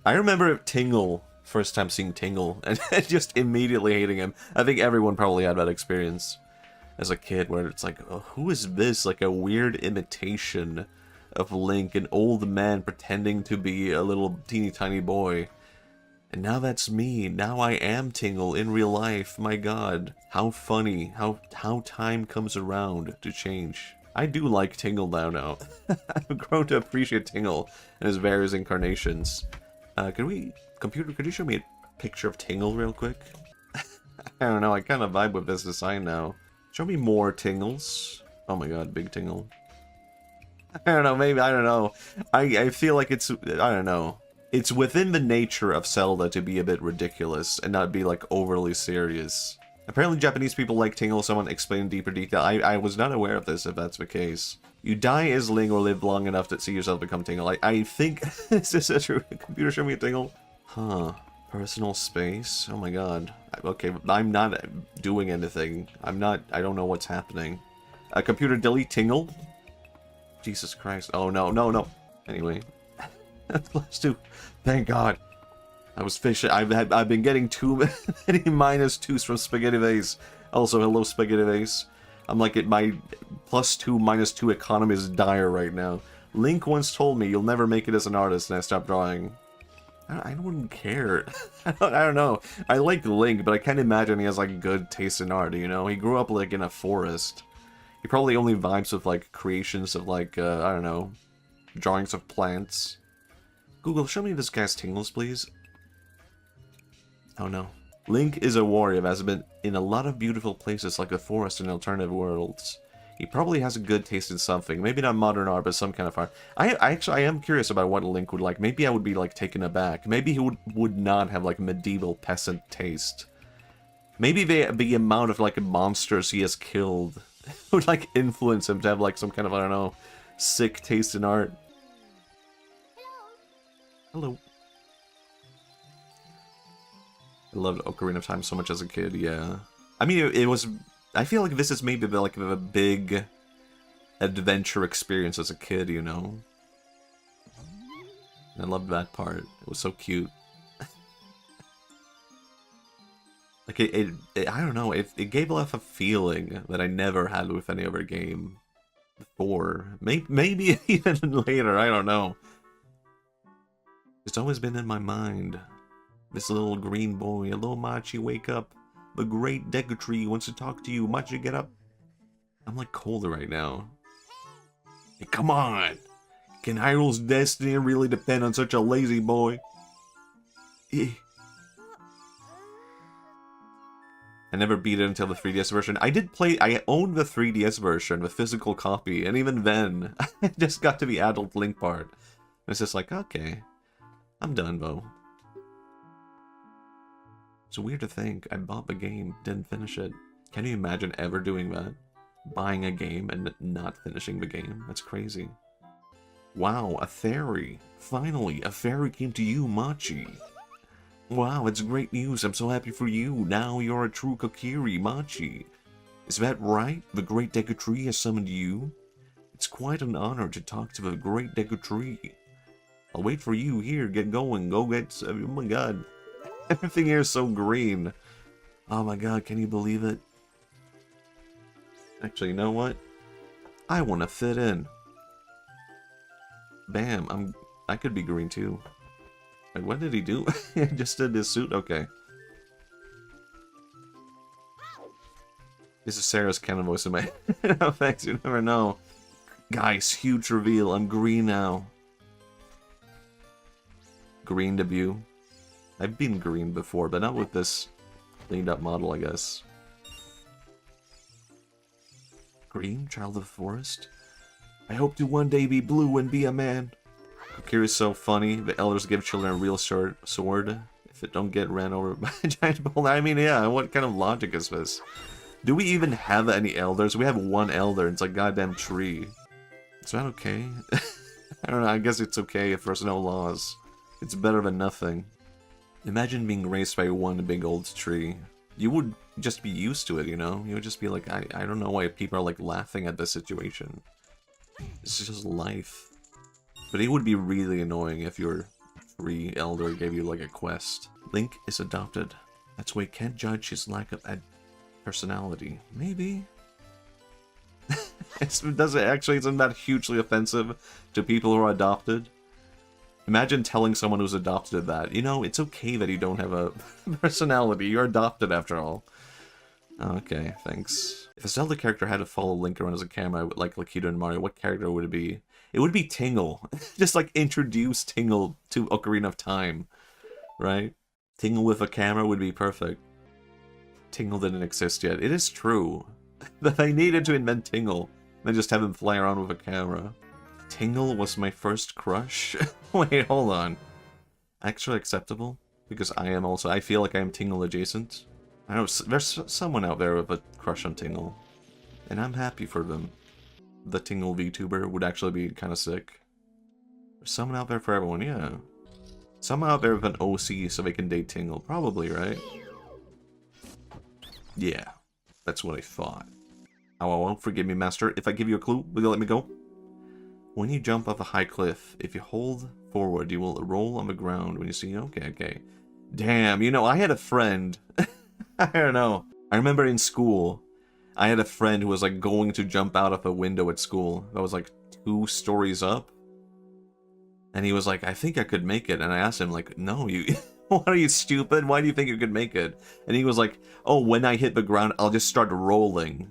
I remember Tingle, first time seeing Tingle, and just immediately hating him. I think everyone probably had that experience as a kid, where it's like, oh, who is this? Like a weird imitation of Link, an old man pretending to be a little teeny tiny boy. And now that's me. Now I am Tingle in real life. My god. How funny. How time comes around to change. I do like Tingle now. I've grown to appreciate Tingle in his various incarnations. Computer, could you show me a picture of Tingle real quick? I don't know, I kind of vibe with this design now. Show me more Tingles. Oh my god, big Tingle. I don't know, maybe, I don't know. I feel like it's, I don't know. It's within the nature of Zelda to be a bit ridiculous and not be, like, overly serious. Apparently Japanese people like Tingle, someone explained in deeper detail. I was not aware of this, if that's the case. You die as Link or live long enough to see yourself become Tingle. I think, is this a true computer show me a Tingle? Huh. Personal space? Oh my god. Okay, I'm not doing anything. I don't know what's happening. Computer delete Tingle? Jesus Christ. Oh no, no, no. Anyway. Plus 2. Thank God. I was fishing. I've been getting too many -2s from Spaghetti Vase. Also, hello Spaghetti Vase. I'm like at my +2, -2 economy is dire right now. Link once told me you'll never make it as an artist, and I stopped drawing. I don't care. I don't know. I like Link, but I can't imagine he has like good taste in art. You know, he grew up like in a forest. He probably only vibes with like creations of like I don't know, drawings of plants. Google, show me this guy's tingles, please. Oh no. Link is a warrior that has been in a lot of beautiful places like the forest and alternative worlds. He probably has a good taste in something. Maybe not modern art, but some kind of art. I am curious about what Link would like. Maybe I would be like taken aback. Maybe he would not have like medieval peasant taste. Maybe the amount of like monsters he has killed would like influence him to have like some kind of, I don't know, sick taste in art. Hello. I loved Ocarina of Time so much as a kid, yeah. I mean, it was... I feel like this is maybe like a big adventure experience as a kid, you know? I loved that part. It was so cute. Like, I don't know, it gave off a feeling that I never had with any other game before. Maybe even later, I don't know. It's always been in my mind. This little green boy. Hello, Machi, wake up. The great Deku tree wants to talk to you. Machi, get up. I'm like cold right now. Hey, come on. Can Hyrule's destiny really depend on such a lazy boy? I never beat it until the 3DS version. I owned the 3DS version, the physical copy, and even then, I just got to the adult Link part. And it's just like, okay, I'm done, though. It's weird to think. I bought the game, didn't finish it. Can you imagine ever doing that? Buying a game and not finishing the game? That's crazy. Wow, a fairy. Finally, a fairy came to you, Machi. Wow, it's great news. I'm so happy for you. Now you're a true Kokiri, Machi. Is that right? The great Deku tree has summoned you? It's quite an honor to talk to the great Deku tree. I'll wait for you here. Get going. Go get... Oh my god. Everything here is so green. Oh my god, can you believe it? Actually, you know what? I want to fit in. Bam, I could be green too. Like, what did he do? He just did his suit? Okay. This is Sarah's canon voice in my head. No thanks, you never know. Guys, huge reveal. I'm green now. Green debut. I've been green before, but not with this cleaned up model, I guess. Green? Child of the forest? I hope to one day be blue and be a man. Kokiri's so funny. The elders give children a real sword if it don't get ran over by a giant boulder. I mean, yeah, what kind of logic is this? Do we even have any elders? We have one elder, it's a goddamn tree. Is that okay? I don't know, I guess it's okay if there's no laws. It's better than nothing. Imagine being raised by one big old tree. You would just be used to it, you know? You would just be like, I don't know why people are like laughing at this situation. It's just life. But it would be really annoying if you're Elder gave you like a quest. Link is adopted. That's why you can't judge his lack of personality. Maybe. Isn't that hugely offensive to people who are adopted? Imagine telling someone who's adopted that, you know, it's okay that you don't have a personality. You're adopted after all. Okay, thanks. If a Zelda character had to follow Link around as a camera, like Lakitu and Mario, what character would it be? It would be Tingle. Just like introduce Tingle to Ocarina of Time, right? Tingle with a camera would be perfect. Tingle didn't exist yet. It is true that I needed to invent Tingle and just have him fly around with a camera. Tingle was my first crush? Wait, hold on. Actually acceptable? Because I feel like I am Tingle adjacent. I know, there's someone out there with a crush on Tingle. And I'm happy for them. The Tingle VTuber would actually be kind of sick. There's someone out there for everyone, yeah. Someone out there with an OC so they can date Tingle, probably, right? Yeah, that's what I thought. Oh, forgive me, Master. If I give you a clue, will you let me go? When you jump off a high cliff, if you hold forward, you will roll on the ground when you see... Okay. Damn, you know, I had a friend... I don't know. I remember in school, I had a friend who was like going to jump out of a window at school that was like 2 stories up. And he was like, I think I could make it. And I asked him like, no, you... What are you, stupid? Why do you think you could make it? And he was like, oh, when I hit the ground, I'll just start rolling.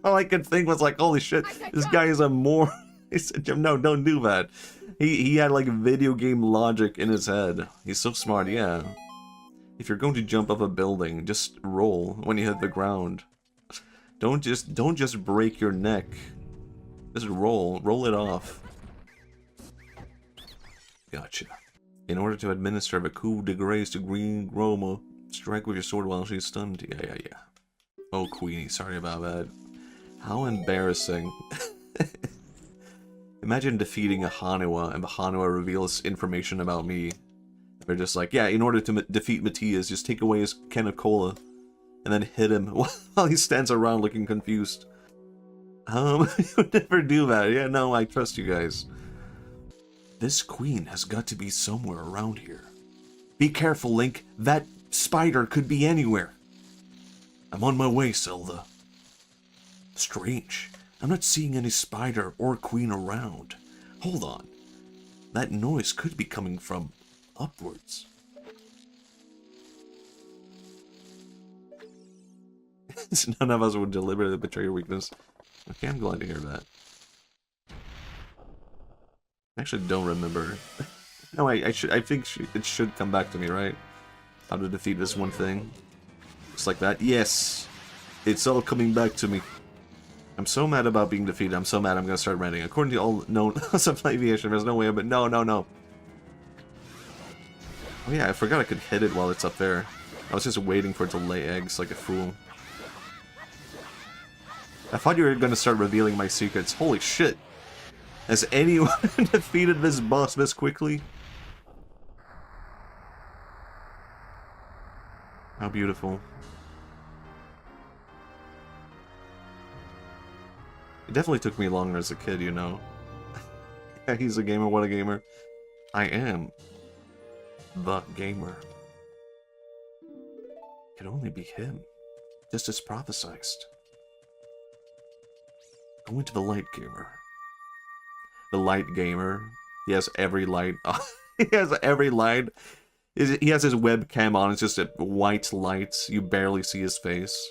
All I could think was like, holy shit, this guy is a moron. He said, no, don't do that. He had like video game logic in his head. He's so smart, yeah. If you're going to jump off a building, just roll when you hit the ground. Don't just break your neck. Just roll it off. Gotcha. In order to administer the coup de grace to Green Gohma, strike with your sword while she's stunned. Yeah. Oh, Queenie, sorry about that. How embarrassing. Imagine defeating a Hanua, and the Hanua reveals information about me. They're just like, yeah, in order to defeat Matthias, just take away his can of cola, and then hit him while he stands around looking confused. You would never do that. Yeah, no, I trust you guys. This queen has got to be somewhere around here. Be careful, Link. That spider could be anywhere. I'm on my way, Zelda. Strange. I'm not seeing any spider or queen around. Hold on. That noise could be coming from upwards. None of us would deliberately betray your weakness. Okay, I'm glad to hear that. I actually don't remember. No, I think it should come back to me, right? How to defeat this one thing. Just like that. Yes! It's all coming back to me. I'm so mad about being defeated. I'm so mad I'm gonna start ranting. According to all known laws of aviation, there's no way of it. No. Oh yeah, I forgot I could hit it while it's up there. I was just waiting for it to lay eggs like a fool. I thought you were gonna start revealing my secrets. Holy shit! Has anyone defeated this boss this quickly? How beautiful. It definitely took me longer as a kid, you know. Yeah, he's a gamer, what a gamer. I am the gamer. It could only be him. Just as prophesized. Go into the light, gamer. The light gamer. He has every light. He has every light. He has his webcam on. It's just a white light. You barely see his face.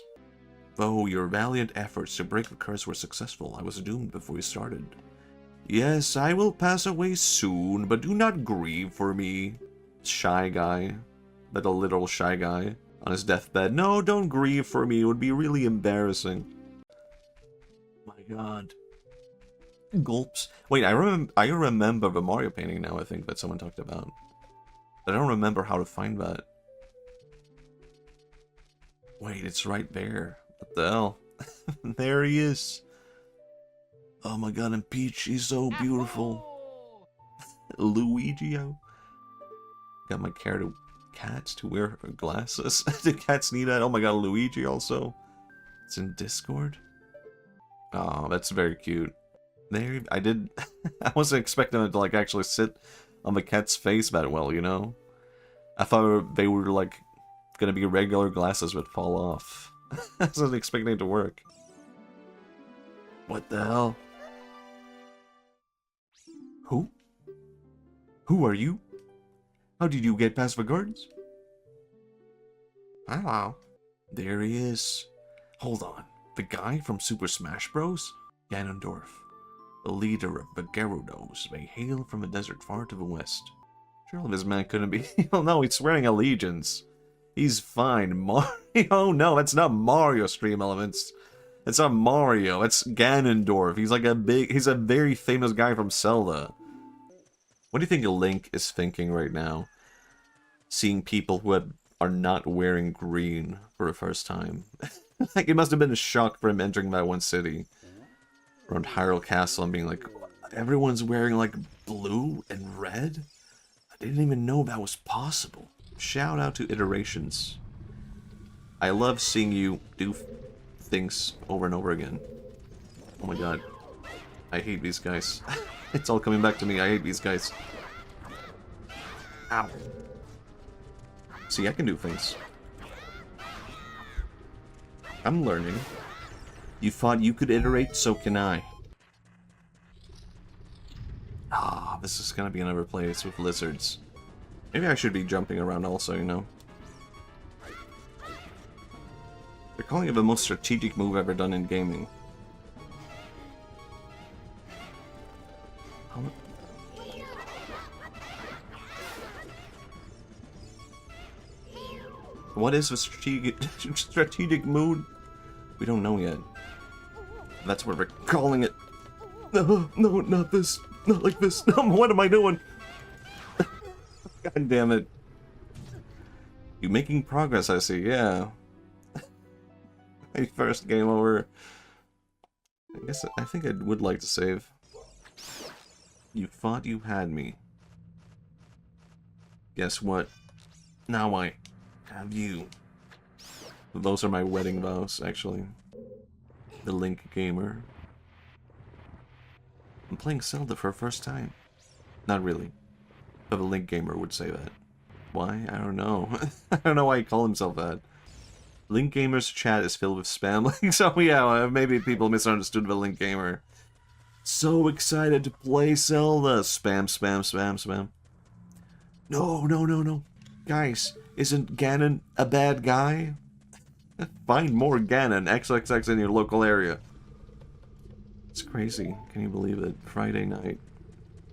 Oh, your valiant efforts to break the curse were successful. I was doomed before you started. Yes, I will pass away soon, but do not grieve for me. Shy guy. That a literal shy guy on his deathbed. No, don't grieve for me. It would be really embarrassing. My god. Gulps. Wait, I remember the Mario painting now, I think, that someone talked about. But I don't remember how to find that. Wait, it's right there. What the hell? There he is. Oh my god, and Peach, she's so beautiful. Luigi. Got my cats to wear her glasses. Do cats need that? Oh my god, Luigi also. It's in Discord. Oh, that's very cute. There, I wasn't expecting it to like actually sit on the cat's face that well, you know? I thought they were, like, gonna be regular glasses would fall off. I wasn't expecting it to work. What the hell? Who? Who are you? How did you get past the guards? Hello. There he is. Hold on. The guy from Super Smash Bros? Ganondorf. The leader of the Gerudos. They hail from a desert far to the west. Surely this man couldn't be... Oh no, he's swearing allegiance. He's fine. Mario? No, that's not Mario stream elements. It's not Mario. It's Ganondorf. He's like he's a very famous guy from Zelda. What do you think Link is thinking right now? Seeing people who are not wearing green for the first time. Like, it must have been a shock for him entering that one city. Around Hyrule Castle and being like, everyone's wearing like blue and red? I didn't even know that was possible. Shout out to Iterations. I love seeing you do things over and over again. Oh my god. I hate these guys. It's all coming back to me. I hate these guys. Ow. See, I can do things. I'm learning. You thought you could iterate, so can I. Ah, this is gonna be another place with lizards. Maybe I should be jumping around also, you know? They're calling it the most strategic move ever done in gaming. What is the strategic mood? We don't know yet. That's what we're calling it. No, no, not this. Not like this. No, what am I doing? God damn it. You making progress, I see, yeah. My first game over. I think I would like to save. You thought you had me. Guess what? Now I have you. Those are my wedding vows, actually. The Link Gamer. I'm playing Zelda for the first time. Not really. But the Link Gamer would say that. Why? I don't know. I don't know why he called himself that. Link Gamer's chat is filled with spam. So yeah, maybe people misunderstood the Link Gamer. So excited to play Zelda. Spam, spam, spam, spam. No, no, no, no. Guys, isn't Ganon a bad guy? Find more Ganon XXX in your local area. It's crazy. Can you believe it? Friday night.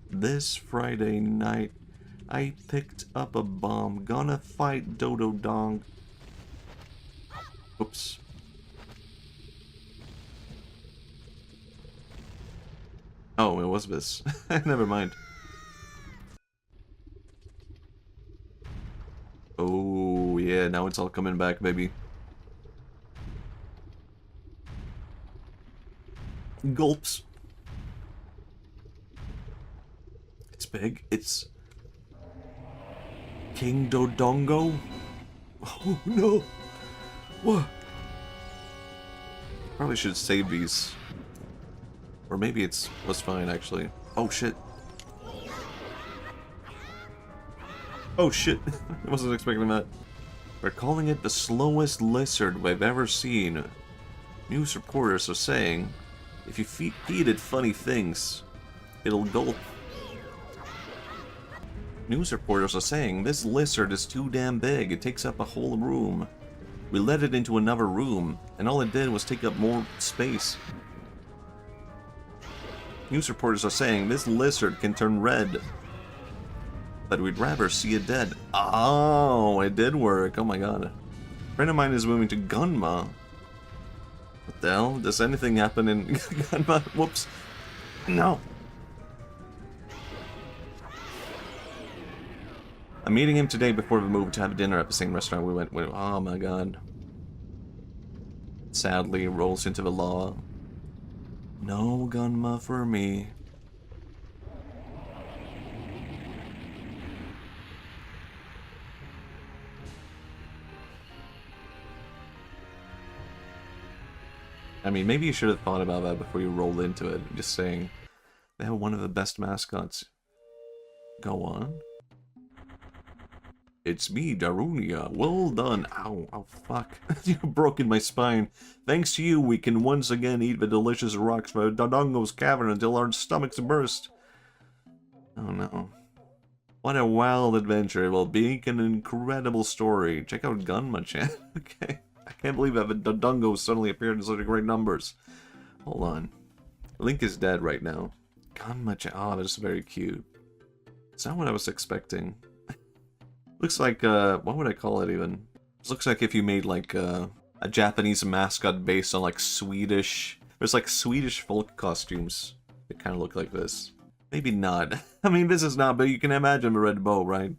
This Friday night, I picked up a bomb. Gonna fight Dodongo. Oops. Oh, it was this. Never mind. Oh, yeah, now it's all coming back, baby. Gulps. It's big. It's King Dodongo. Oh no! What? Probably should save these, or maybe was fine actually. Oh shit! Oh shit! I wasn't expecting that. They're calling it the slowest lizard we've ever seen. News reporters are saying, if you feed it funny things, it'll gulp. News reporters are saying, this lizard is too damn big, it takes up a whole room. We let it into another room, and all it did was take up more space. News reporters are saying, this lizard can turn red. But we'd rather see it dead. Oh, it did work, oh my god. A friend of mine is moving to Gohma. What the hell? Does anything happen in Gohma? Whoops. No. I'm meeting him today before we move to have dinner at the same restaurant we went with. Oh my god. Sadly, it rolls into the law. No Gohma for me. I mean, maybe you should have thought about that before you rolled into it. Just saying, they have one of the best mascots. Go on. It's me, Darunia. Well done. Ow, oh fuck. You've broken my spine. Thanks to you, we can once again eat the delicious rocks from Dodongo's cavern until our stomachs burst. Oh no. What a wild adventure. It will be an incredible story. Check out Gunma chan. Okay. I can't believe that the Dodongo suddenly appeared in such great numbers. Hold on. Link is dead right now. Gunma chan. Oh, that's very cute. It's not what I was expecting. Looks like, what would I call it even? This looks like if you made like a Japanese mascot based on like Swedish... There's like Swedish folk costumes that kind of look like this. Maybe not. I mean, this is not, but you can imagine a red bow, right?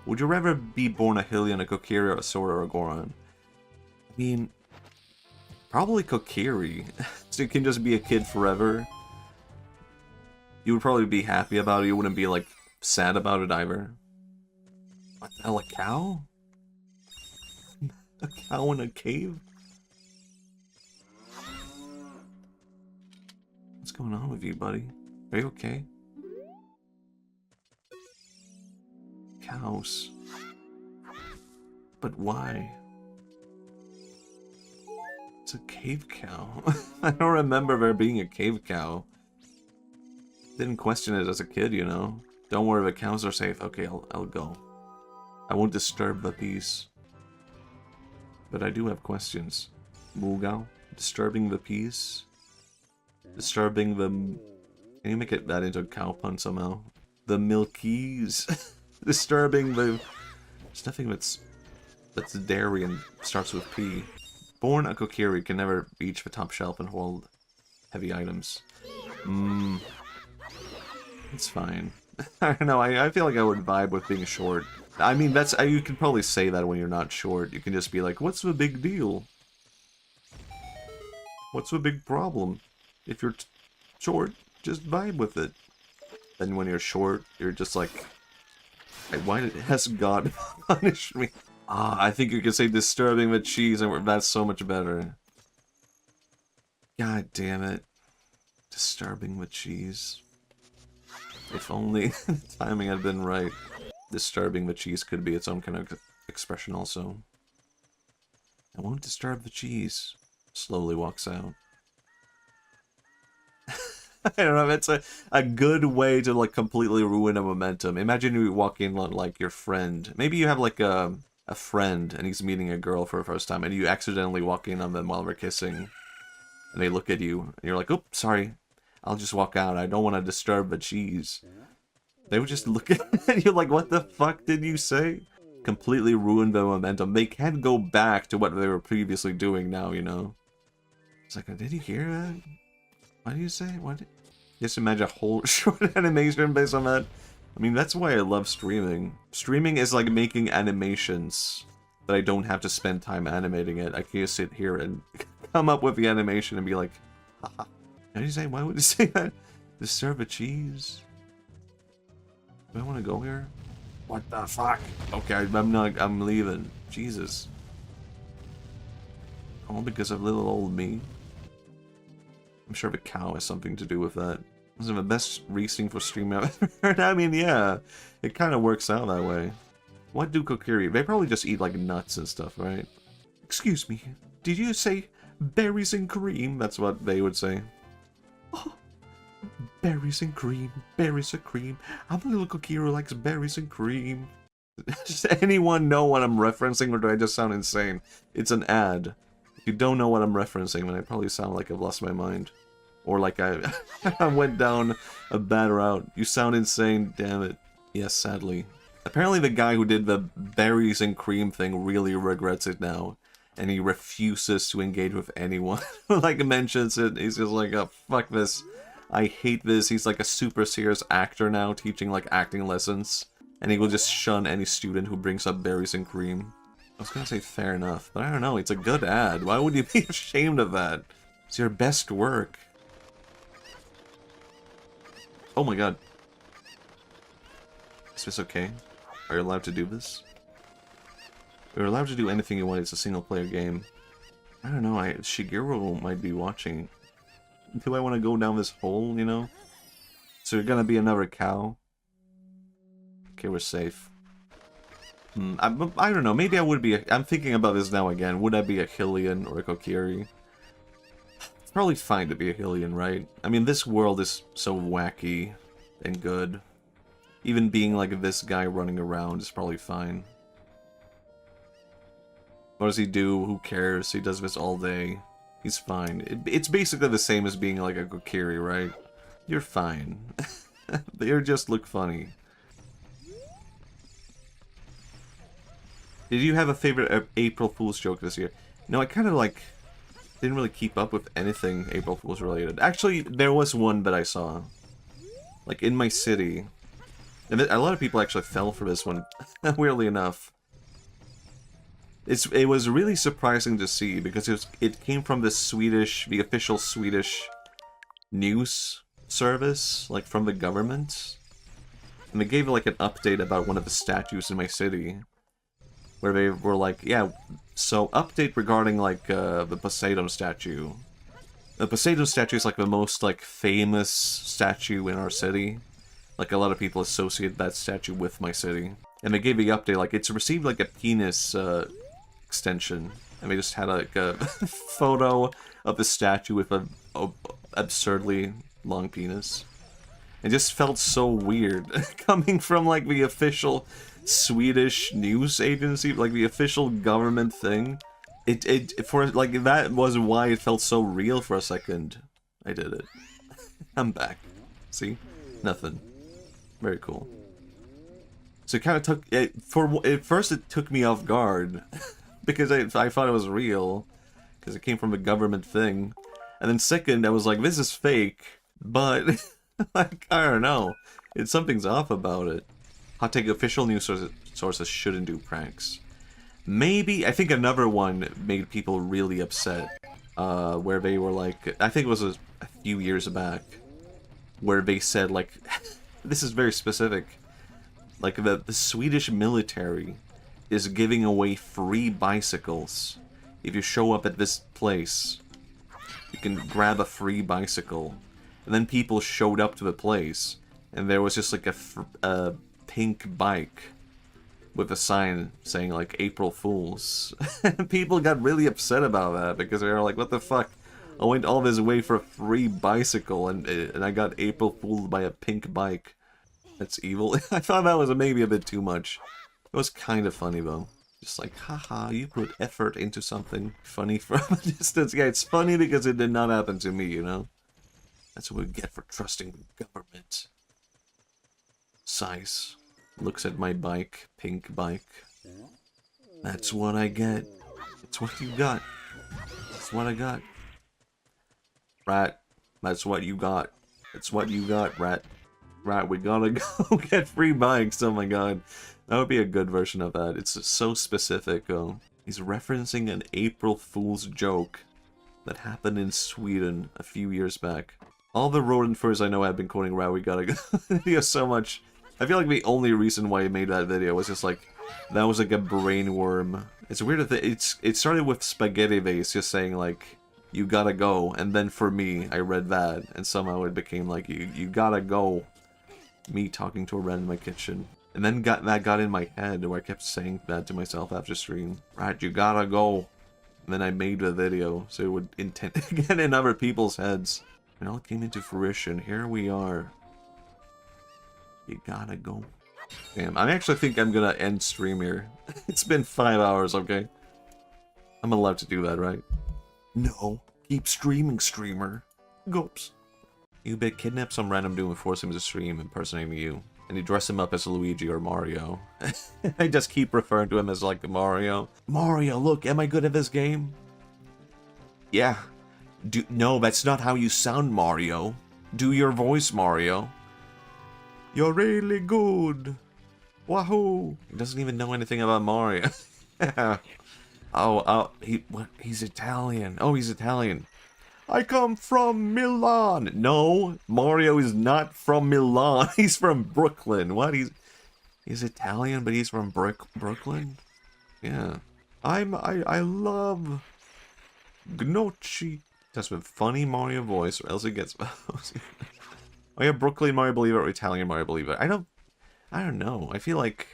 Would you rather be born a Hylian, a Kokiri, or a Sora, or a Goron? I mean, probably Kokiri. So you can just be a kid forever. You would probably be happy about it. You wouldn't be, like, sad about it either. What the hell, a cow? A cow in a cave? What's going on with you, buddy? Are you okay? Cows. But why? It's a cave cow. I don't remember there being a cave cow. Didn't question it as a kid, you know. Don't worry, the cows are safe. Okay, I'll go. I won't disturb the peace. But I do have questions. Mugao? Disturbing the peace? Disturbing the... Can you make that into a cow pun somehow? The milkies? Disturbing the... There's nothing that's dairy and starts with P. Born a Kokiri can never reach the top shelf and hold heavy items. It's fine. I don't know, I feel like I would vibe with being short. I mean, that's... You can probably say that when you're not short. You can just be like, what's the big deal? What's the big problem? If you're short, just vibe with it. And when you're short, you're just like... Why has God punished me? Ah, I think you could say disturbing the cheese, and that's so much better. God damn it. Disturbing the cheese. If only the timing had been right. Disturbing the cheese could be its own kind of expression also. I won't disturb the cheese. Slowly walks out. I don't know, it's a good way to like completely ruin a momentum. Imagine you walk in on like your friend. Maybe you have like a friend and he's meeting a girl for the first time and you accidentally walk in on them while they're kissing. And they look at you and you're like, oops, sorry. I'll just walk out. I don't want to disturb the cheese. They would just look at you like, what the fuck did you say? Completely ruin the momentum. They can't go back to what they were previously doing now, you know? It's like, did you hear that? What do you say? What? Just imagine a whole short animation based on that. I mean, that's why I love streaming. Streaming is like making animations that I don't have to spend time animating it. I can just sit here and come up with the animation and be like, haha. How do you say? Why would you say that? Disturb a cheese? Do I want to go here? What the fuck? Okay, I'm leaving. Jesus. All because of little old me. I'm sure the cow has something to do with that. This is the best reasoning for stream I've ever heard. I mean, yeah, it kind of works out that way. What do Kokiri? They probably just eat like nuts and stuff, right? Excuse me, did you say berries and cream? That's what they would say. Oh, berries and cream, berries and cream. I'm a little Kokiri who likes berries and cream. Does anyone know what I'm referencing, or do I just sound insane? It's an ad. If you don't know what I'm referencing, then I probably sound like I've lost my mind. Or like I went down a bad route. You sound insane, damn it. Yes, sadly. Apparently the guy who did the berries and cream thing really regrets it now. And he refuses to engage with anyone who like mentions it. He's just like, oh, fuck this. I hate this. He's like a super serious actor now, teaching like acting lessons. And he will just shun any student who brings up berries and cream. I was gonna say fair enough, but I don't know, it's a good ad. Why would you be ashamed of that? It's your best work. Oh my god. Is this okay? Are you allowed to do this? You're allowed to do anything you want, it's a single player game. I don't know, Shigeru might be watching. Do I want to go down this hole, you know? So you're gonna be another cow? Okay, we're safe. I don't know, maybe I would be I'm thinking about this now again. Would I be a Hylian or a Kokiri? It's probably fine to be a Hylian, right? I mean, this world is so wacky and good. Even being like this guy running around is probably fine. What does he do? Who cares? He does this all day. He's fine. It's basically the same as being like a Kokiri, right? You're fine. They just look funny. Did you have a favorite April Fool's joke this year? No, I kind of like didn't really keep up with anything April Fool's related. Actually, there was one that I saw. Like in my city. And a lot of people actually fell for this one, weirdly enough. It was really surprising to see because it came from the official Swedish news service, like from the government. And they gave like an update about one of the statues in my city. Where they were like, yeah, so update regarding like the Poseidon statue. The Poseidon statue is like the most like famous statue in our city. Like a lot of people associate that statue with my city. And they gave the update, like it's received like a penis extension. And they just had like a photo of the statue with a absurdly long penis. It just felt so weird coming from like the official Swedish news agency, like the official government thing. For like that was why it felt so real for a second. I did it. I'm back. See? Nothing. Very cool. So it kind of took at first it took me off guard because I thought it was real because it came from a government thing. And then second I was like, this is fake, but like I don't know. Something's off about it. Hot take: official news sources shouldn't do pranks. Maybe, I think another one made people really upset. Where they were like, I think it was a few years back, where they said like, this is very specific, like the Swedish military is giving away free bicycles. If you show up at this place, you can grab a free bicycle. And then people showed up to the place, and there was just like a pink bike with a sign saying like April Fools. People got really upset about that because they were like, what the fuck? I went all this way for a free bicycle and I got April Fooled by a pink bike. That's evil. I thought that was maybe a bit too much. It was kind of funny though. Just like, haha, you put effort into something funny from a distance. Yeah, it's funny because it did not happen to me, you know? That's what we get for trusting the government. Size. Looks at my bike. Pink bike. That's what I get. It's what you got. That's what I got. Rat. That's what you got. That's what you got, rat. Rat, we gotta go get free bikes. Oh my god. That would be a good version of that. It's so specific. He's referencing an April Fool's joke that happened in Sweden a few years back. All the rodent furs I know have been quoting Rat, we gotta go. He has so much. I feel like the only reason why he made that video was just like, that was like a brain worm. It's weird that it started with Spaghetti Vase just saying like, you gotta go, and then for me, I read that, and somehow it became like, you gotta go. Me talking to a rat in my kitchen. And then that got in my head, where I kept saying that to myself after stream. Rat, you gotta go. And then I made the video, so it would get in other people's heads. And all came into fruition. Here we are. You gotta go. Damn, I actually think I'm gonna end stream here. It's been 5 hours, okay? I'm allowed to do that, right? No. Keep streaming, streamer. Goops. You bet kidnap some random dude and force him to stream impersonating you. And you dress him up as Luigi or Mario. I just keep referring to him as like Mario. Mario, look, am I good at this game? Yeah. No, that's not how you sound, Mario. Do your voice, Mario. You're really good. Wahoo! He doesn't even know anything about Mario. He's Italian. Oh, he's Italian. I come from Milan. No, Mario is not from Milan. He's from Brooklyn. What? He's Italian, but he's from Brooklyn? Yeah. I love gnocchi. That's with funny Mario voice, or else it gets Oh yeah, Brooklyn Mario Believer or Italian Mario Believer? I don't know. I feel like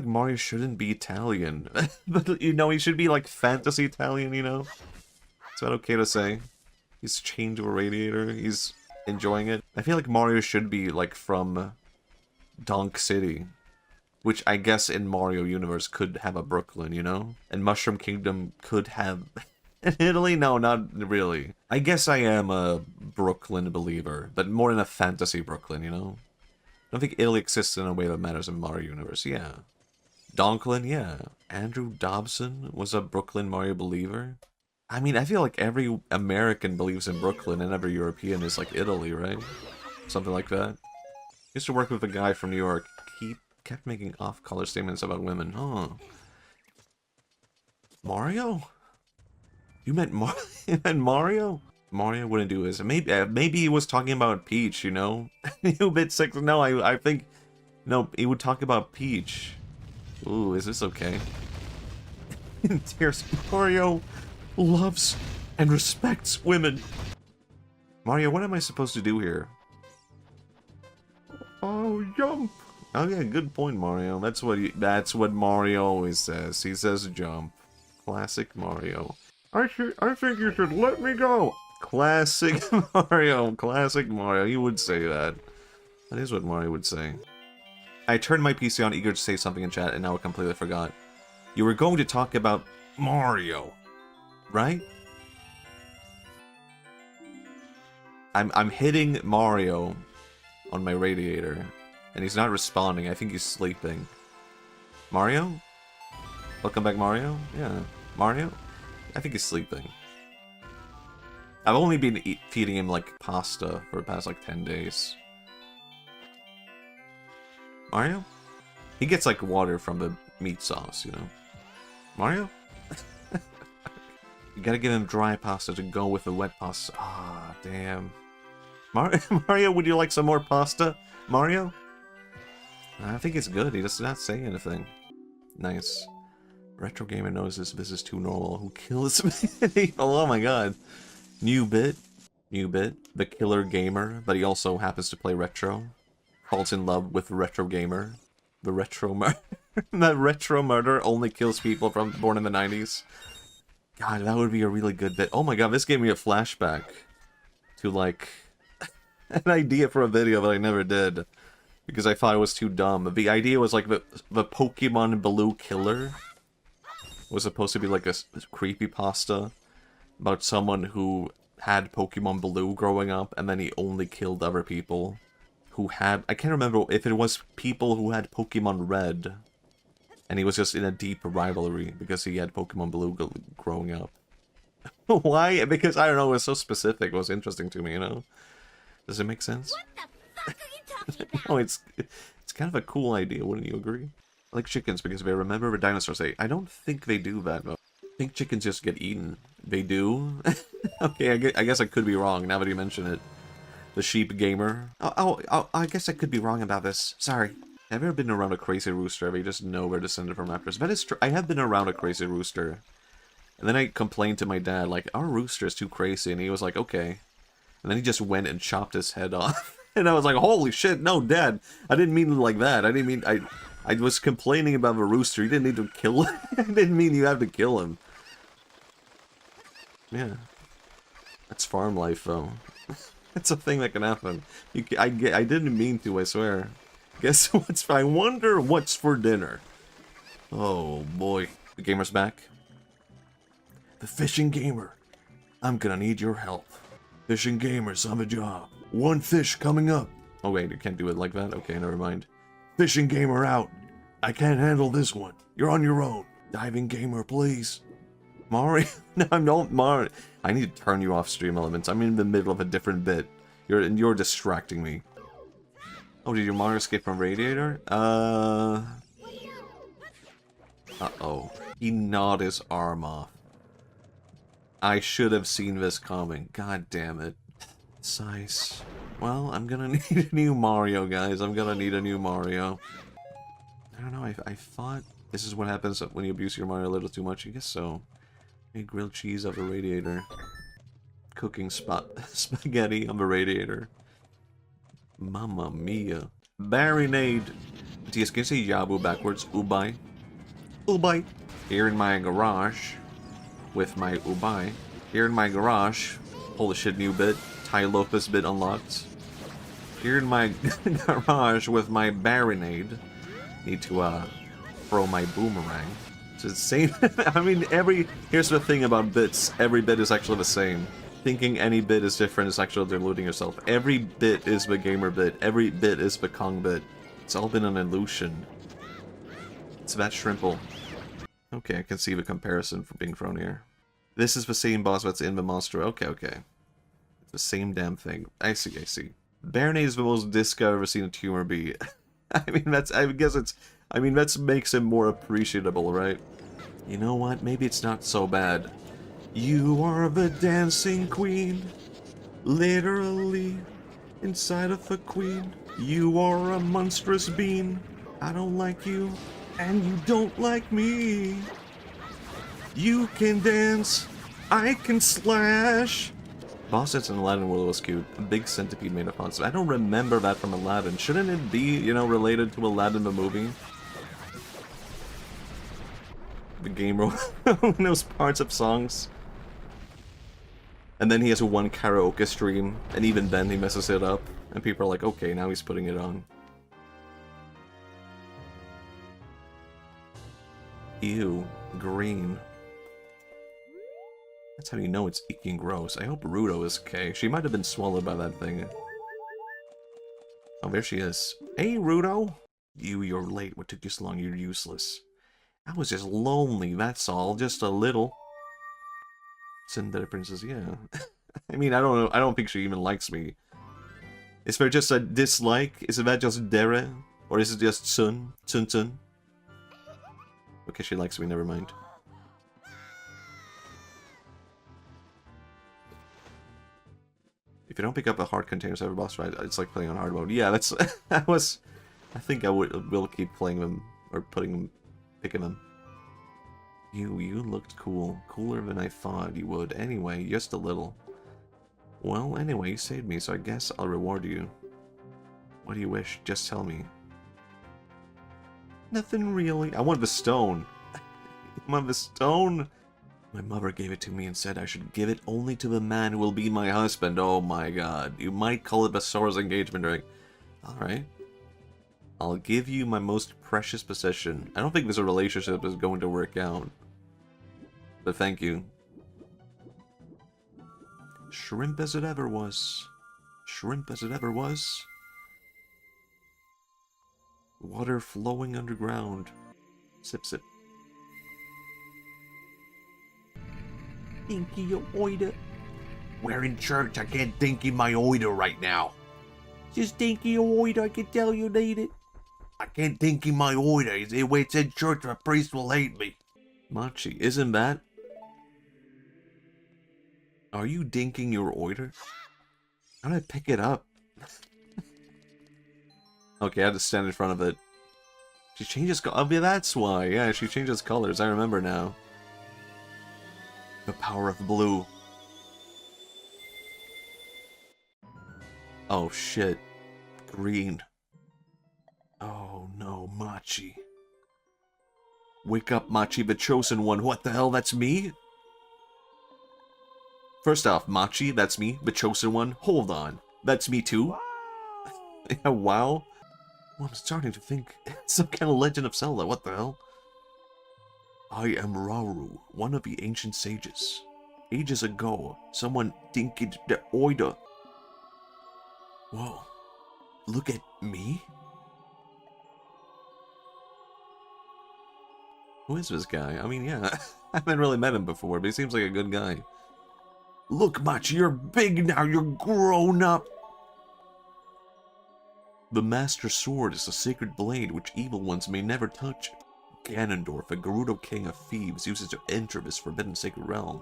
Mario shouldn't be Italian. But, you know, he should be, like, fantasy Italian, you know? Is that okay to say? He's chained to a radiator. He's enjoying it. I feel like Mario should be, like, from Donk City. Which I guess in Mario Universe could have a Brooklyn, you know? And Mushroom Kingdom could have... In Italy? No, not really. I guess I am a Brooklyn believer, but more in a fantasy Brooklyn, you know? I don't think Italy exists in a way that matters in Mario Universe, yeah. Donklin, yeah. Andrew Dobson was a Brooklyn Mario believer. I mean, I feel like every American believes in Brooklyn and every European is like Italy, right? Something like that. Used to work with a guy from New York. He kept making off-color statements about women. Huh. Mario? You meant Mario? Mario wouldn't do this. Maybe he was talking about Peach, you know? You bit sick. No, I think... No, he would talk about Peach. Ooh, is this okay? Tears. Mario loves and respects women. Mario, what am I supposed to do here? Oh, jump! Oh yeah, good point, Mario. That's what Mario always says. He says jump. Classic Mario. I think you should let me go. Classic Mario. Classic Mario. You would say that. That is what Mario would say. I turned my PC on, eager to say something in chat, and now I completely forgot. You were going to talk about Mario, right? I'm hitting Mario on my radiator, and he's not responding. I think he's sleeping. Mario? Welcome back, Mario? Yeah. Mario? I think he's sleeping. I've only been feeding him, like, pasta for the past, like, 10 days. Mario? He gets, like, water from the meat sauce, you know? Mario? You gotta give him dry pasta to go with the wet pasta. Ah, damn. Mario, would you like some more pasta? Mario? I think it's good. He just not saying anything. Nice. Retro Gamer notices this is too normal. Who kills me? Oh my god. New bit. The killer gamer, but he also happens to play retro. Falls in love with Retro Gamer. The retro murder. That retro murder only kills people born in the 90s. God, that would be a really good bit. Oh my god, this gave me a flashback to, like, an idea for a video that I never did. Because I thought it was too dumb. The idea was, like, the Pokemon Blue killer was supposed to be, like, a creepypasta about someone who had Pokemon Blue growing up, and then he only killed other people who had... I can't remember if it was people who had Pokemon Red, and he was just in a deep rivalry because he had Pokemon Blue growing up. Why? Because, I don't know, it was so specific, it was interesting to me, you know? Does it make sense? What the fuck are you talking about? No, it's kind of a cool idea, wouldn't you agree? I like chickens because they remember where dinosaurs ate. I don't think they do that, though. I think chickens just get eaten. They do? Okay, I guess I could be wrong, now that you mention it. The sheep gamer. Oh, I guess I could be wrong about this. Sorry. Have you ever been around a crazy rooster where you just know we're descended from raptors? That is true. I have been around a crazy rooster. And then I complained to my dad, like, our rooster is too crazy, and he was like, okay. And then he just went and chopped his head off. And I was like, holy shit, no, Dad. I didn't mean it like that. I didn't mean... I was complaining about the rooster. You didn't need to kill him. I didn't mean you have to kill him. Yeah. That's farm life, though. It's a thing that can happen. I didn't mean to, I swear. Guess what's... I wonder what's for dinner. Oh, boy. The gamer's back. The fishing gamer. I'm gonna need your help. Fishing gamers on the job. One fish coming up. Oh wait, you can't do it like that? Okay, never mind. Fishing gamer out. I can't handle this one. You're on your own. Diving gamer, please. Mario? No, don't, Mario. I need to turn you off, Stream Elements. I'm in the middle of a different bit. You're distracting me. Oh, did your Mario escape from Radiator? Uh-oh. He gnawed his arm off. I should have seen this coming. God damn it. Size. Well, I'm gonna need a new Mario, guys. I'm gonna need a new Mario. I don't know, I thought this is what happens when you abuse your Mario a little too much. I guess so. Make grilled cheese off the radiator. Cooking spaghetti on the radiator. Mamma mia. Barinade. Yes, can you say Jabu backwards? Ubai. Ubai. Here in my garage. With my Ubai. Here in my garage. Holy shit, new bit. Tai Lopez bit unlocked. Here in my garage with my Barinade. Need to, throw my boomerang. It's the same. I mean, here's the thing about bits. Every bit is actually the same. Thinking any bit is different is actually deluding yourself. Every bit is the gamer bit. Every bit is the Kong bit. It's all been an illusion. It's that shrimple. Okay, I can see the comparison for being thrown here. This is the same boss that's in the monster. Okay, okay. It's the same damn thing. I see, I see. Barinade is the most disco I've ever seen a tumor be. I mean, that makes him more appreciable, right? You know what? Maybe it's not so bad. You are the dancing queen, literally, inside of a queen. You are a monstrous bean. I don't like you, and you don't like me. You can dance, I can slash. Boss that's in Aladdin World was cute. A big centipede made of fonts. I don't remember that from Aladdin. Shouldn't it be, you know, related to Aladdin the movie? The gamer who knows parts of songs. And then he has one karaoke stream, and even then he messes it up. And people are like, okay, now he's putting it on. Ew, green. That's how you know it's icky gross. I hope Ruto is okay. She might have been swallowed by that thing. Oh, there she is. Hey, Ruto! You're late. What took you so long? You're useless. I was just lonely, that's all. Just a little. Cinderella Princess, yeah. I mean, I don't know. I don't think she even likes me. Is there just a dislike? Is that just Dere? Or is it just Sun? Sun? Okay, she likes me, never mind. If you don't pick up a hard containers every boss fight, it's like playing on hard mode. Yeah, that's... I think I will keep playing them, or picking them. You looked cool. Cooler than I thought you would. Anyway, just a little. Well, anyway, you saved me, so I guess I'll reward you. What do you wish? Just tell me. Nothing really. I want the stone. I want the stone. My mother gave it to me and said I should give it only to the man who will be my husband. Oh my god. You might call it Basora's engagement ring. Alright. I'll give you my most precious possession. I don't think this relationship is going to work out. But thank you. Shrimp as it ever was. Shrimp as it ever was. Water flowing underground. Sip, sip. Dinky your oida. We're in church. I can't dinky my oida right now. Just dinky your oida. I can tell you need it. I can't dinky my oida. It's in church. The priest will hate me. Machi, isn't that? Are you dinking your oida? How did I pick it up? Okay, I had to stand in front of it. She changes colors. Oh, yeah, that's why. Yeah, she changes colors. I remember now. The power of blue. Oh, shit. Green. Oh, no, Machi. Wake up, Machi, the chosen one. What the hell, that's me? First off, Machi, that's me, the chosen one. Hold on. That's me too? Wow. Yeah, wow. Well, I'm starting to think it's some kind of Legend of Zelda. What the hell? I am Rauru, one of the ancient sages. Ages ago, someone dinkied the oida. Whoa. Look at me? Who is this guy? I mean, yeah, I haven't really met him before, but he seems like a good guy. Look, Machi, you're big now, you're grown up. The Master Sword is a sacred blade which evil ones may never touch. Ganondorf, a Gerudo king of thieves, uses to enter this forbidden sacred realm.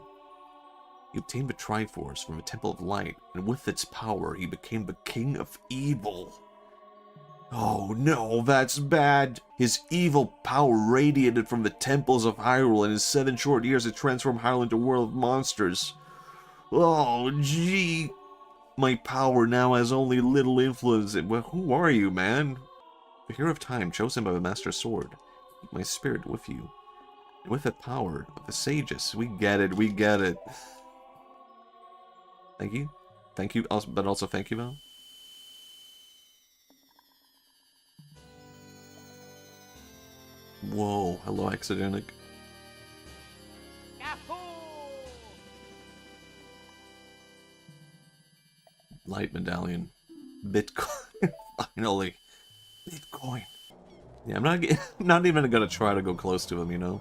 He obtained the Triforce from the Temple of Light, and with its power, he became the King of Evil. Oh no, that's bad! His evil power radiated from the temples of Hyrule, and in 7 short years it transformed Hyrule into a world of monsters. Oh, gee. My power now has only little influence. Well, who are you, man? The hero of time, chosen by the Master Sword. Keep my spirit with you. And with the power of the sages. We get it, we get it. Thank you. Thank you, but also thank you, Val. Whoa, hello, Accidentally. Light medallion. Bitcoin. Finally. Bitcoin. Yeah, I'm not even gonna try to go close to him, you know?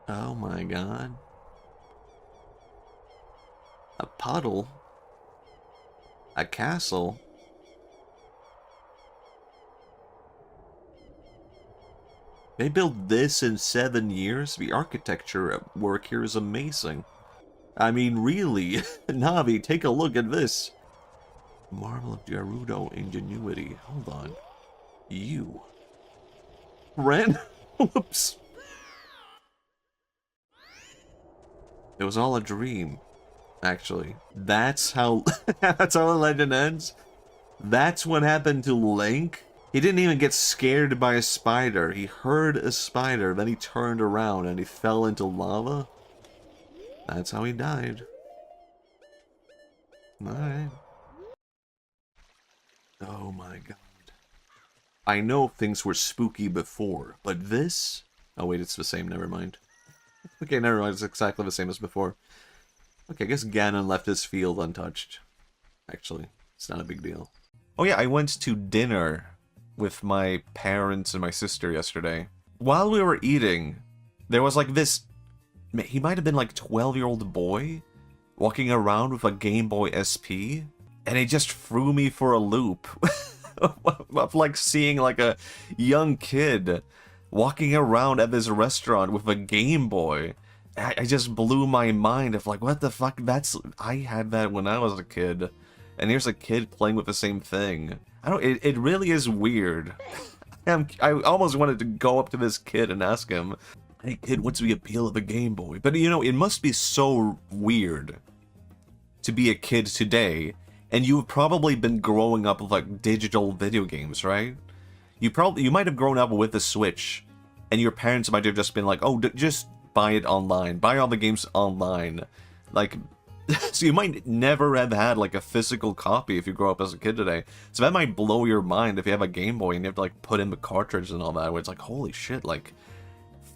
Oh my god. A puddle? A castle? They built this in 7 years? The architecture at work here is amazing. I mean, really? Navi, take a look at this. Marvel of Gerudo ingenuity. Hold on. You. Ren? Whoops. It was all a dream. Actually. That's how that's how the legend ends? That's what happened to Link? He didn't even get scared by a spider. He heard a spider, then he turned around and he fell into lava? That's how he died. Alright. Oh my god. I know things were spooky before, but this? Oh wait, it's the same, never mind. Okay, never mind, it's exactly the same as before. Okay, I guess Ganon left his field untouched. Actually, it's not a big deal. Oh yeah, I went to dinner with my parents and my sister yesterday. While we were eating, there was like this... He might have been like 12-year-old boy walking around with a Game Boy SP, and it just threw me for a loop. Of like seeing like a young kid walking around at this restaurant with a Game Boy. I just blew my mind of like, what the fuck? I had that when I was a kid, and here's a kid playing with the same thing. It really is weird. I almost wanted to go up to this kid and ask him, hey kid, what's the appeal of a Game Boy? But you know, it must be so weird to be a kid today, and you've probably been growing up with like digital video games, right? You might have grown up with the Switch, and your parents might have just been like, oh, just buy it online, buy all the games online. Like, so you might never have had like a physical copy if you grow up as a kid today. So that might blow your mind if you have a Game Boy and you have to like put in the cartridge and all that, where it's like, holy shit, like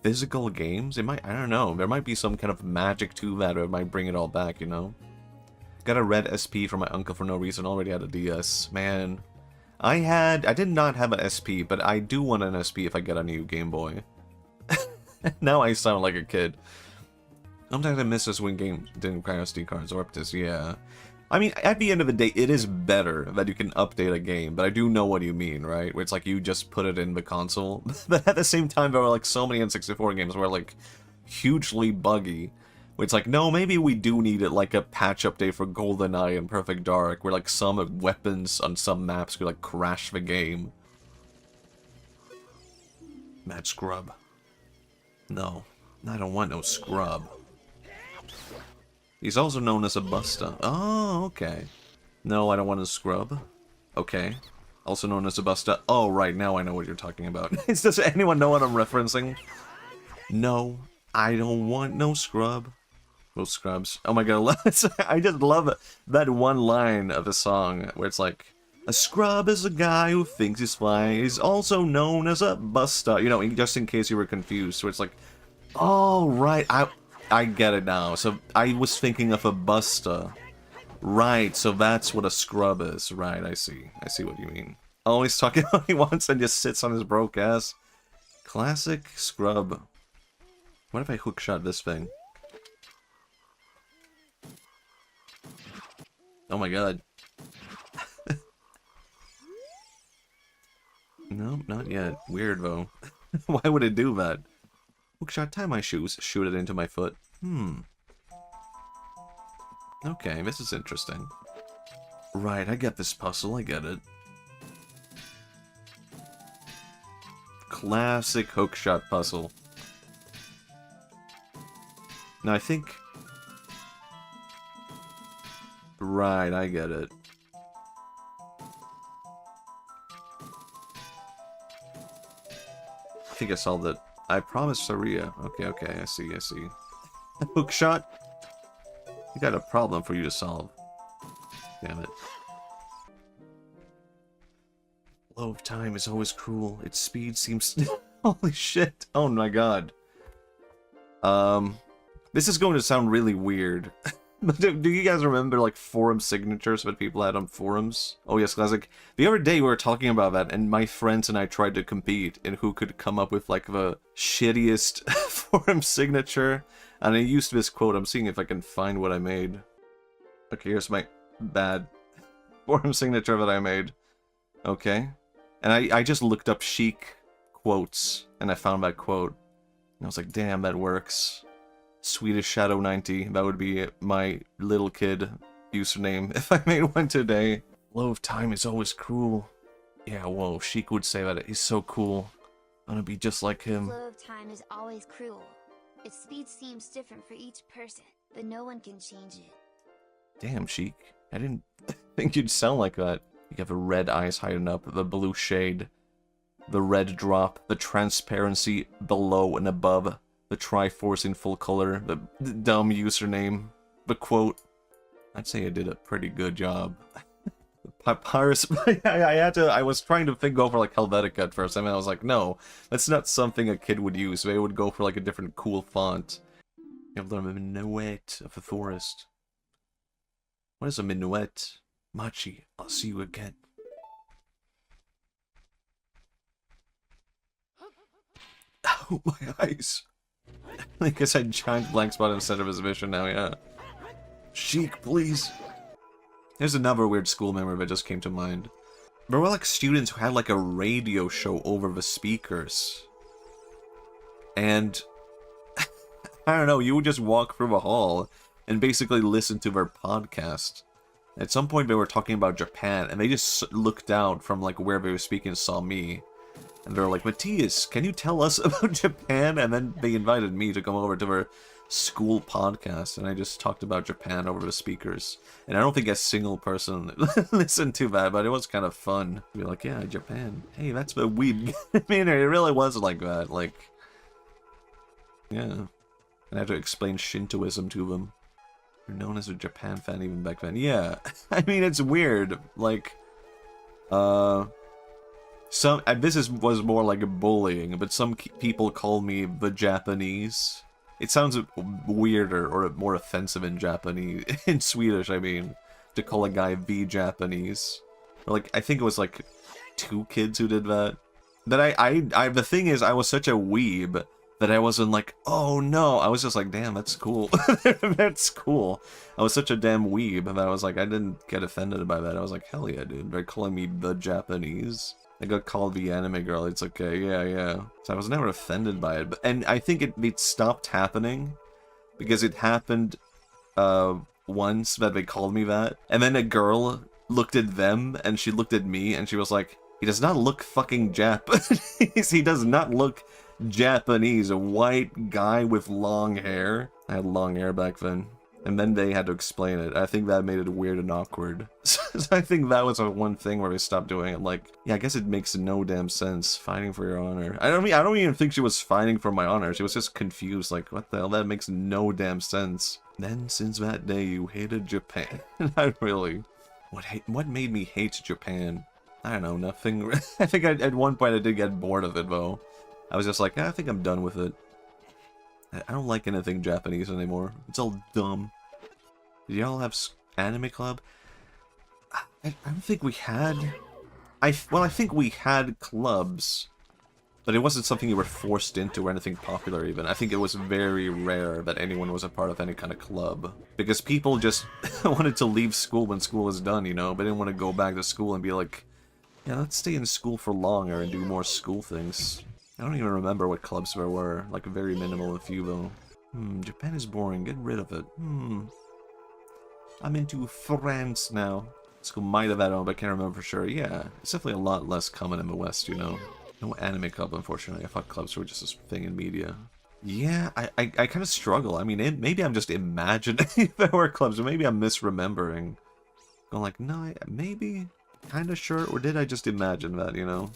physical games? It might, I don't know, there might be some kind of magic to that, or it might bring it all back, you know? Got a red SP from my uncle for no reason, already had a DS. Man, I did not have an SP, but I do want an SP if I get a new Game Boy. Now I sound like a kid. Sometimes I miss this when games didn't require SD cards or Optus, yeah. I mean, at the end of the day, it is better that you can update a game, but I do know what you mean, right? Where it's like you just put it in the console. But at the same time, there were like so many N64 games where like hugely buggy. Where it's like, no, maybe we do need it like a patch update for GoldenEye and Perfect Dark, where like some weapons on some maps could like crash the game. Mad scrub. No, I don't want no scrub. He's also known as a Busta. Oh, okay. No, I don't want a scrub. Okay. Also known as a Busta. Oh, right, now I know what you're talking about. Does anyone know what I'm referencing? No, I don't want no scrub. No scrubs. Oh my god, I just love that one line of the song where it's like, a scrub is a guy who thinks he's flying. He's also known as a Busta. You know, just in case you were confused. So it's like, oh, right, I get it now. So I was thinking of a Busta. Right, so that's what a scrub is. Right, I see. I see what you mean. Always talking what he wants and just sits on his broke ass. Classic scrub. What if I hookshot this thing? Oh my god. No, not yet. Weird, though. Why would it do that? Hookshot, tie my shoes, shoot it into my foot. Okay, this is interesting. Right, I get this puzzle, I get it. Classic hookshot puzzle. Now, I think Right, I get it. I think I saw that. I promised Saria. Okay, okay, I see, I see. Hook shot? You got a problem for you to solve. Damn it. Flow of time is always cruel. Its speed seems... Holy shit. Oh my god. This is going to sound really weird. But do you guys remember, like, forum signatures that people had on forums? Oh yes, classic. The other day we were talking about that, and my friends and I tried to compete in who could come up with, like, the shittiest forum signature. And I used this quote. I'm seeing if I can find what I made. Okay, here's my bad forum signature that I made. Okay. And I just looked up Sheik quotes, and I found that quote. And I was like, damn, that works. Swedish Shadow 90, that would be my little kid username if I made one today. Flow of time is always cruel. Yeah, whoa, Sheik would say that. He's so cool. I'm gonna be just like him. Flow of time is always cruel. Its speed seems different for each person, but no one can change it. Damn, Sheik. I didn't think you'd sound like that. You have the red eyes hiding up, the blue shade, the red drop, the transparency below and above, the Triforce in full color, the dumb username, the quote. I'd say I did a pretty good job. Papyrus, I was trying to go for like Helvetica at first, and I was like, no, that's not something a kid would use. They would go for like a different cool font. You have learned the minuet of the forest. What is a minuet? Machi, I'll see you again. Oh, my eyes. I guess I giant blank spot in the center of his vision now, yeah. Sheik, please. There's another weird school memory that just came to mind. There were like students who had like a radio show over the speakers. And I don't know, you would just walk through the hall and basically listen to their podcast. At some point they were talking about Japan, and they just looked out from like where they were speaking and saw me. And they're like, Matthias, can you tell us about Japan? And then they invited me to come over to their school podcast, and I just talked about Japan over the speakers. And I don't think a single person listened to that, but it was kind of fun. Be like, yeah, Japan. Hey, that's the weed. I mean, it really was like that. Like, yeah. And I had to explain Shintoism to them. You're known as a Japan fan even back then. Yeah. I mean, it's weird. Like, this was more like a bullying, but some people call me the Japanese. It sounds weirder or more offensive in Japanese, in Swedish, I mean, to call a guy the Japanese. Or like, I think it was like 2 kids who did that. The thing is, I was such a weeb that I wasn't like, oh no, I was just like, damn, that's cool. That's cool. I was such a damn weeb that I was like, I didn't get offended by that. I was like, hell yeah, dude, they're calling me the Japanese. I got called the anime girl, it's okay, yeah. So I was never offended by it. And I think it stopped happening because it happened once that they called me that. And then a girl looked at them and she looked at me and she was like, he does not look fucking Japanese. He does not look Japanese. A white guy with long hair. I had long hair back then. And then they had to explain it. I think that made it weird and awkward. So I think that was one thing where they stopped doing it. Like, yeah, I guess it makes no damn sense. Fighting for your honor. I don't even think she was fighting for my honor. She was just confused. Like, what the hell? That makes no damn sense. Then, since that day, you hated Japan. Not really. What made me hate Japan? I don't know, nothing. I think at one point I did get bored of it, though. I was just like, I think I'm done with it. I don't like anything Japanese anymore. It's all dumb. Did y'all have anime club? I don't think we had... Well, I think we had clubs, but it wasn't something you were forced into or anything popular even. I think it was very rare that anyone was a part of any kind of club. Because people just wanted to leave school when school was done, you know? They didn't want to go back to school and be like, yeah, let's stay in school for longer and do more school things. I don't even remember what clubs there were. Like, very minimal, a few, though. Japan is boring. Get rid of it. I'm into France now. School might have had one, but I can't remember for sure. Yeah, it's definitely a lot less common in the West, you know. No anime club, unfortunately. I thought clubs were just a thing in media. Yeah, I kind of struggle. I mean, maybe I'm just imagining there were clubs, or maybe I'm misremembering. Going like, no, maybe, kind of sure, or did I just imagine that, you know?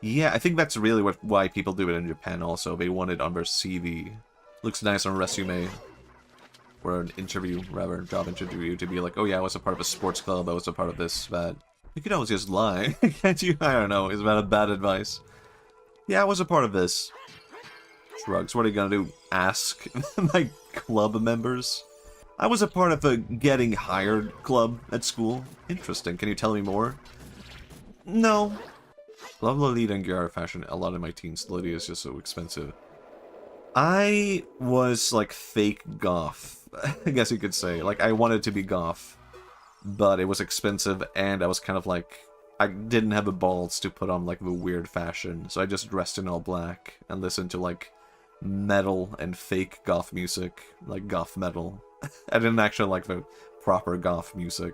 Yeah, I think that's really why people do it in Japan also. They want it on their CV. Looks nice on resume. Or an interview, rather, job interview, to be like, oh yeah, I was a part of a sports club, I was a part of this, that. You could always just lie, can't you? I don't know, is that a bad advice? Yeah, I was a part of this. Shrugs, what are you gonna do? Ask my club members? I was a part of a getting hired club at school. Interesting, can you tell me more? No. Love Lolita and Gyara fashion a lot in my teens. Lolita is just so expensive. I was like fake goth, I guess you could say. Like, I wanted to be goth, but it was expensive, and I was kind of like, I didn't have the balls to put on like the weird fashion, so I just dressed in all black and listened to like metal and fake goth music, like goth metal. I didn't actually like the proper goth music,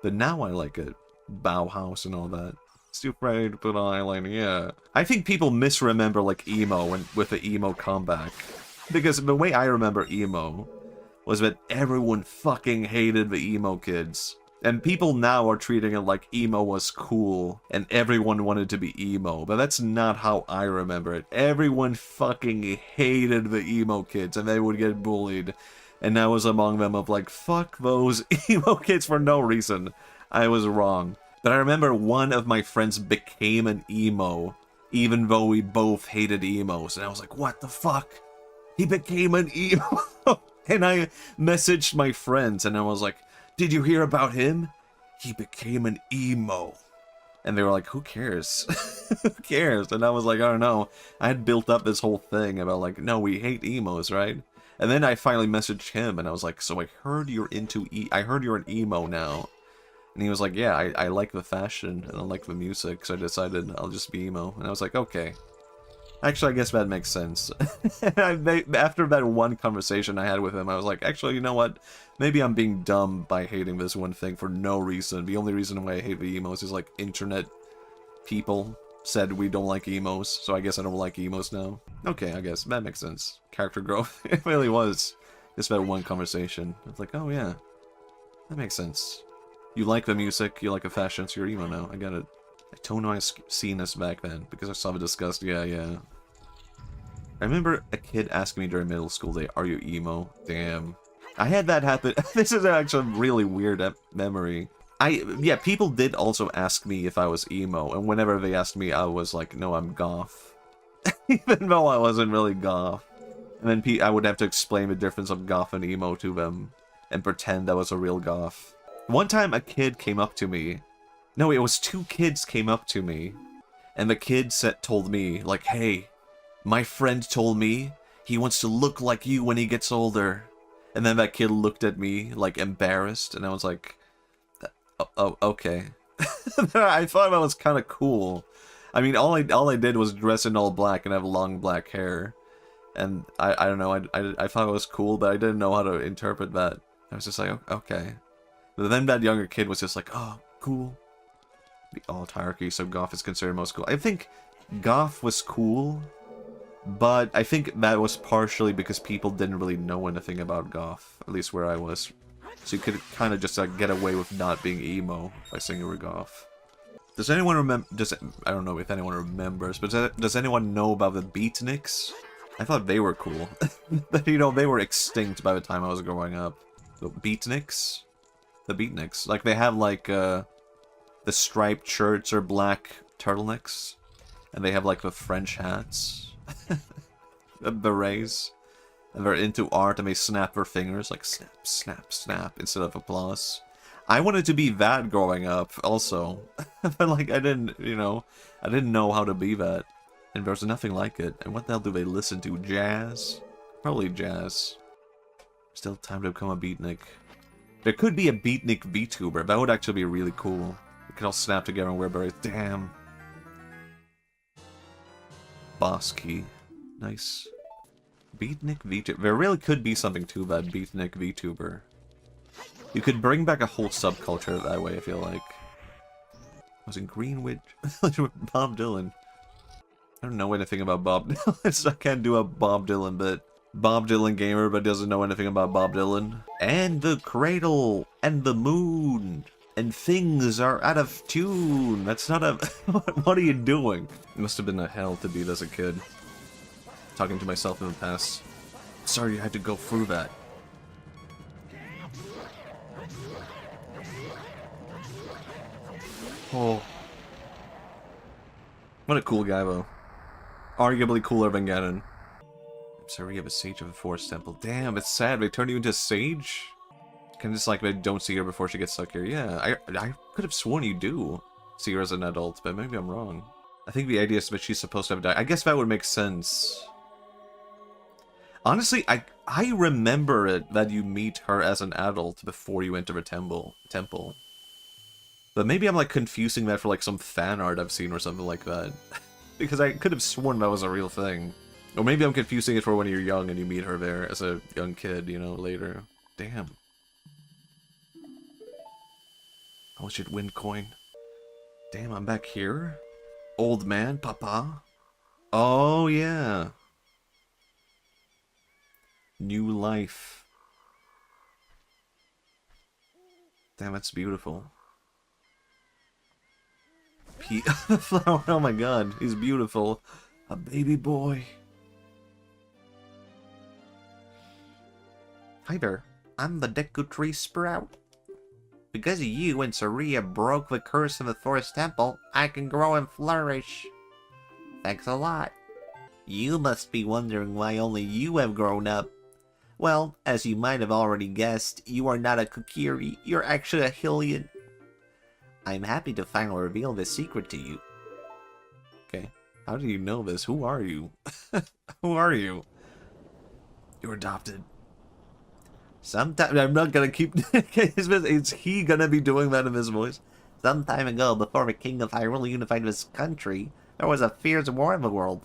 but now I like it. Bauhaus and all that. Too afraid to put on eyeliner, yeah. I think people misremember like emo with the emo comeback. Because the way I remember emo was that everyone fucking hated the emo kids. And people now are treating it like emo was cool and everyone wanted to be emo. But that's not how I remember it. Everyone fucking hated the emo kids and they would get bullied. And I was among them of like, fuck those emo kids for no reason. I was wrong. But I remember one of my friends became an emo, even though we both hated emos. And I was like, what the fuck? He became an emo? And I messaged my friends and I was like, did you hear about him? He became an emo. And they were like, who cares? Who cares? And I was like, I don't know. I had built up this whole thing about like, no, we hate emos, right? And then I finally messaged him and I was like, so I heard you're into I heard you're an emo now. And he was like, yeah, I like the fashion, and I like the music, so I decided I'll just be emo. And I was like, okay. Actually, I guess that makes sense. After that one conversation I had with him, I was like, actually, you know what? Maybe I'm being dumb by hating this one thing for no reason. The only reason why I hate the emos is, like, internet people said we don't like emos, so I guess I don't like emos now. Okay, I guess. That makes sense. Character growth. It really was. Just that one conversation. I was like, oh yeah. That makes sense. You like the music, you like the fashion, so you're emo now. I got it. I don't know I've seen this back then, because I saw the disgust. Yeah. I remember a kid asking me during middle school day, are you emo? Damn. I had that happen. This is actually a really weird memory. Yeah, people did also ask me if I was emo, and whenever they asked me, I was like, no, I'm goth. Even though I wasn't really goth. And then I would have to explain the difference of goth and emo to them, and pretend I was a real goth. One time a kid came up to me. No, it was two kids came up to me. And the kid told me, like, hey, my friend told me he wants to look like you when he gets older. And then that kid looked at me, like, embarrassed. And I was like, oh okay. I thought that was kind of cool. I mean, all I did was dress in all black and have long black hair. And I don't know, I thought it was cool, but I didn't know how to interpret that. I was just like, okay. But then that younger kid was just like, oh, cool. The alt hierarchy, so goth is considered most cool. I think goth was cool, but I think that was partially because people didn't really know anything about goth, at least where I was. So you could kind of just like, get away with not being emo by saying you were goth. Does anyone remember, I don't know if anyone remembers, but does anyone know about the beatniks? I thought they were cool. But you know, they were extinct by the time I was growing up. The beatniks? The beatniks. Like, they have, like, the striped shirts or black turtlenecks. And they have, like, the French hats. The berets. And they're into art and they snap their fingers, like, snap, snap, snap, instead of applause. I wanted to be that growing up, also. But, like, I didn't, you know, I didn't know how to be that. And there's nothing like it. And what the hell do they listen to? Jazz? Probably jazz. Still time to become a beatnik. There could be a beatnik VTuber. That would actually be really cool. We could all snap together and wear berets. Damn. Boss key. Nice. Beatnik VTuber. There really could be something to that beatnik VTuber. You could bring back a whole subculture that way, I feel like. I was in Greenwich. Bob Dylan. I don't know anything about Bob Dylan, so I can't do a Bob Dylan bit. Bob Dylan gamer, but doesn't know anything about Bob Dylan. And the cradle, and the moon, And things are out of tune. That's not a... What are you doing? It must have been a hell to beat as a kid. Talking to myself in the past. Sorry you had to go through that. Oh. What a cool guy, though. Arguably cooler than Ganon. I'm sorry, you have a sage of a forest temple. Damn, it's sad. They turned you into a sage? Kind of just like they don't see her before she gets stuck here. Yeah, I could have sworn you do see her as an adult, but maybe I'm wrong. I think the idea is that she's supposed to have died. I guess that would make sense. Honestly, I remember it that you meet her as an adult before you enter a temple. But maybe I'm like confusing that for like some fan art I've seen or something like that. Because I could have sworn that was a real thing. Or maybe I'm confusing it for when you're young and you meet her there as a young kid, you know, later. Damn. Oh shit, wind coin. Damn, I'm back here? Old man, papa? Oh yeah. New life. Damn, that's beautiful. Flower, oh my god, he's beautiful. A baby boy. Hi there, I'm the Deku tree sprout. Because you and Saria broke the curse of the forest temple, I can grow and flourish. Thanks a lot. You must be wondering why only you have grown up. Well, as you might have already guessed, you are not a Kokiri, you're actually a Hylian. I'm happy to finally reveal this secret to you. Okay, how do you know this? Who are you? Who are you? You're adopted. Sometime, I'm not gonna keep... Is he gonna be doing that in his voice? Some time ago, before the King of Hyrule unified his country, there was a fierce war in the world.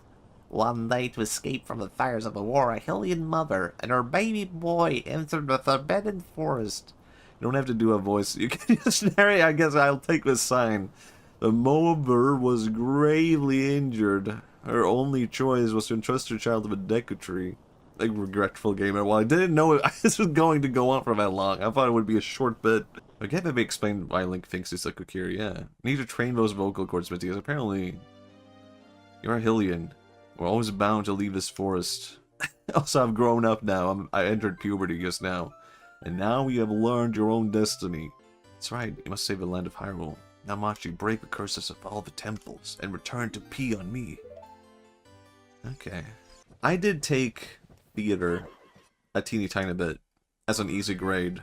One day, to escape from the fires of the war, a Hylian mother and her baby boy entered the forbidden forest. You don't have to do a voice. You can just narrate. I guess I'll take this sign. The mother was gravely injured. Her only choice was to entrust her child to the Deku tree. A regretful gamer. Well, I didn't know this was going to go on for that long. I thought it would be a short bit. I can't maybe explain why Link thinks he's a Kokiri. Yeah. Need to train those vocal cords, because apparently you're a Hylian. We're always bound to leave this forest. Also, I've grown up now. I entered puberty just now. And now you have learned your own destiny. That's right, you must save the land of Hyrule. Now, Machi, break the curses of all the temples and return to pee on me. Okay. I did take theater a teeny tiny bit as an easy grade.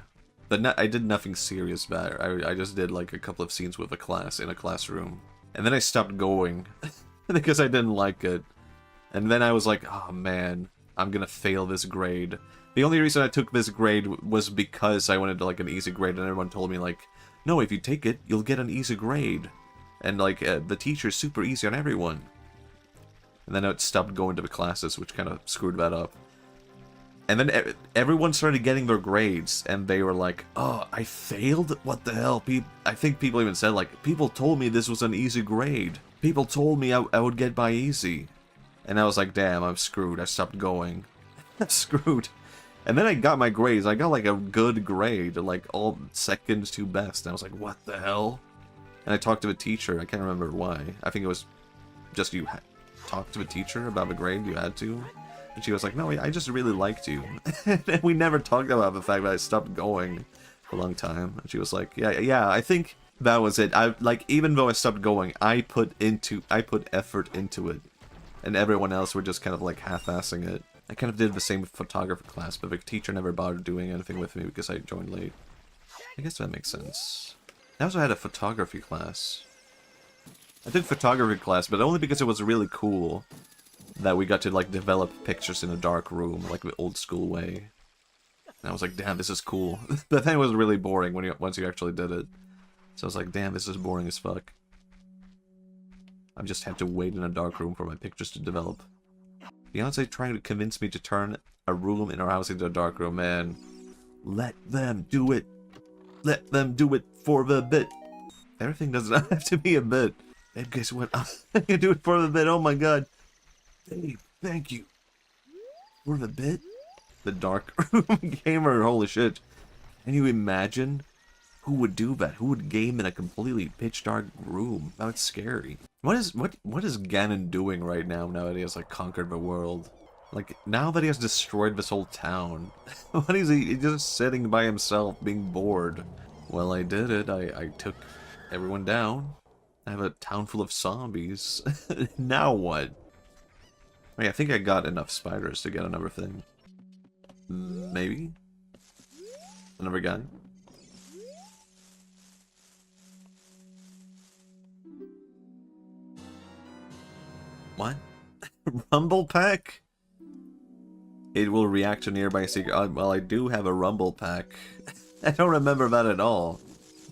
But I did nothing serious bad. I just did like a couple of scenes with a class in a classroom. And then I stopped going because I didn't like it. And then I was like, oh man, I'm gonna fail this grade. The only reason I took this grade was because I wanted like an easy grade, and everyone told me like, no, if you take it, you'll get an easy grade. And like, the teacher's super easy on everyone. And then I stopped going to the classes, which kind of screwed that up. And then everyone started getting their grades, and they were like, oh, I failed? What the hell? I think people even said like, people told me this was an easy grade. People told me I would get by easy. And I was like, damn, I'm screwed. I stopped going. I'm screwed. And then I got my grades. I got like a good grade, like all second to best. And I was like, what the hell? And I talked to a teacher. I can't remember why. I think it was just you talked to a teacher about the grade. You had to. And she was like, no, I just really liked you. And we never talked about the fact that I stopped going for a long time. And she was like, yeah, I think that was it. Even though I stopped going, I put effort into it. And everyone else were just kind of like half-assing it. I kind of did the same with photography class, but the teacher never bothered doing anything with me because I joined late. I guess that makes sense. I also had a photography class. I took photography class, but only because it was really cool that we got to like develop pictures in a dark room, like the old school way. And I was like, damn, this is cool. But then it was really boring once you actually did it. So I was like, damn, this is boring as fuck. I just had to wait in a dark room for my pictures to develop. Beyonce trying to convince me to turn a room in our house into a dark room, man. Let them do it. Let them do it for the bit. Everything doesn't have to be a bit. And guess what? I can do it for the bit. Oh my god. Hey, thank you. For the bit? The dark room gamer, holy shit. Can you imagine Who would do that? Who would game in a completely pitch dark room? That's scary. What is Ganon doing right now that he has like conquered the world? Like now that he has destroyed this whole town, what is he just sitting by himself being bored? Well, I did it. I took everyone down. I have a town full of zombies. Now what? Wait, I think I got enough spiders to get another thing. Maybe? Another guy? What? Rumble pack? It will react to nearby secret. Well, I do have a rumble pack. I don't remember that at all.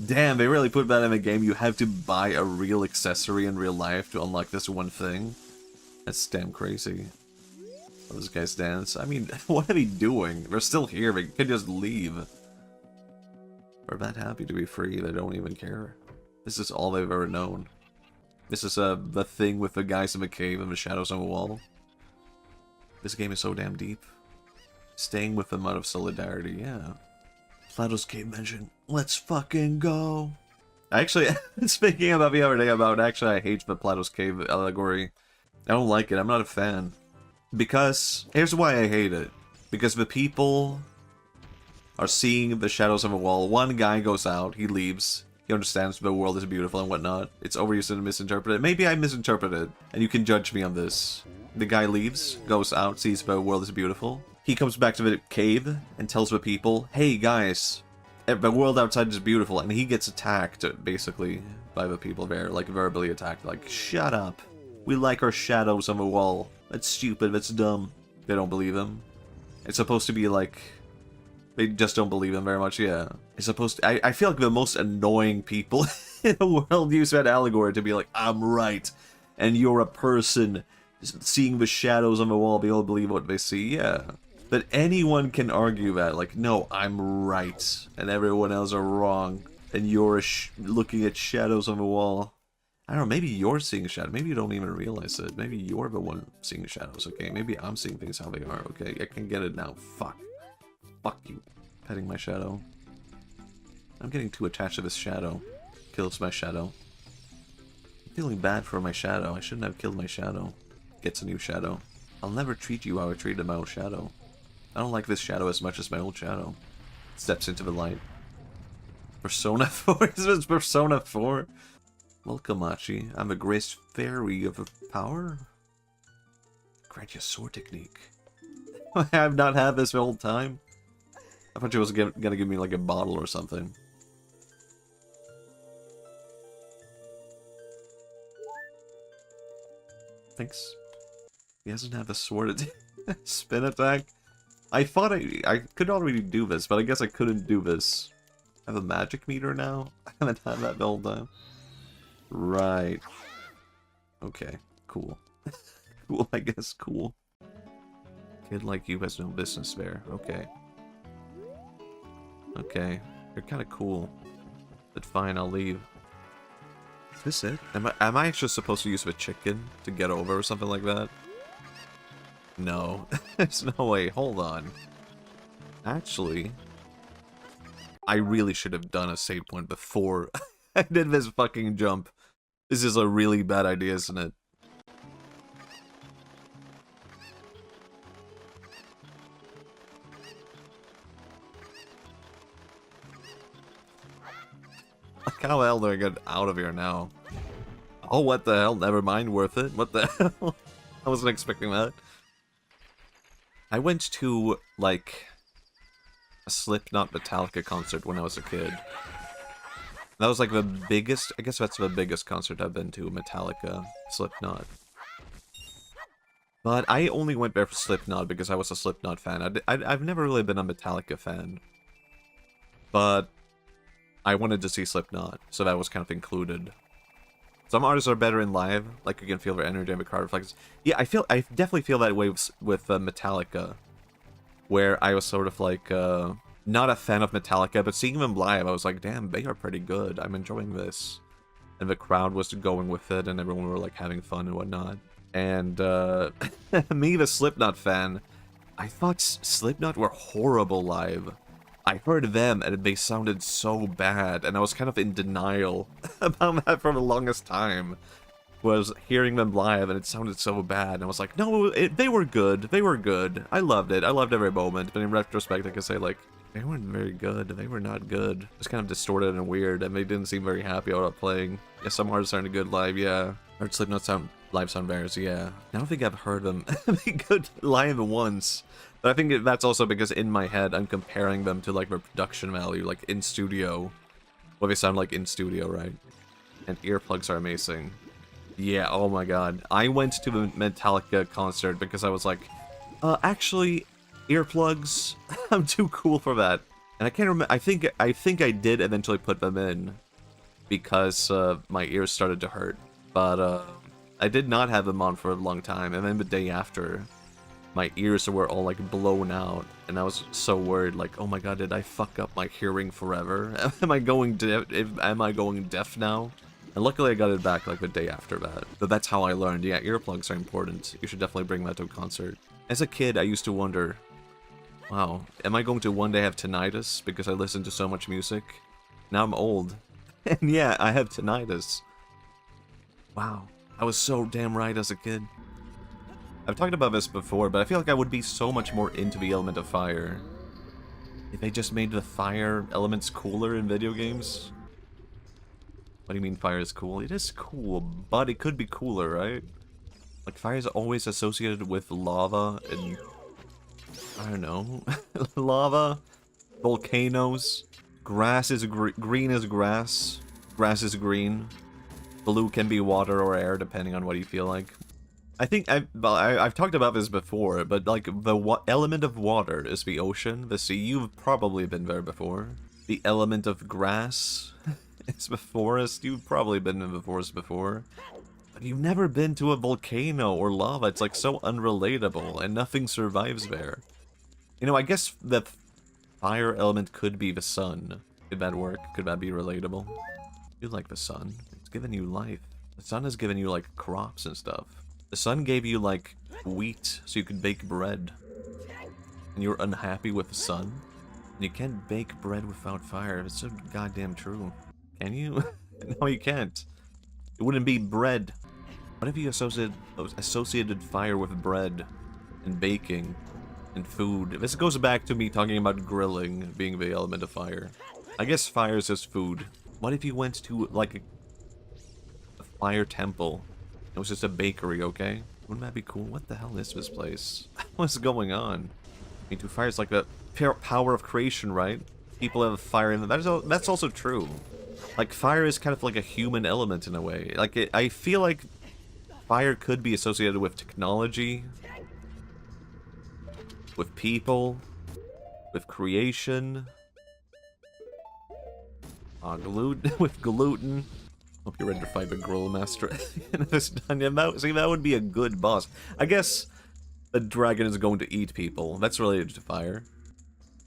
Damn, they really put that in the game. You have to buy a real accessory in real life to unlock this one thing. That's damn crazy. Those guys dance. I mean, what are they doing? They're still here. They could just leave. They're that happy to be free. They don't even care. This is all they've ever known. This is the thing with the guys in the cave and the shadows on the wall. This game is so damn deep. Staying with them out of solidarity, yeah. Plato's Cave mention. Let's fucking go. Actually, speaking about the other day about, actually I hate the Plato's Cave allegory. I don't like it. I'm not a fan. Because, here's why I hate it. Because the people are seeing the shadows on the wall. One guy goes out, he leaves. He understands the world is beautiful and whatnot. It's overused and misinterpreted. Maybe I misinterpreted, and you can judge me on this. The guy leaves, goes out, sees the world is beautiful. He comes back to the cave and tells the people, hey guys, the world outside is beautiful. And he gets attacked, basically, by the people there, like verbally attacked. Like, shut up. We like our shadows on the wall. That's stupid, that's dumb. They don't believe him. It's supposed to be like... They just don't believe him very much, yeah. It's supposed to... I feel like the most annoying people in the world use that allegory to be like, I'm right, and you're a person seeing the shadows on the wall, be able to believe what they see, yeah. But anyone can argue that, like, no, I'm right, and everyone else are wrong, and you're looking at shadows on the wall. I don't know, maybe you're seeing shadows, maybe you don't even realize it, maybe you're the one seeing shadows, okay? Maybe I'm seeing things how they are, okay? I can get it now, fuck. Fuck you, petting my shadow. I'm getting too attached to this shadow. Kills my shadow. I'm feeling bad for my shadow. I shouldn't have killed my shadow. Gets a new shadow. I'll never treat you how I treated my old shadow. I don't like this shadow as much as my old shadow. Steps into the light. Persona 4? Is this Persona 4? Welcome, Machi. I'm a graced fairy of power. Grant you sword technique. I have not had this the whole time. I thought she was gonna give me like a bottle or something. Thanks. He doesn't have a sword spin attack. I thought I could already do this, but I guess I couldn't do this. I have a magic meter now? I haven't had that the whole time. Right. Okay, cool. Cool, I guess, cool. Kid like you has no business there. Okay. Okay, you're kind of cool. But fine, I'll leave. Is this it? Am I actually supposed to use the chicken to get over or something like that? No. There's no way. Hold on. Actually, I really should have done a save point before I did this fucking jump. This is a really bad idea, isn't it? Like, how the hell do I get out of here now? Oh, what the hell? Never mind, worth it. What the hell? I wasn't expecting that. I went to, like, a Slipknot Metallica concert when I was a kid. That was, like, the biggest... I guess that's the biggest concert I've been to, Metallica, Slipknot. But I only went there for Slipknot because I was a Slipknot fan. I've never really been a Metallica fan. But I wanted to see Slipknot, so that was kind of included. Some artists are better in live, like you can feel their energy and the crowd reflects. Yeah, I definitely feel that way with Metallica, where I was sort of like not a fan of Metallica, but seeing them live, I was like, damn, they are pretty good. I'm enjoying this, and the crowd was going with it, and everyone were like having fun and whatnot. And me, the Slipknot fan, I thought Slipknot were horrible live. I heard them and they sounded so bad, and I was kind of in denial about that for the longest time. Was hearing them live and it sounded so bad, and I was like, no, they were good. They were good. I loved it. I loved every moment, but in retrospect, I can say, like, they weren't very good. They were not good. It was kind of distorted and weird, and they didn't seem very happy about playing. Yeah, some artists sounded good live, yeah. I heard Slipknot live sound bears, yeah. I don't think I've heard them be good live once. But I think that's also because in my head, I'm comparing them to, like, their production value, like, in studio. What they sound like in studio, right? And earplugs are amazing. Yeah, oh my god. I went to the Metallica concert because I was like, actually, earplugs, I'm too cool for that. And I can't remember, I think I did eventually put them in because my ears started to hurt. But I did not have them on for a long time, and then the day after, my ears were all like blown out, and I was so worried, like, oh my god, did I fuck up my hearing forever? Am I going deaf now? And luckily I got it back like the day after that. But that's how I learned, yeah, earplugs are important. You should definitely bring that to a concert. As a kid, I used to wonder, wow, am I going to one day have tinnitus because I listen to so much music? Now I'm old. And yeah, I have tinnitus. Wow, I was so damn right as a kid. I've talked about this before, but I feel like I would be so much more into the element of fire if they just made the fire elements cooler in video games. What do you mean fire is cool? It is cool, but it could be cooler, right? Like, fire is always associated with lava and... I don't know. Lava, volcanoes, grass is green is grass, grass is green, blue can be water or air depending on what you feel like. I think I've talked about this before, but like the element of water is the ocean, the sea. You've probably been there before. The element of grass is the forest. You've probably been in the forest before. But you've never been to a volcano or lava. It's like so unrelatable, and nothing survives there. You know, I guess the fire element could be the sun. Could that work? Could that be relatable? You like the sun. It's given you life. The sun has given you, like, crops and stuff. The sun gave you, like, wheat so you could bake bread. And you're unhappy with the sun? And you can't bake bread without fire. It's so goddamn true. Can you? No, you can't. It wouldn't be bread. What if you associated fire with bread and baking and food? This goes back to me talking about grilling being the element of fire. I guess fire is just food. What if you went to, like, a fire temple? It was just a bakery, okay? Wouldn't that be cool? What the hell is this place? What's going on? I mean, fire is like the power of creation, right? People have fire in them. That's also true. Like, fire is kind of like a human element in a way. Like, I feel like fire could be associated with technology, with people, with creation, with gluten. Hope you're ready to fight the Grill Master in this dungeon. See, that would be a good boss. I guess a dragon is going to eat people. That's related to fire.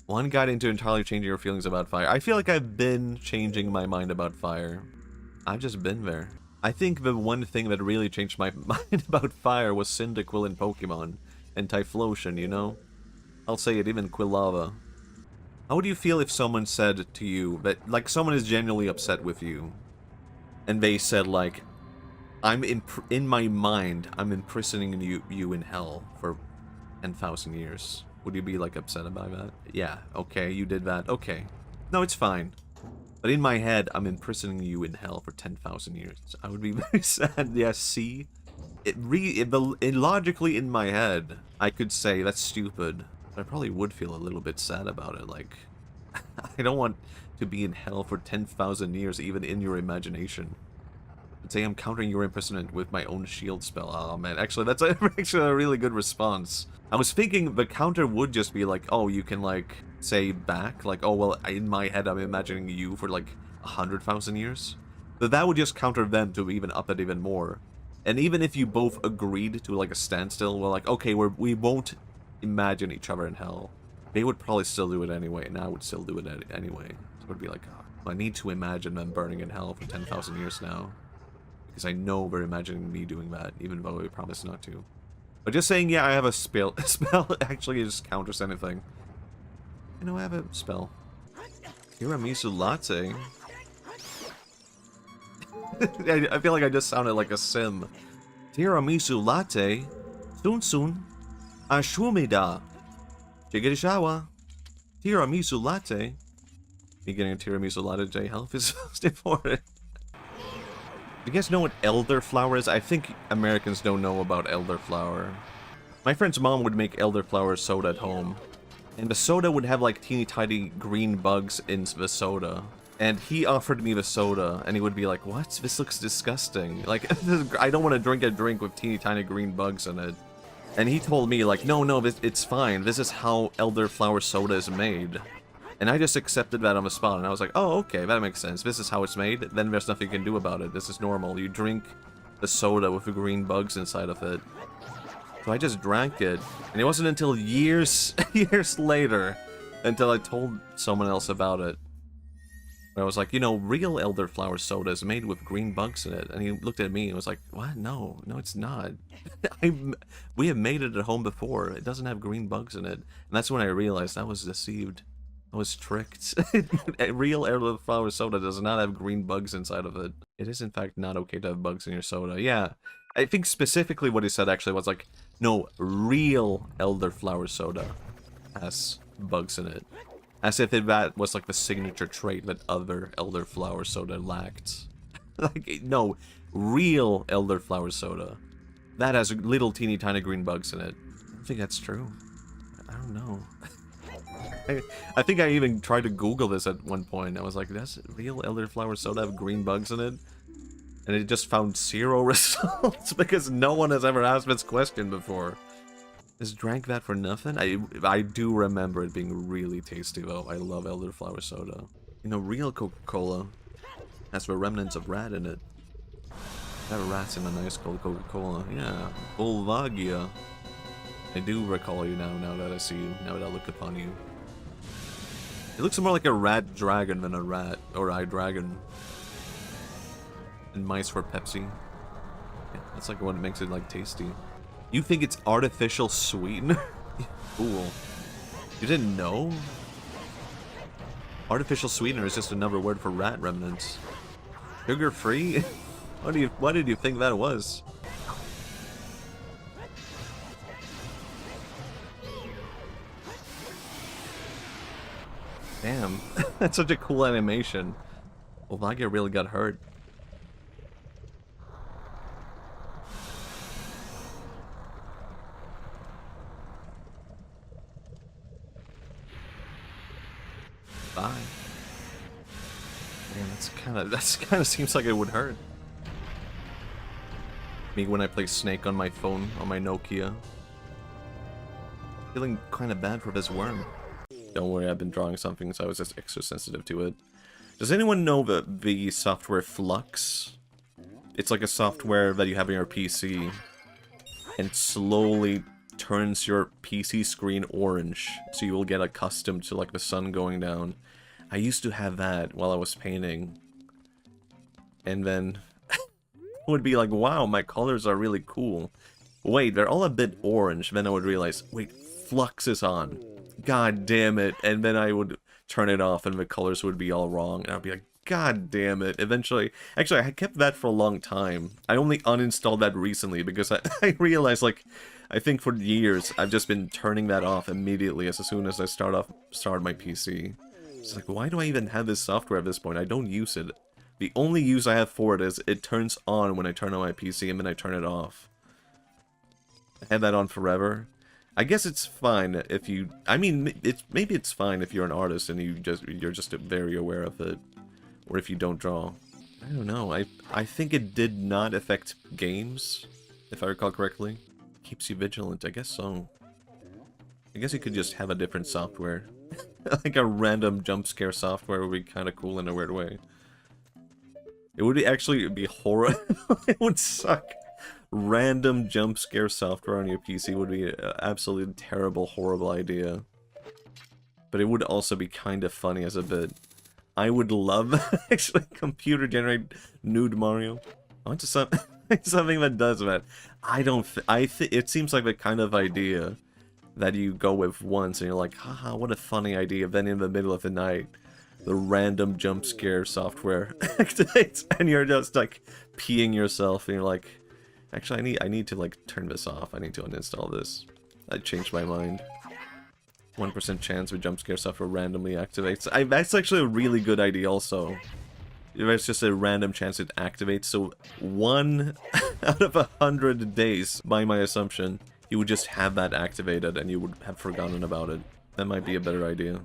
One guide into entirely changing your feelings about fire. I feel like I've been changing my mind about fire. I've just been there. I think the one thing that really changed my mind about fire was Cyndaquil in Pokemon. And Typhlosion, you know? I'll say it, even Quilava. How would you feel if someone said to you that, like, someone is genuinely upset with you, and they said, like, in my mind, I'm imprisoning you in hell for 10,000 years. Would you be, like, upset about that? Yeah, okay, you did that. Okay. No, it's fine. But in my head, I'm imprisoning you in hell for 10,000 years. I would be very sad. Yeah, see? Logically in my head, I could say, that's stupid. But I probably would feel a little bit sad about it. Like, I don't want to be in hell for 10,000 years, even in your imagination. I'd say I'm countering your imprisonment with my own shield spell. Oh man, actually, that's actually a really good response. I was thinking the counter would just be like, oh, you can, like, say back, like, oh, well, in my head, I'm imagining you for, like, 100,000 years. But that would just counter them to even up it even more. And even if you both agreed to, like, a standstill, we're like, okay, we won't imagine each other in hell. They would probably still do it anyway, and I would still do it anyway. So it would be like, oh, I need to imagine them burning in hell for 10,000 years now. Because I know they're imagining me doing that, even though we promise not to. But just saying, yeah, I have a spell actually just counters anything. You know, I have a spell. Tiramisu latte? I feel like I just sounded like a sim. Tiramisu latte? Soon soon. Ashumida. Jigadishawa. Tiramisu latte? Me getting a tiramisu latte health is most important. You guys know what elderflower is? I think Americans don't know about elderflower. My friend's mom would make elderflower soda at home. And the soda would have like teeny tiny green bugs in the soda. And he offered me the soda, and he would be like, what? This looks disgusting. Like, I don't want to drink a drink with teeny tiny green bugs in it. And he told me, like, no, it's fine. This is how elderflower soda is made. And I just accepted that on the spot, and I was like, oh, okay, that makes sense. This is how it's made, then there's nothing you can do about it. This is normal. You drink the soda with the green bugs inside of it. So I just drank it, and it wasn't until years later until I told someone else about it. I was like, you know, real elderflower soda is made with green bugs in it. And he looked at me and was like, what? No, it's not. We have made it at home before. It doesn't have green bugs in it. And that's when I realized I was deceived. I was tricked. Real elderflower soda does not have green bugs inside of it. It is, in fact, not okay to have bugs in your soda. Yeah, I think specifically what he said actually was like, no, real elderflower soda has bugs in it. As if that was like the signature trait that other elderflower soda lacked. Like, no, real elderflower soda. That has little teeny tiny green bugs in it. I don't think that's true. I don't know. I think I even tried to Google this at one point. I was like, does real elderflower soda have green bugs in it? And it just found 0 results because no one has ever asked this question before. Just drank that for nothing? I do remember it being really tasty though. I love elderflower soda. You know, real Coca-Cola has the remnants of rat in it. That rat's in a nice cold Coca-Cola. Yeah, Volvagia. I do recall you now that I see you, now that I look upon you. It looks more like a rat dragon than a rat, or a dragon. And mice for Pepsi. Yeah, that's like what makes it like tasty. You think it's artificial sweetener? Cool. You didn't know? Artificial sweetener is just another word for rat remnants. Sugar-free? What did you think that was? Damn, that's such a cool animation. Volvagia really got hurt. Bye. Man, that's kind of seems like it would hurt. Me when I play Snake on my phone, on my Nokia. Feeling kind of bad for this worm. Don't worry, I've been drawing something, so I was just extra sensitive to it. Does anyone know the software Flux? It's like a software that you have on your PC, and slowly turns your PC screen orange, so you will get accustomed to like the sun going down. I used to have that while I was painting, and then would be like, wow, my colors are really cool. Wait, they're all a bit orange. Then I would realize, wait, Flux is on. God damn it. And then I would turn it off and the colors would be all wrong. And I'd be like, god damn it. Eventually, actually, I kept that for a long time. I only uninstalled that recently because I realized, like, I think for years, I've just been turning that off immediately as soon as I start my PC. It's like, why do I even have this software at this point? I don't use it. The only use I have for it is it turns on when I turn on my PC and then I turn it off. I had that on forever. I guess it's fine if you... I mean, maybe it's fine if you're an artist and you're just very aware of it. Or if you don't draw. I don't know. I think it did not affect games, if I recall correctly. Keeps you vigilant. I guess so. I guess you could just have a different software. Like a random jump scare software would be kind of cool in a weird way. It would actually be horrible. It would suck. Random jump scare software on your PC would be an absolutely terrible, horrible idea. But it would also be kind of funny as a bit. I would love actually computer generate nude Mario. I want to something that does that. It seems like the kind of idea that you go with once and you're like, haha, what a funny idea. Then in the middle of the night, the random jump scare software activates, and you're just like peeing yourself, and you're like, actually, I need to like turn this off. I need to uninstall this. I changed my mind. 1% chance with jump scare software randomly activates. That's actually a really good idea also. There's just a random chance it activates, so 1 out of 100 days, by my assumption, you would just have that activated and you would have forgotten about it. That might be a better idea.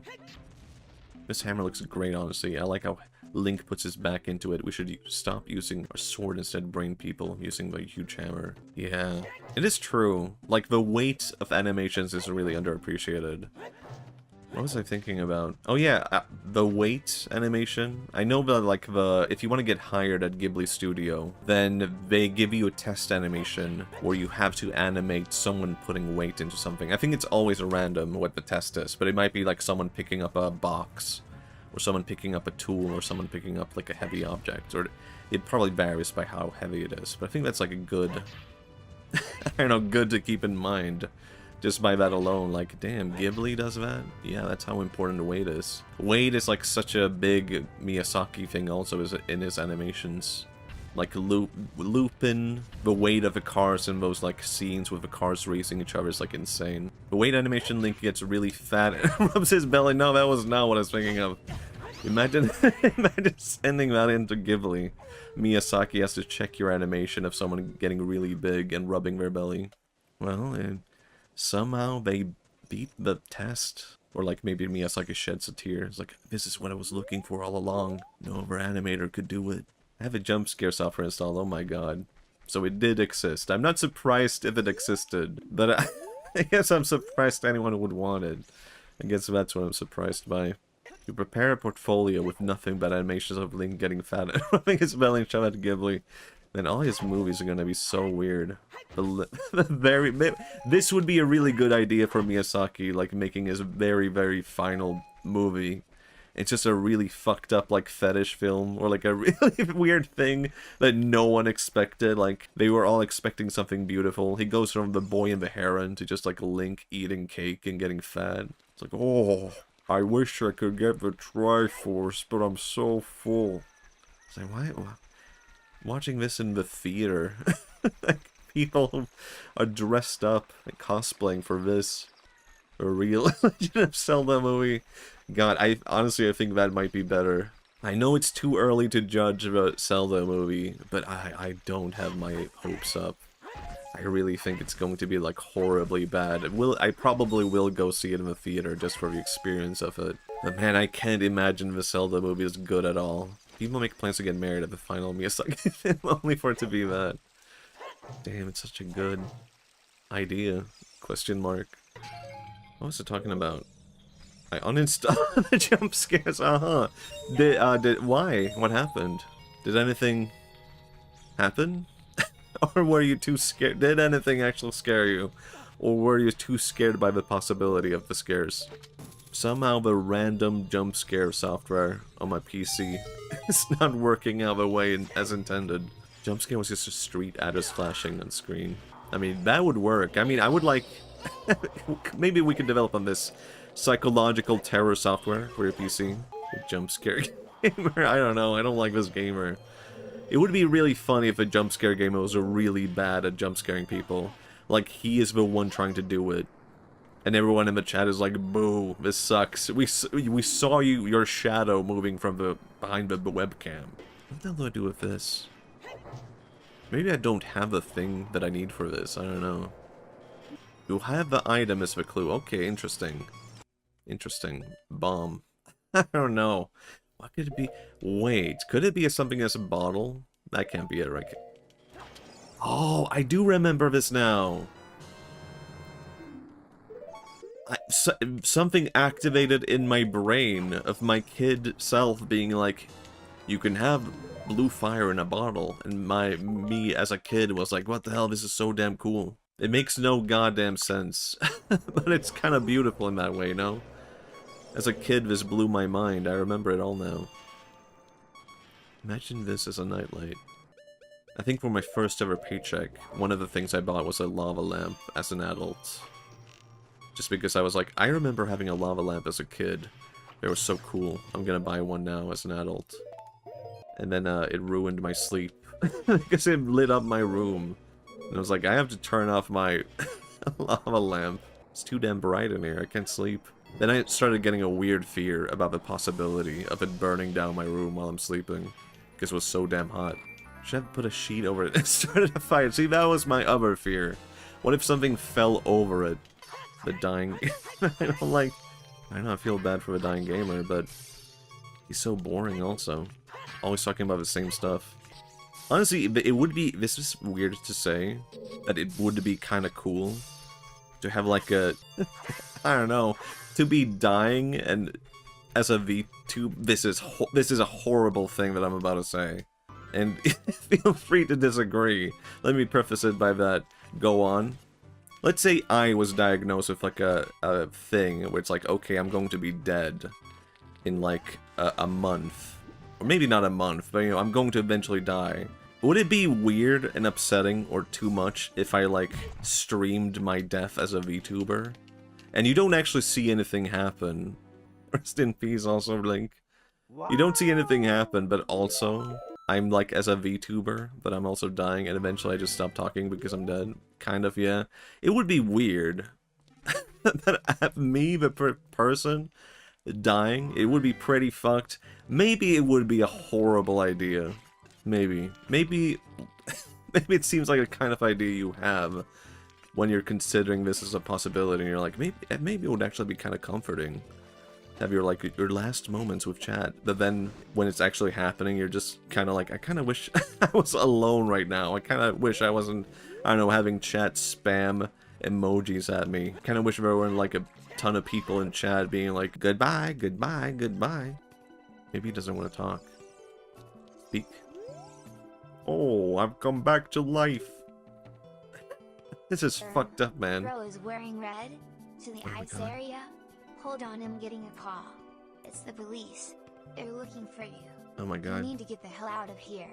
This hammer looks great, honestly. I like how Link puts his back into it. We should stop using our sword instead, brain people, using the huge hammer. Yeah, it is true. Like, the weight of animations is really underappreciated. What was I thinking about? Oh yeah, the weight animation. I know that, like, if you want to get hired at Ghibli Studio, then they give you a test animation where you have to animate someone putting weight into something. I think it's always random what the test is, but it might be like someone picking up a box, or someone picking up a tool, or someone picking up like a heavy object, or it probably varies by how heavy it is. But I think that's like a good, I don't know, good to keep in mind. Just by that alone, like, damn, Ghibli does that? Yeah, that's how important weight is. Weight is like such a big Miyazaki thing also is in his animations. Like Lupin, the weight of the cars in those like scenes with the cars racing each other is like insane. The weight animation, Link gets really fat and rubs his belly. No, that was not what I was thinking of. Imagine, imagine sending that into Ghibli. Miyazaki has to check your animation of someone getting really big and rubbing their belly. Well, somehow they beat the test. Or like maybe Miyazaki sheds a tear. It's like, this is what I was looking for all along. No other animator could do it. I have a jump scare software installed, oh my god. So it did exist. I'm not surprised if it existed. But I guess I'm surprised anyone would want it. I guess that's what I'm surprised by. You prepare a portfolio with nothing but animations of Link getting fat and rubbing his belly and shove at Ghibli. Then all his movies are gonna be so weird. This would be a really good idea for Miyazaki, like making his very, very final movie. It's just a really fucked up, like, fetish film, or like a really weird thing that no one expected. Like, they were all expecting something beautiful. He goes from the boy and the heron to just like Link eating cake and getting fat. It's like, oh, I wish I could get the Triforce, but I'm so full. It's like, why? Watching this in the theater, like, people are dressed up and cosplaying for this. A real Legend of Zelda movie. God, honestly, I think that might be better. I know it's too early to judge a Zelda movie, but I don't have my hopes up. I really think it's going to be, like, horribly bad. I probably will go see it in the theater just for the experience of it. But man, I can't imagine the Zelda movie is good at all. People make plans to get married at the final Miyazaki film only for it to be that. Damn, it's such a good idea. Question mark. What was it talking about? I uninstalled the jump scares. Why? What happened? Did anything happen? Or were you too scared? Did anything actually scare you? Or were you too scared by the possibility of the scares? Somehow the random jump scare software on my PC is not working out the way as intended. Jump scare was just a street address flashing on screen. I mean, that would work. I mean, I would like... maybe we could develop on this psychological terror software for your PC. A jump scare gamer. I don't know. I don't like this gamer. It would be really funny if a jump scare gamer was really bad at jump scaring people. Like, he is the one trying to do it. And everyone in the chat is like, boo, this sucks. We saw your shadow moving from behind the webcam. What the hell do I do with this? Maybe I don't have the thing that I need for this. I don't know. You have the item as the clue. Okay, interesting. Interesting. Bomb. I don't know. What could it be? Wait, could it be something as a bottle? That can't be it, right? Oh, I do remember this now. Something activated in my brain of my kid self being like, you can have blue fire in a bottle, and me as a kid was like, what the hell, this is so damn cool. It makes no goddamn sense, but it's kind of beautiful in that way, you know? As a kid, this blew my mind. I remember it all now. Imagine this as a nightlight. I think for my first ever paycheck, one of the things I bought was a lava lamp as an adult. Just because I was like, I remember having a lava lamp as a kid. They were so cool. I'm gonna buy one now as an adult. And then it ruined my sleep. Because it lit up my room. And I was like, I have to turn off my lava lamp. It's too damn bright in here, I can't sleep. Then I started getting a weird fear about the possibility of it burning down my room while I'm sleeping. Because it was so damn hot. Should have put a sheet over it and started a fire. See, that was my other fear. What if something fell over it? The dying... I don't like... I know I feel bad for a dying gamer, but... he's so boring also. Always talking about the same stuff. Honestly, it would be... this is weird to say, that it would be kind of cool to have like a... I don't know, to be dying and as a VTuber... This is a horrible thing that I'm about to say. And feel free to disagree. Let me preface it by that. Go on. Let's say I was diagnosed with like a thing where it's like, okay, I'm going to be dead in like a month. Or maybe not a month, but you know, I'm going to eventually die. Would it be weird and upsetting or too much if I like streamed my death as a VTuber? And you don't actually see anything happen. Rest in peace also, Link. You don't see anything happen, but also I'm like as a VTuber, but I'm also dying and eventually I just stop talking because I'm dead. Kind of, yeah. It would be weird. That me, the person, dying, it would be pretty fucked. Maybe it would be a horrible idea. Maybe. Maybe it seems like a kind of idea you have when you're considering this as a possibility and you're like, maybe it would actually be kind of comforting. Have your like your last moments with chat, but then when it's actually happening, you're just kind of like, I kind of wish I was alone right now. I kind of wish I wasn't, I don't know, having chat spam emojis at me. Kind of wish there weren't like a ton of people in chat being like, goodbye, goodbye, goodbye. Maybe he doesn't want to talk. Speak. Oh, I've come back to life. This is fucked up, man. Bro is wearing red to the Saria. Hold on, I'm getting a call. It's the police. They're looking for you. Oh my god. You need to get the hell out of here.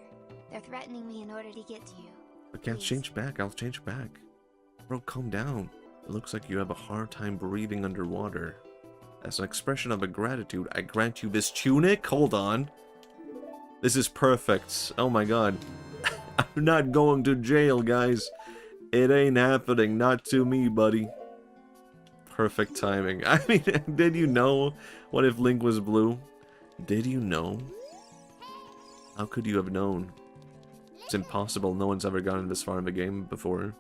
They're threatening me in order to get to you. I can't change back. I'll change back. Bro, calm down. It looks like you have a hard time breathing underwater. As an expression of a gratitude, I grant you this tunic. Hold on. This is perfect. Oh my god. I'm not going to jail, guys. It ain't happening. Not to me, buddy. Perfect timing. I mean, did you know? What if Link was blue? Did you know? How could you have known? It's impossible. No one's ever gotten this far in the game before.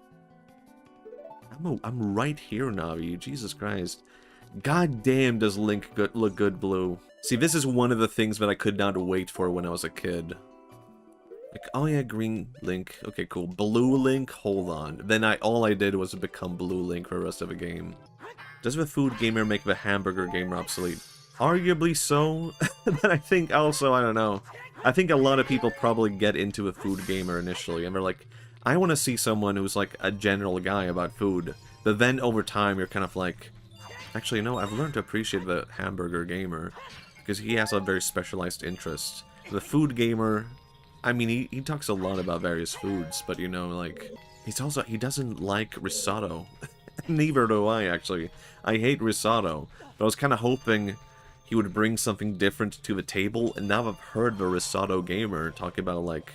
I'm right here, Navi. Jesus Christ. God damn, does Link look good blue. See, this is one of the things that I could not wait for when I was a kid. Like, oh yeah, green Link. Okay, cool. Blue Link? Hold on. Then all I did was become Blue Link for the rest of the game. Does the food gamer make the hamburger gamer obsolete? Arguably so, but I think also, I don't know. I think a lot of people probably get into a food gamer initially, and they're like, I want to see someone who's like a general guy about food. But then over time, you're kind of like, actually, no, I've learned to appreciate the hamburger gamer, because he has a very specialized interest. The food gamer, I mean, he talks a lot about various foods, but you know, like, he doesn't like risotto. Neither do I, actually. I hate risotto, but I was kind of hoping he would bring something different to the table, and now I've heard the risotto gamer talk about, like,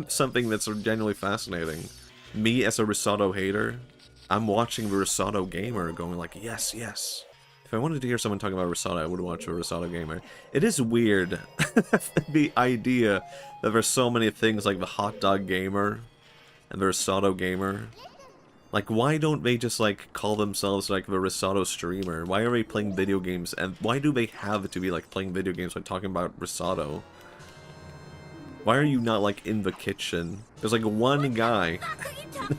something that's genuinely fascinating. Me, as a risotto hater, I'm watching the risotto gamer going like, yes, yes. If I wanted to hear someone talking about risotto, I would watch a risotto gamer. It is weird, the idea that there's so many things like the hot dog gamer and the risotto gamer. Like, why don't they just, like, call themselves, like, the risotto streamer? Why are they playing video games? And why do they have to be, like, playing video games when talking about risotto? Why are you not, like, in the kitchen? There's, like, one guy.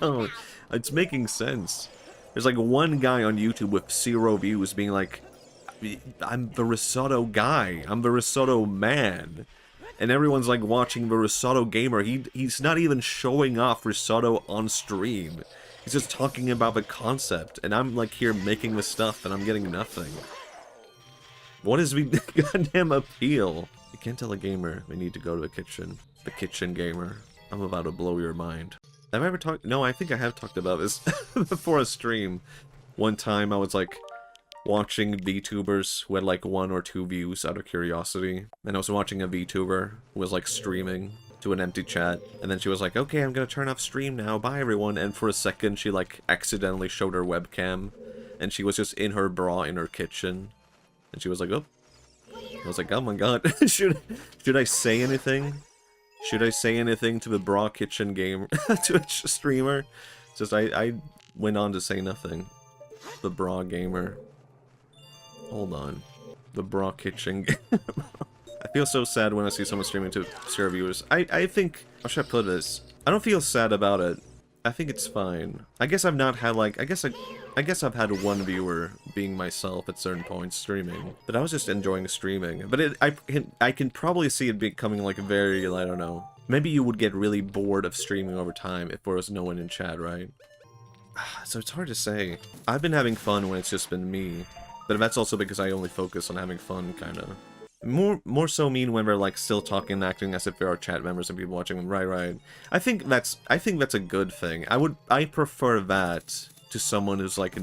No, it's making sense. There's, like, one guy on YouTube with 0 views being like, I'm the risotto guy. I'm the risotto man. And everyone's, like, watching the risotto gamer. He's not even showing off risotto on stream. He's just talking about the concept, and I'm like here making the stuff, and I'm getting nothing. What is the goddamn appeal? You can't tell a gamer they need to go to the kitchen. The kitchen gamer. I'm about to blow your mind. Have I ever talked? No, I think I have talked about this before a stream. One time I was like, watching VTubers who had like 1 or 2 views out of curiosity. And I was watching a VTuber who was like streaming to an empty chat, and then she was like, okay, I'm gonna turn off stream now, bye everyone, and for a second she like accidentally showed her webcam, and she was just in her bra in her kitchen, and she was like, oh. I was like, oh my god, should I say anything? Should I say anything to the bra kitchen game, Twitch streamer? Just, I went on to say nothing. The bra gamer. Hold on. The bra kitchen gamer. I feel so sad when I see someone streaming to 0 viewers. I think, how should I put this? I don't feel sad about it. I think it's fine. I guess I've not had like, I guess I've had 1 viewer being myself at certain points streaming. But I was just enjoying streaming. But I can probably see it becoming like very, I don't know. Maybe you would get really bored of streaming over time if there was no one in chat, right? So it's hard to say. I've been having fun when it's just been me. But that's also because I only focus on having fun, kinda. More so mean when we're like still talking and acting as if there are chat members and people watching them. Right. I think that's a good thing. I prefer that to someone who's like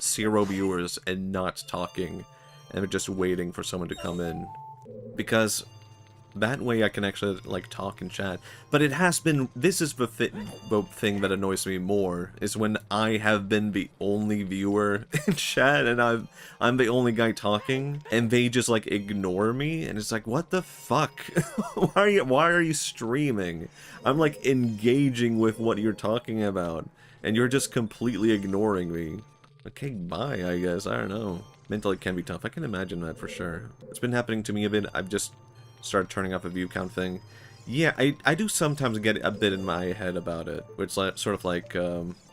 0 viewers and not talking and just waiting for someone to come in. Because that way I can actually like talk and chat. But it has been, this is the thing that annoys me more, is when I have been the only viewer in chat and I'm the only guy talking and they just like ignore me, and it's like, what the fuck? why are you streaming? I'm like engaging with what you're talking about and you're just completely ignoring me. Okay, bye, I guess. I don't know. Mentally can be tough. I can imagine that for sure. It's been happening to me a bit. I've just started turning off a view count thing. Yeah, I do sometimes get a bit in my head about it, where it's like, sort of like,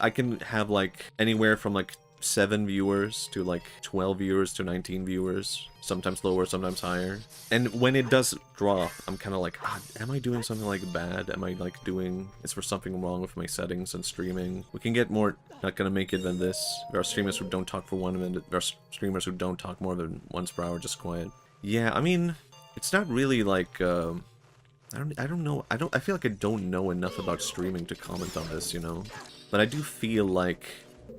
I can have like anywhere from like 7 viewers to like 12 viewers to 19 viewers, sometimes lower, sometimes higher. And when it does drop, I'm kind of like, am I doing something like bad? Am I like is there something wrong with my settings and streaming? We can get more not gonna make it than this. There are streamers who don't talk for 1 minute, there are streamers who don't talk more than once per hour, just quiet. Yeah, I mean, it's not really like, I don't know, I feel like I don't know enough about streaming to comment on this, you know? But I do feel like,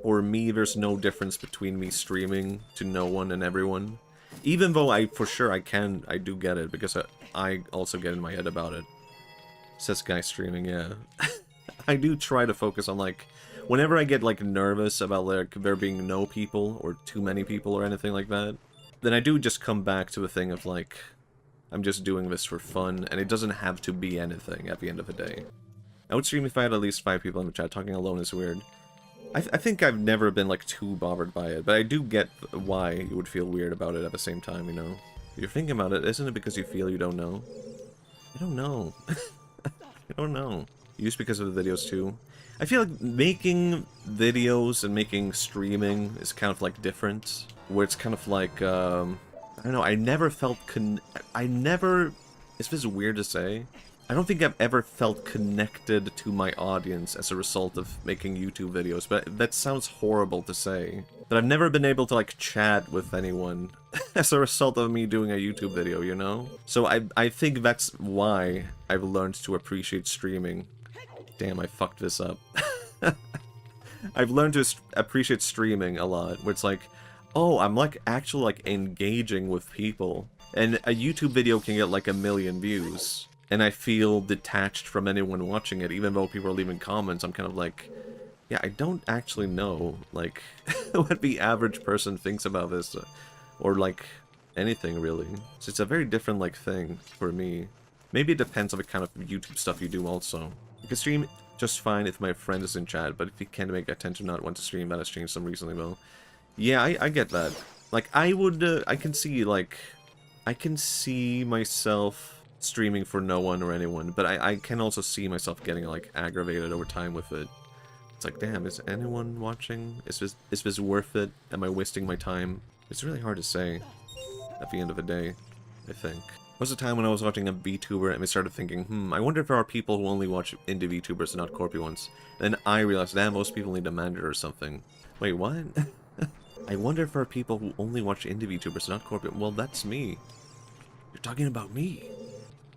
for me, there's no difference between me streaming to no one and everyone. Even though for sure I do get it, because I also get in my head about it. Says guy streaming, yeah. I do try to focus on, like, whenever I get, like, nervous about, like, there being no people, or too many people, or anything like that, then I do just come back to the thing of, like, I'm just doing this for fun, and it doesn't have to be anything at the end of the day. I would stream if I had at least 5 people in the chat. Talking alone is weird. I think I've never been, like, too bothered by it, but I do get why you would feel weird about it at the same time, you know? If you're thinking about it, isn't it because you feel you don't know? I don't know. I don't know. Just because of the videos, too. I feel like making videos and making streaming is kind of, like, different. Where it's kind of like, I don't know, I never felt is this weird to say? I don't think I've ever felt connected to my audience as a result of making YouTube videos, but that sounds horrible to say. But I've never been able to, like, chat with anyone as a result of me doing a YouTube video, you know? So I think that's why I've learned to appreciate streaming. Damn, I fucked this up. I've learned to appreciate streaming a lot, where it's like, oh, I'm like actually like engaging with people. And a YouTube video can get like 1 million views. And I feel detached from anyone watching it, even though people are leaving comments. I'm kind of like, yeah, I don't actually know, like, what the average person thinks about this. Or like, anything really. So it's a very different like thing for me. Maybe it depends on the kind of YouTube stuff you do also. You can stream just fine if my friend is in chat, but if you can't make attention not want to stream, that has changed some recently though. Yeah, I get that. Like, I can see, like, I can see myself streaming for no one or anyone, but I can also see myself getting, like, aggravated over time with it. It's like, damn, is anyone watching? Is this worth it? Am I wasting my time? It's really hard to say at the end of the day, I think. There was a time when I was watching a VTuber and I started thinking, I wonder if there are people who only watch indie VTubers and not corpy ones. Then I realized, damn, most people need a manager or something. Wait, what? I wonder if there are people who only watch indie VTubers, not corporate. Well, that's me. You're talking about me.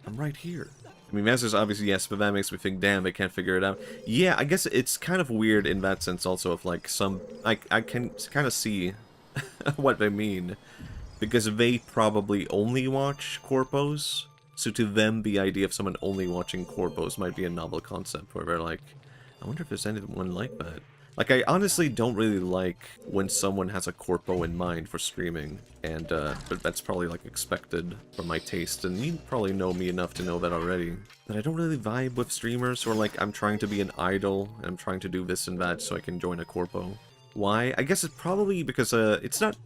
I'm right here. I mean, the answer is obviously yes, but that makes me think, damn, they can't figure it out. Yeah, I guess it's kind of weird in that sense also of, like, some... I can kind of see what they mean. Because they probably only watch corpos. So to them, the idea of someone only watching corpos might be a novel concept where they're like, I wonder if there's anyone like that. Like, I honestly don't really like when someone has a corpo in mind for streaming, and, but that's probably, like, expected for my taste, and you probably know me enough to know that already. But I don't really vibe with streamers who are like, I'm trying to be an idol, and I'm trying to do this and that so I can join a corpo. Why? I guess it's probably because, it's not...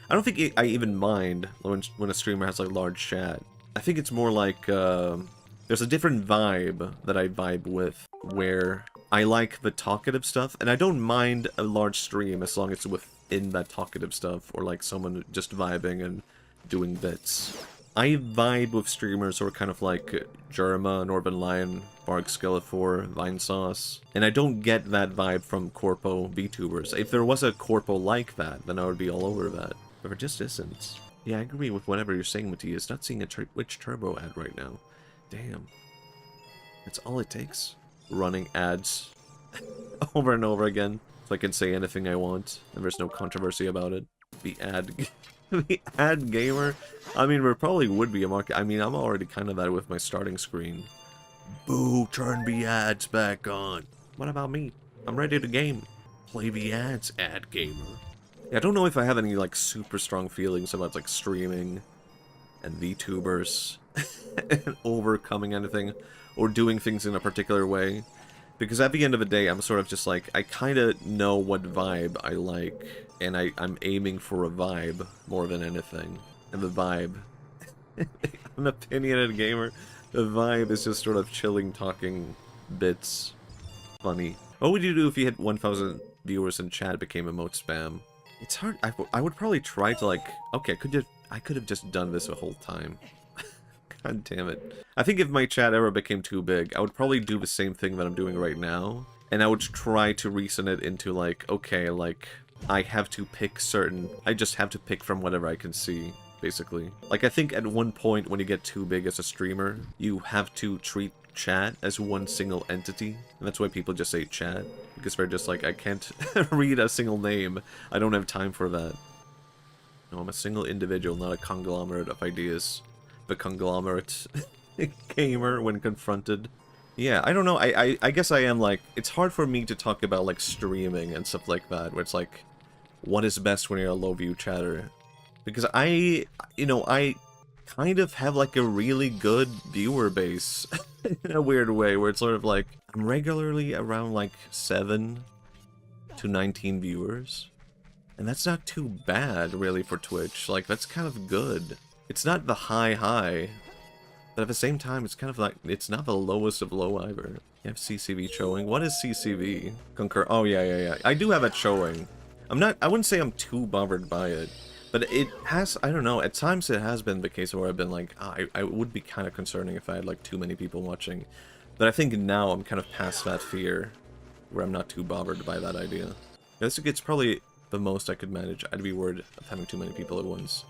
I don't think I even mind when a streamer has, like, large chat. I think it's more like, there's a different vibe that I vibe with, where I like the talkative stuff, and I don't mind a large stream as long as it's within that talkative stuff, or like someone just vibing and doing bits. I vibe with streamers who are kind of like Germa, Northern Lion, Bark Skeletor, Vinesauce, and I don't get that vibe from corpo VTubers. If there was a corpo like that, then I would be all over that. But there just isn't. Yeah, I agree with whatever you're saying, Matthias. Not seeing a Twitch Turbo ad right now. Damn. That's all it takes. Running ads over and over again, so I can say anything I want, and there's no controversy about it. The ad gamer? I mean, there probably would be a market. I mean, I'm already kind of that with my starting screen. Boo, turn the ads back on. What about me? I'm ready to game. Play the ads, ad gamer. Yeah, I don't know if I have any, like, super strong feelings about, like, streaming and VTubers and overcoming anything, or doing things in a particular way. Because at the end of the day, I'm sort of just like, I kind of know what vibe I like, and I'm aiming for a vibe more than anything. And the vibe, I'm an opinionated gamer, the vibe is just sort of chilling, talking bits. Funny. What would you do if you hit 1,000 viewers and chat became emote spam? It's hard. I would probably try to, like, okay, I could have just done this the whole time. God damn it. I think if my chat ever became too big, I would probably do the same thing that I'm doing right now. And I would try to reason it into, like, okay, like, I have to pick I just have to pick from whatever I can see, basically. Like, I think at one point when you get too big as a streamer, you have to treat chat as one single entity. And that's why people just say chat. Because they're just like, I can't read a single name. I don't have time for that. No, I'm a single individual, not a conglomerate of ideas. The conglomerate gamer when confronted. Yeah, I don't know, I guess I am like, it's hard for me to talk about like streaming and stuff like that, where it's like, what is best when you're a low view chatter? Because I kind of have like a really good viewer base in a weird way, where it's sort of like, I'm regularly around like 7 to 19 viewers. And that's not too bad really for Twitch, like that's kind of good. It's not the high, but at the same time, it's kind of like, it's not the lowest of low either. You have CCV showing. What is CCV? Concur. Oh, yeah. I do have it showing. I wouldn't say I'm too bothered by it, but it has, I don't know, at times it has been the case where I've been like, I would be kind of concerning if I had like too many people watching. But I think now I'm kind of past that fear, where I'm not too bothered by that idea. It's probably the most I could manage. I'd be worried of having too many people at once.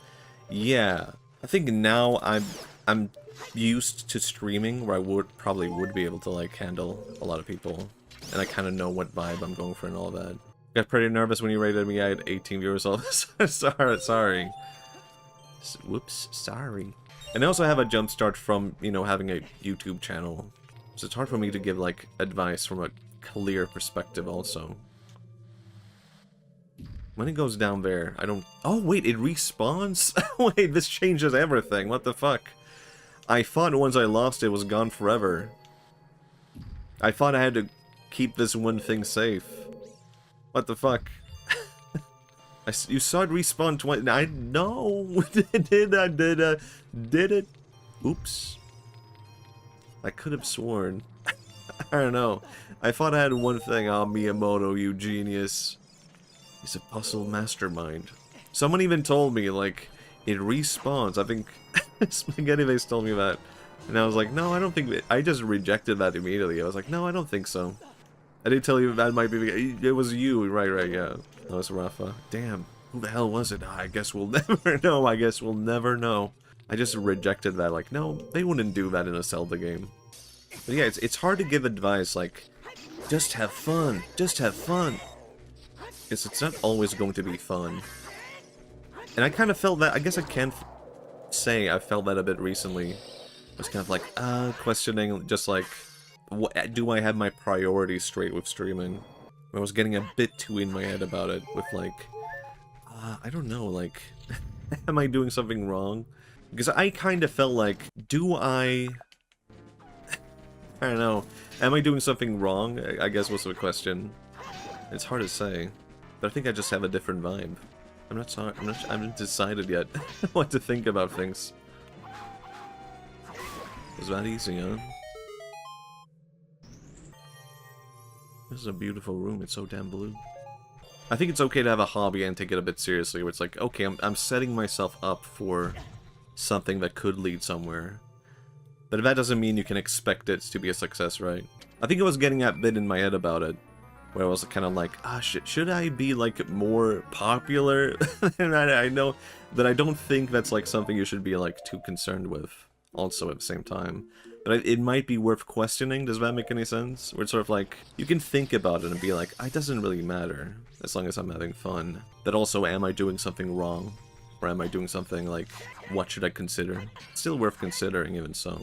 Yeah. I think now I'm used to streaming where I probably would be able to like handle a lot of people, and I kind of know what vibe I'm going for and all that. Got pretty nervous when you rated me. I had 18 viewers. All sorry. Whoops, sorry. And I also have a jump start from having a YouTube channel, so it's hard for me to give like advice from a clear perspective also. When it goes down there, I don't... Oh, wait, it respawns? Wait, this changes everything. What the fuck? I thought once I lost it was gone forever. I thought I had to keep this one thing safe. What the fuck? You saw it respawn twice. I know. Did it? Oops. I could have sworn. I don't know. I thought I had one thing. Oh, Miyamoto, you genius. He's a puzzle mastermind. Someone even told me, like, it respawns. I think Spaghetti Face told me that. And I was like, no, I don't think that. I just rejected that immediately. I was like, no, I don't think so. I did tell you that might be... It was you. Right, yeah. That was Rafa. Damn. Who the hell was it? I guess we'll never know. I guess we'll never know. I just rejected that. Like, no, they wouldn't do that in a Zelda game. But yeah, it's hard to give advice like, just have fun. Just have fun. Because it's not always going to be fun. And I kind of felt that, I guess I can say I felt that a bit recently. I was kind of like, questioning, just like, do I have my priorities straight with streaming? I was getting a bit too in my head about it, with like, I don't know, like, am I doing something wrong? Because I kind of felt like, I don't know, am I doing something wrong? I guess was the question. It's hard to say, but I think I just have a different vibe. I'm not sorry, I haven't decided yet what to think about things. Is that easy, huh? This is a beautiful room, it's so damn blue. I think it's okay to have a hobby and take it a bit seriously, where it's like, okay, I'm setting myself up for something that could lead somewhere. But that doesn't mean you can expect it to be a success, right? I think I was getting a bit in my head about it, where I was kind of like, should I be, like, more popular? And I know that I don't think that's, like, something you should be, like, too concerned with, also at the same time. But it might be worth questioning, does that make any sense? Where it's sort of like, you can think about it and be like, it doesn't really matter, as long as I'm having fun. But also, am I doing something wrong? Or am I doing something, like, what should I consider? Still worth considering, even so.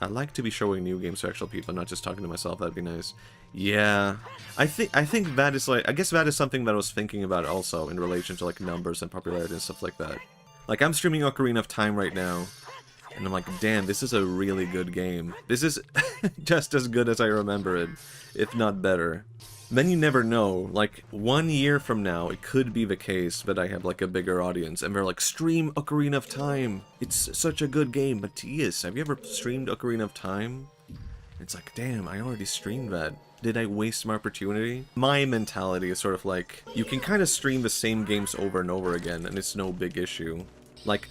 I'd like to be showing new games to actual people, not just talking to myself, that'd be nice. Yeah, I think that is like, I guess that is something that I was thinking about also in relation to like numbers and popularity and stuff like that. Like I'm streaming Ocarina of Time right now, and I'm like, damn, this is a really good game. This is just as good as I remember it, if not better. Then you never know, like 1 year from now, it could be the case that I have like a bigger audience, and they're like, stream Ocarina of Time, it's such a good game. Matthias, have you ever streamed Ocarina of Time? It's like, damn, I already streamed that. Did I waste my opportunity? My mentality is sort of like, you can kind of stream the same games over and over again, and it's no big issue. Like,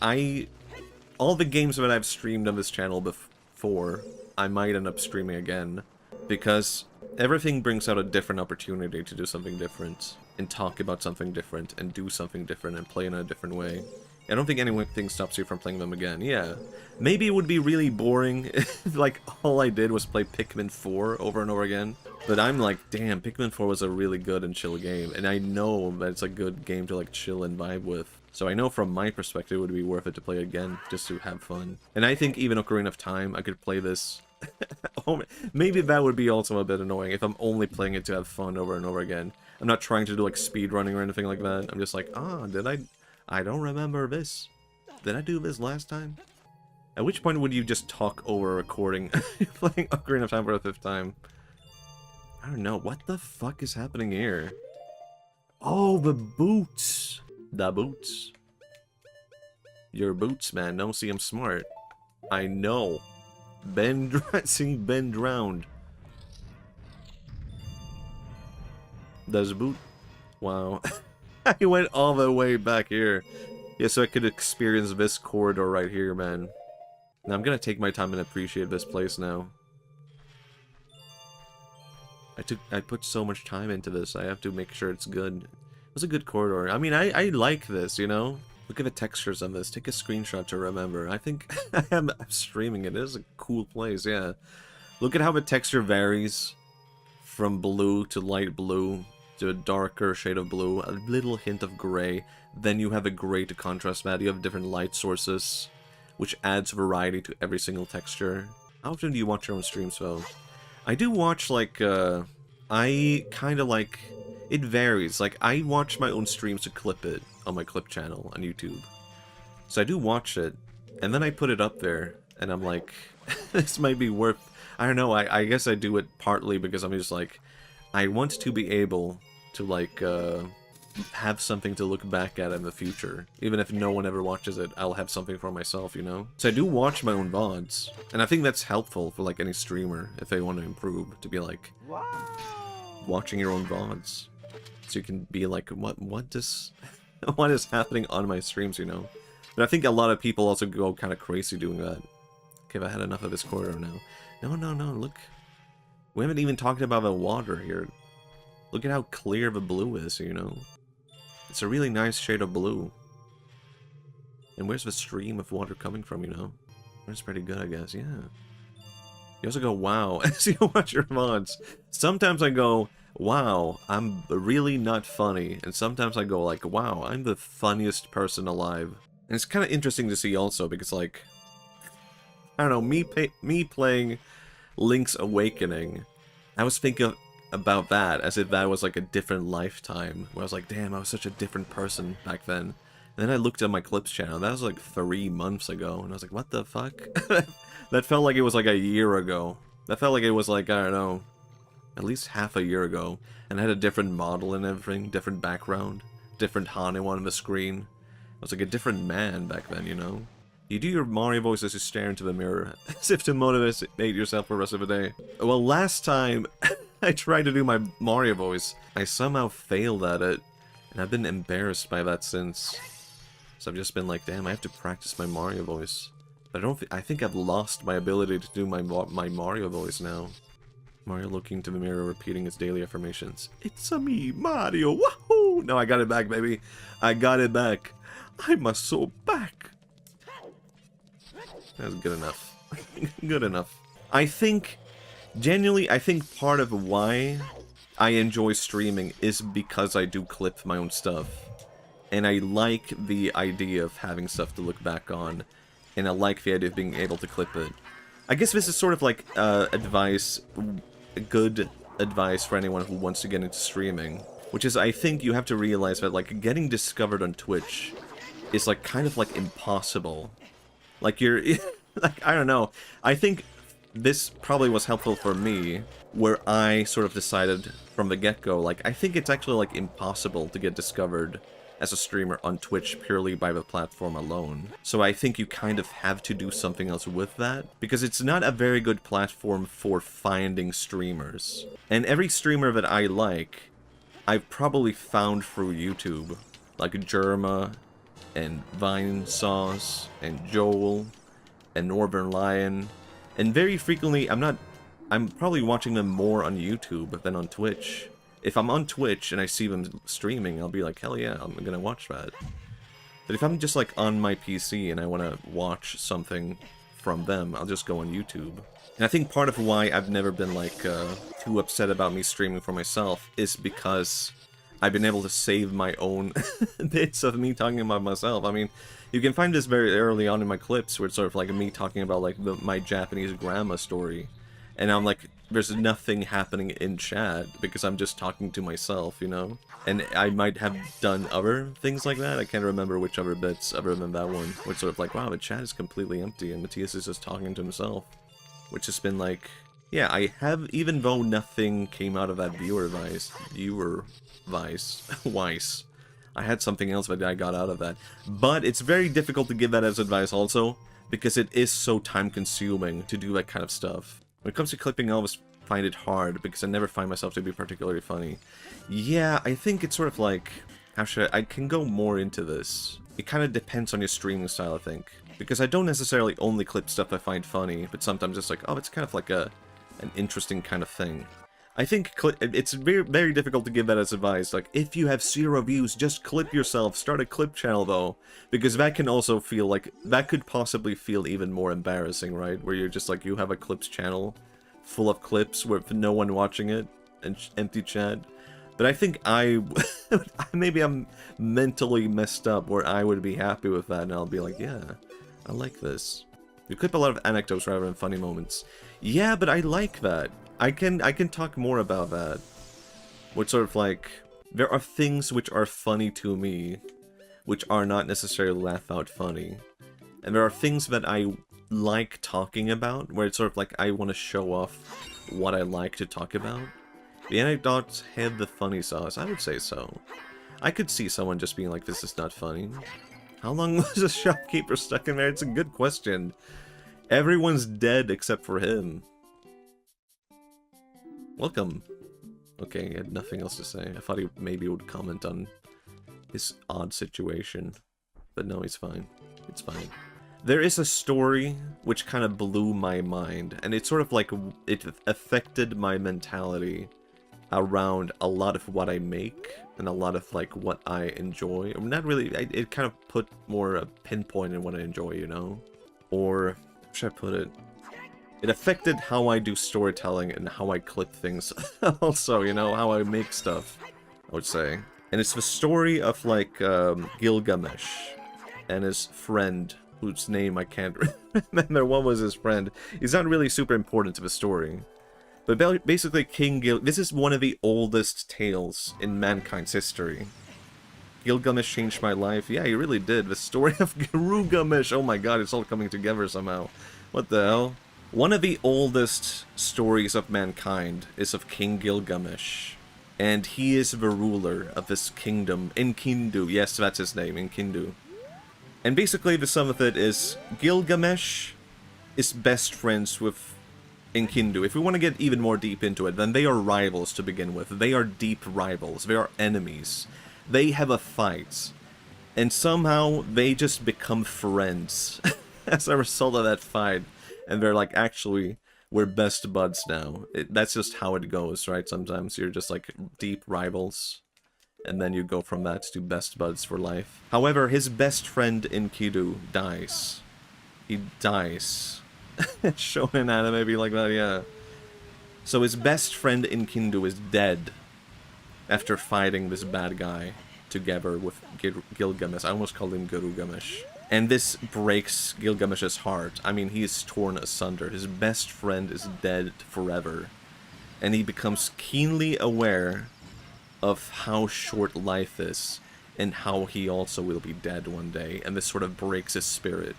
all the games that I've streamed on this channel before, I might end up streaming again, because everything brings out a different opportunity to do something different, and talk about something different, and do something different, and play in a different way. I don't think anything stops you from playing them again, yeah. Maybe it would be really boring if, like, all I did was play Pikmin 4 over and over again. But I'm like, damn, Pikmin 4 was a really good and chill game, and I know that it's a good game to, like, chill and vibe with. So I know from my perspective it would be worth it to play again, just to have fun. And I think even Ocarina of Time, I could play this... Maybe that would be also a bit annoying if I'm only playing it to have fun over and over again. I'm not trying to do, like, speedrunning or anything like that. I'm just like, I don't remember this. Did I do this last time? At which point would you just talk over a recording playing Ocarina of Time for the 5th time? I don't know. What the fuck is happening here? Oh, the boots. The boots. Your boots, man. No, see, I'm smart. I know. See, Ben drowned. There's a boot. Wow. I went all the way back here. Yeah, so I could experience this corridor right here, man. Now I'm gonna take my time and appreciate this place now. I put so much time into this, I have to make sure it's good. It was a good corridor. I mean, I like this, you know? Look at the textures on this. Take a screenshot to remember. I think I'm streaming it. It is a cool place, yeah. Look at how the texture varies from blue to light blue to a darker shade of blue, a little hint of gray. Then you have a gray to contrast that. You have different light sources, which adds variety to every single texture. How often do you watch your own streams, though? I do watch, like, I kind of, like, it varies. Like, I watch my own streams to clip it on my clip channel on YouTube. So I do watch it, and then I put it up there, and I'm like, this might be worth... I don't know, I guess I do it partly because I'm just like, I want to be able to, like, have something to look back at in the future. Even if no one ever watches it, I'll have something for myself, you know? So I do watch my own VODs, and I think that's helpful for, like, any streamer, if they want to improve, to be like, watching your own VODs. So you can be like, what is happening on my streams, you know? But I think a lot of people also go kind of crazy doing that. Okay, I had enough of this corridor now. No, look. We haven't even talked about the water here. Look at how clear the blue is, you know? It's a really nice shade of blue. And where's the stream of water coming from, you know? That's pretty good, I guess, yeah. You also go, wow, as you watch your VODs. Sometimes I go, wow, I'm really not funny. And sometimes I go like, wow, I'm the funniest person alive. And it's kind of interesting to see also because, like, I don't know, me playing Link's Awakening, I was thinking about that as if that was like a different lifetime. Where I was like, damn, I was such a different person back then. And then I looked at my clips channel, that was like 3 months ago, and I was like, what the fuck? That felt like it was like a year ago. That felt like it was like, I don't know, at least half a year ago. And I had a different model and everything, different background, different Hane on the screen. I was like a different man back then, you know? You do your Mario voice as you stare into the mirror, as if to motivate yourself for the rest of the day. Well, last time I tried to do my Mario voice, I somehow failed at it, and I've been embarrassed by that since. So I've just been like, damn, I have to practice my Mario voice. But I think I've lost my ability to do my Mario voice now. Mario looking into the mirror, repeating his daily affirmations. It's-a me, Mario, wahoo! No, I got it back, baby. I got it back. I'm a so back. That's good enough. Good enough. I think, genuinely, I think part of why I enjoy streaming is because I do clip my own stuff. And I like the idea of having stuff to look back on. And I like the idea of being able to clip it. I guess this is sort of like advice, good advice for anyone who wants to get into streaming. Which is, I think you have to realize that, like, getting discovered on Twitch is, like, kind of, like, impossible. Like, you're... like, I don't know. I think this probably was helpful for me, where I sort of decided from the get-go, like, I think it's actually, like, impossible to get discovered as a streamer on Twitch purely by the platform alone. So I think you kind of have to do something else with that, because it's not a very good platform for finding streamers. And every streamer that I like, I've probably found through YouTube. Like Germa, and Vine Sauce, and Joel, and Northern Lion. And very frequently, I'm probably watching them more on YouTube than on Twitch. If I'm on Twitch and I see them streaming, I'll be like, hell yeah, I'm gonna watch that. But if I'm just like on my PC and I want to watch something from them, I'll just go on YouTube. And I think part of why I've never been like too upset about me streaming for myself is because I've been able to save my own bits of me talking about myself. I mean, you can find this very early on in my clips where it's sort of like me talking about like my Japanese grandma story. And I'm like, there's nothing happening in chat because I'm just talking to myself, you know? And I might have done other things like that. I can't remember which other bits other than that one. Which sort of like, wow, the chat is completely empty and Matthias is just talking to himself. Which has been like, yeah, I have, even though nothing came out of that Weiss. I had something else that I got out of that. But it's very difficult to give that as advice also, because it is so time-consuming to do that kind of stuff. When it comes to clipping, I always find it hard, because I never find myself to be particularly funny. Yeah, I think it's sort of like... Actually, I can go more into this. It kind of depends on your streaming style, I think. Because I don't necessarily only clip stuff I find funny, but sometimes it's like, oh, it's kind of like an interesting kind of thing. I think it's very, very difficult to give that as advice. Like, if you have 0 views, just clip yourself. Start a clip channel, though. Because that can also feel like... That could possibly feel even more embarrassing, right? Where you're just like, you have a clips channel full of clips with no one watching it and empty chat. But I think maybe I'm mentally messed up where I would be happy with that and I'll be like, yeah, I like this. You clip a lot of anecdotes rather than funny moments. Yeah, but I like that. I can talk more about that. Which sort of like, there are things which are funny to me, which are not necessarily laugh out funny. And there are things that I like talking about, where it's sort of like I want to show off what I like to talk about. The anecdotes have the funny sauce, I would say so. I could see someone just being like, this is not funny. How long was the shopkeeper stuck in there? It's a good question. Everyone's dead except for him. Welcome. Okay, he had nothing else to say. I thought he maybe would comment on his odd situation. But no, he's fine. It's fine. There is a story which kind of blew my mind. And it's sort of like, it affected my mentality around a lot of what I make. And a lot of like what I enjoy. Not really, it kind of put more a pinpoint in what I enjoy, you know? Or, how should I put it? It affected how I do storytelling and how I clip things. Also, you know, how I make stuff, I would say. And it's the story of, like, Gilgamesh and his friend, whose name I can't remember. What was his friend? He's not really super important to the story. But basically, this is one of the oldest tales in mankind's history. Gilgamesh changed my life. Yeah, he really did. The story of Gilgamesh. Oh my god, it's all coming together somehow. What the hell? One of the oldest stories of mankind is of King Gilgamesh. And he is the ruler of this kingdom, Enkidu. Yes, that's his name, Enkidu. And basically the sum of it is, Gilgamesh is best friends with Enkidu. If we want to get even more deep into it, then they are rivals to begin with. They are deep rivals. They are enemies. They have a fight. And somehow they just become friends as a result of that fight. And they're like, actually, we're best buds now. That's just how it goes, right? Sometimes you're just like deep rivals. And then you go from that to best buds for life. However, his best friend Enkidu dies. He dies. It's shown in anime be like that, yeah. So his best friend Enkidu is dead after fighting this bad guy together with Gilgamesh. I almost called him Gilgamesh. And this breaks Gilgamesh's heart. I mean, he is torn asunder. His best friend is dead forever. And he becomes keenly aware of how short life is, and how he also will be dead one day. And this sort of breaks his spirit.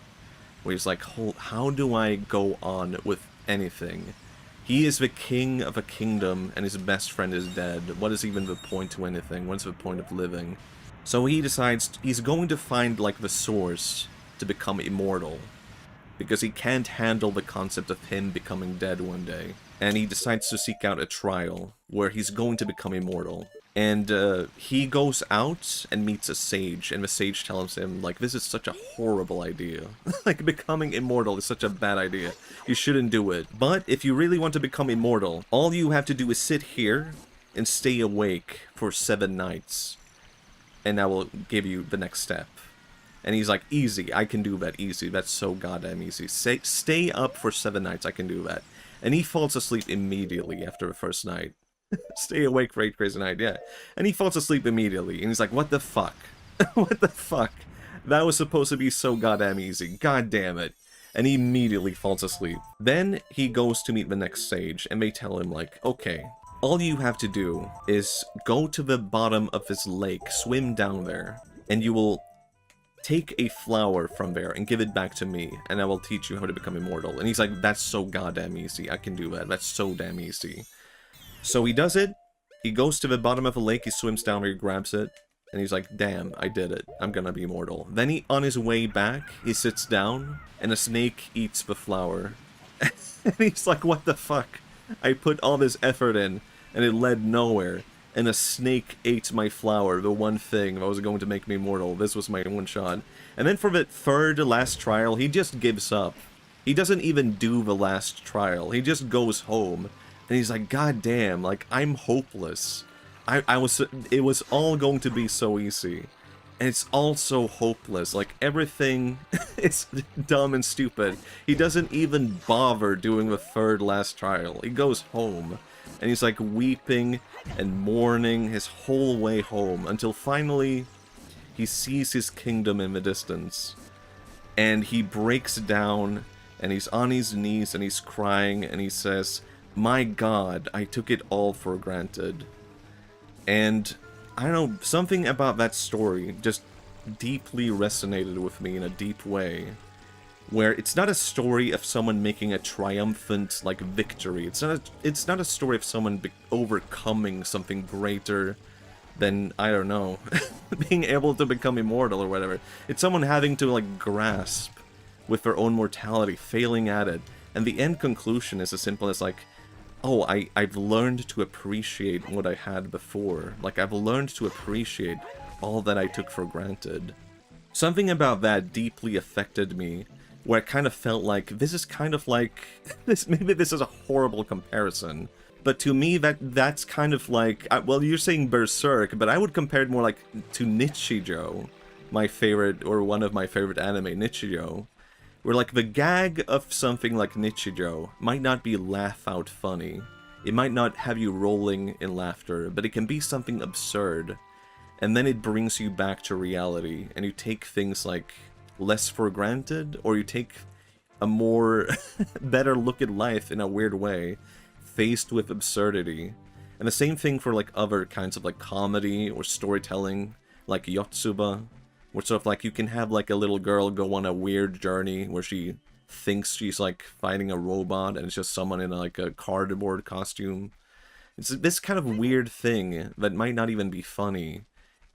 Where he's like, how do I go on with anything? He is the king of a kingdom, and his best friend is dead. What is even the point to anything? What's the point of living? So he decides he's going to find, like, the source to become immortal. Because he can't handle the concept of him becoming dead one day. And he decides to seek out a trial where he's going to become immortal. And he goes out and meets a sage, and the sage tells him, like, this is such a horrible idea. Like, becoming immortal is such a bad idea. You shouldn't do it. But if you really want to become immortal, all you have to do is sit here and stay awake for 7 nights. And I will give you the next step. And he's like, easy, I can do that, easy. That's so goddamn easy. Stay up for 7 nights, I can do that. And he falls asleep immediately after the first night. Stay awake for 8 crazy nights, yeah. And he falls asleep immediately. And he's like, what the fuck? What the fuck? That was supposed to be so goddamn easy. God damn it. And he immediately falls asleep. Then he goes to meet the next sage, and they tell him, like, okay, all you have to do is go to the bottom of this lake, swim down there, and you will take a flower from there and give it back to me, and I will teach you how to become immortal. And he's like, that's so goddamn easy, I can do that, that's so damn easy. So he does it, he goes to the bottom of the lake, he swims down there, he grabs it, and he's like, damn, I did it, I'm gonna be immortal. Then on his way back, he sits down, and a snake eats the flower. And he's like, what the fuck? I put all this effort in, and it led nowhere. And a snake ate my flower, the one thing that was going to make me immortal. This was my one shot. And then for the third last trial, he just gives up. He doesn't even do the last trial. He just goes home. And he's like, god damn, like, I'm hopeless. It was all going to be so easy. And it's all so hopeless. Like, everything is dumb and stupid. He doesn't even bother doing the third last trial. He goes home. And he's like weeping and mourning his whole way home until finally he sees his kingdom in the distance. And he breaks down and he's on his knees and he's crying and he says, my god, I took it all for granted. And I don't know, something about that story just deeply resonated with me in a deep way. Where it's not a story of someone making a triumphant, like, victory. It's not a story of someone overcoming something greater than, I don't know, being able to become immortal or whatever. It's someone having to, like, grasp with their own mortality, failing at it. And the end conclusion is as simple as, like, oh, I've learned to appreciate what I had before. Like, I've learned to appreciate all that I took for granted. Something about that deeply affected me. Where I kind of felt like, this is kind of like, maybe this is a horrible comparison, but to me that's kind of like, well, you're saying Berserk, but I would compare it more like to Nichijou, my favorite, or one of my favorite anime, Nichijou, Where, like, the gag of something like Nichijou might not be laugh-out funny. It might not have you rolling in laughter, but it can be something absurd. And then it brings you back to reality, and you take things, like, less for granted, or you take a more better look at life in a weird way, faced with absurdity. And the same thing for, like, other kinds of, like, comedy or storytelling, like Yotsuba, where sort of, like, you can have, like, a little girl go on a weird journey where she thinks she's, like, fighting a robot, and it's just someone in, like, a cardboard costume. It's this kind of weird thing that might not even be funny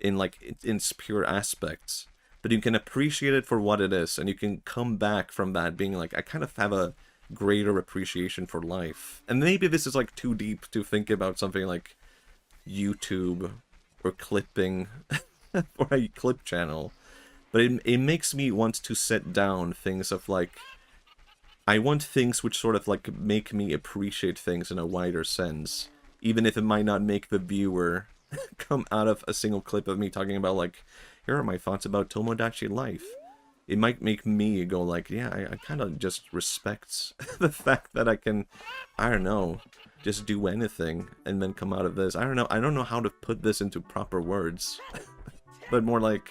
in, like, in its pure aspects, but you can appreciate it for what it is, and you can come back from that being like, I kind of have a greater appreciation for life. And maybe this is, like, too deep to think about something like YouTube or clipping or a clip channel, but it makes me want to set down things of, like, I want things which sort of, like, make me appreciate things in a wider sense, even if it might not make the viewer come out of a single clip of me talking about, like, here are my thoughts about Tomodachi life. It might make me go like, yeah, I kind of just respect the fact that I can, I don't know, just do anything and then come out of this. I don't know how to put this into proper words, but more like,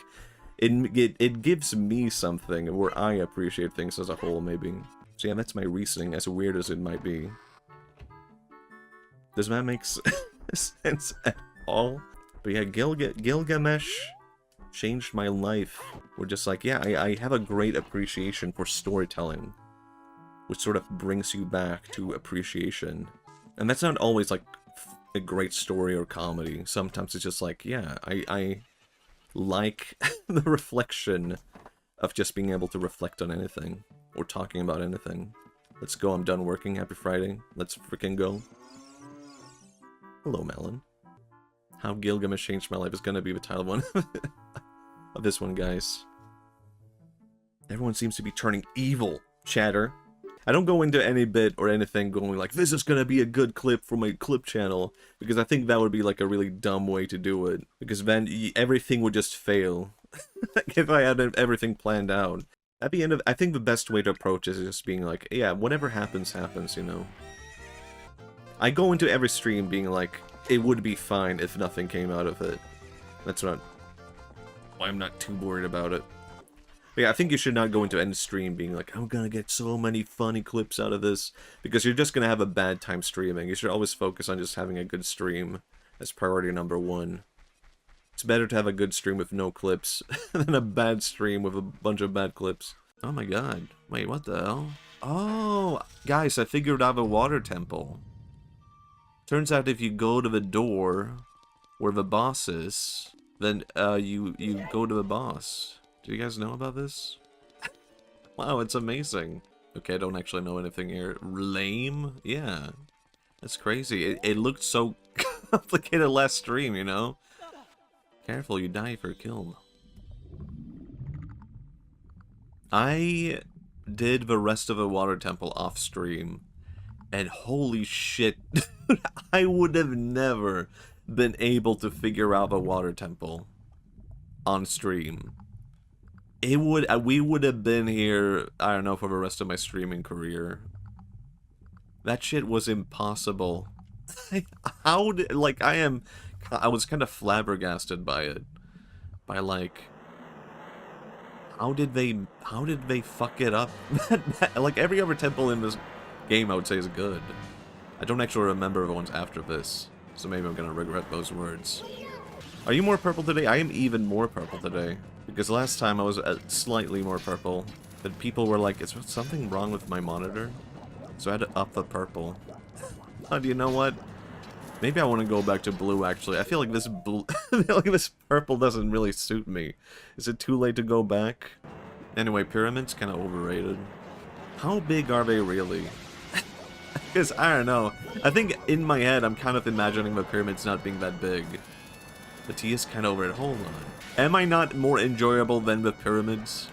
it gives me something where I appreciate things as a whole, maybe. So yeah, that's my reasoning, as weird as it might be. Does that make sense at all? But yeah, Gilgamesh changed my life. We're just like, yeah, I have a great appreciation for storytelling, which sort of brings you back to appreciation. And that's not always, like, a great story or comedy. Sometimes it's just like, yeah, I like the reflection of just being able to reflect on anything, or talking about anything. Let's go, I'm done working, happy Friday. Let's freaking go. Hello, Melon. How Gilgamesh changed my life is gonna be the title one of this one, guys. Everyone seems to be turning evil, chatter. I don't go into any bit or anything going like, this is gonna be a good clip for my clip channel, because I think that would be like a really dumb way to do it, because then everything would just fail. Like, if I had everything planned out. At the end of, I think the best way to approach is just being like, yeah, whatever happens, happens, you know? I go into every stream being like, it would be fine if nothing came out of it. That's not why I'm not too worried about it. But yeah, I think you should not go into any stream being like, I'm gonna get so many funny clips out of this, because you're just gonna have a bad time streaming. You should always focus on just having a good stream as priority number one. It's better to have a good stream with no clips than a bad stream with a bunch of bad clips. Oh my god. Wait, what the hell? Oh, guys, I figured out a water temple. Turns out if you go to the door where the boss is, then you go to the boss. Do you guys know about this? Wow, it's amazing. Okay, I don't actually know anything here. Lame? Yeah. That's crazy. It looked so complicated last stream, you know? Careful, you die if you're killed. I did the rest of the water temple off stream, and holy shit, I would have never been able to figure out the water temple on stream. We would have been here, I don't know, for the rest of my streaming career. That shit was impossible. How did, like, I was kind of flabbergasted by it. By, like, how did they fuck it up? Like, every other temple in this game I would say is good. I don't actually remember the ones after this, so maybe I'm gonna regret those words. Are you more purple today? I am even more purple today, because last time I was slightly more purple, but people were like, is there something wrong with my monitor? So I had to up the purple. Oh, do you know what? Maybe I want to go back to blue, actually. I feel like this blue, I feel like this purple doesn't really suit me. Is it too late to go back? Anyway, pyramids kind of overrated. How big are they really? Because, I don't know. I think in my head, I'm kind of imagining the pyramids not being that big. The tea is kind of over it. Hold on. Am I not more enjoyable than the pyramids?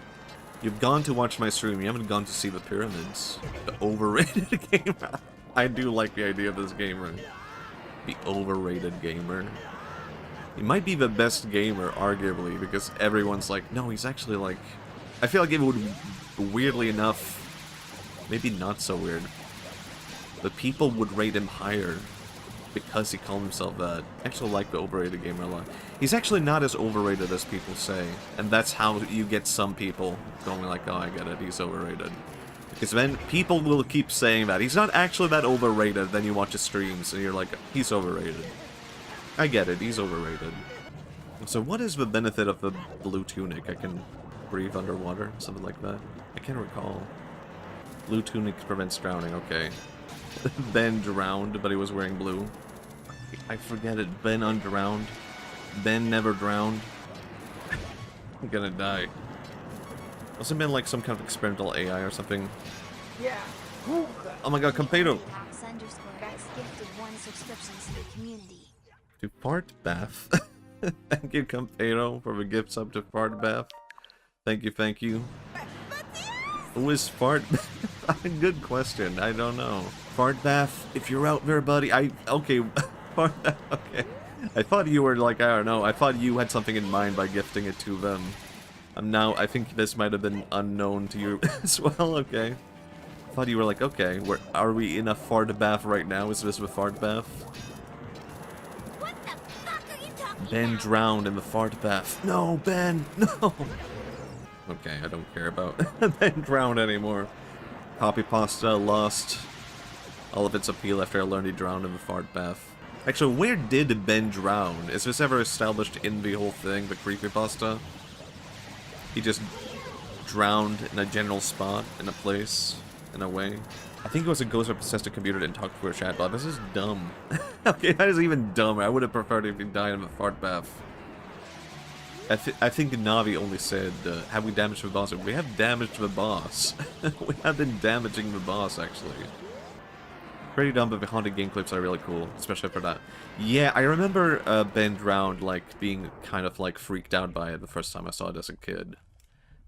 You've gone to watch my stream. You haven't gone to see the pyramids. The overrated gamer. I do like the idea of this gamer. The overrated gamer. He might be the best gamer, arguably, because everyone's like, no, he's actually, like, I feel like it would, weirdly enough, maybe not so weird, but people would rate him higher because he called himself that. I actually like the overrated gamer a lot. He's actually not as overrated as people say, and that's how you get some people going like, oh, I get it, he's overrated. Because then people will keep saying that. He's not actually that overrated, then you watch his streams, and you're like, he's overrated. I get it, he's overrated. So what is the benefit of the blue tunic? I can breathe underwater, something like that. I can't recall. Blue tunic prevents drowning, okay. Ben drowned, but he was wearing blue. I forget it. Ben undrowned. Ben never drowned. I'm gonna die. Must have been like some kind of experimental AI or something. Yeah. Oh my god, Campedo! To Fart Bath. Thank you, Campedo, for the gift sub to Fart Bath. Thank you, thank you. Who is Fart Bath? Good question, I don't know. Fart Bath, if you're out there, buddy, okay, Fart Bath, okay. I thought you were like, I don't know, I thought you had something in mind by gifting it to them. I think this might have been unknown to you as well, okay. I thought you were like, okay, are we in a fart bath right now? Is this a fart bath? What the fuck are you talking Ben about? drowned in the fart bath. No, Ben, no! Okay, I don't care about Ben drowned anymore. Copy pasta lost all of its appeal after I learned he drowned in the fart bath. Actually, where did Ben drown? Is this ever established in the whole thing, the creepypasta? He just drowned in a general spot, in a place, in a way. I think it was a ghost that possessed a computer and talked to a chatbot. This is dumb. Okay, that is even dumber. I would have preferred if he died in a fart bath. I think Navi only said, have we damaged the boss? We have damaged the boss. We have been damaging the boss, actually. Pretty dumb, but the haunted game clips are really cool, especially for that. Yeah, I remember Ben drowned, like, being kind of, like, freaked out by it the first time I saw it as a kid.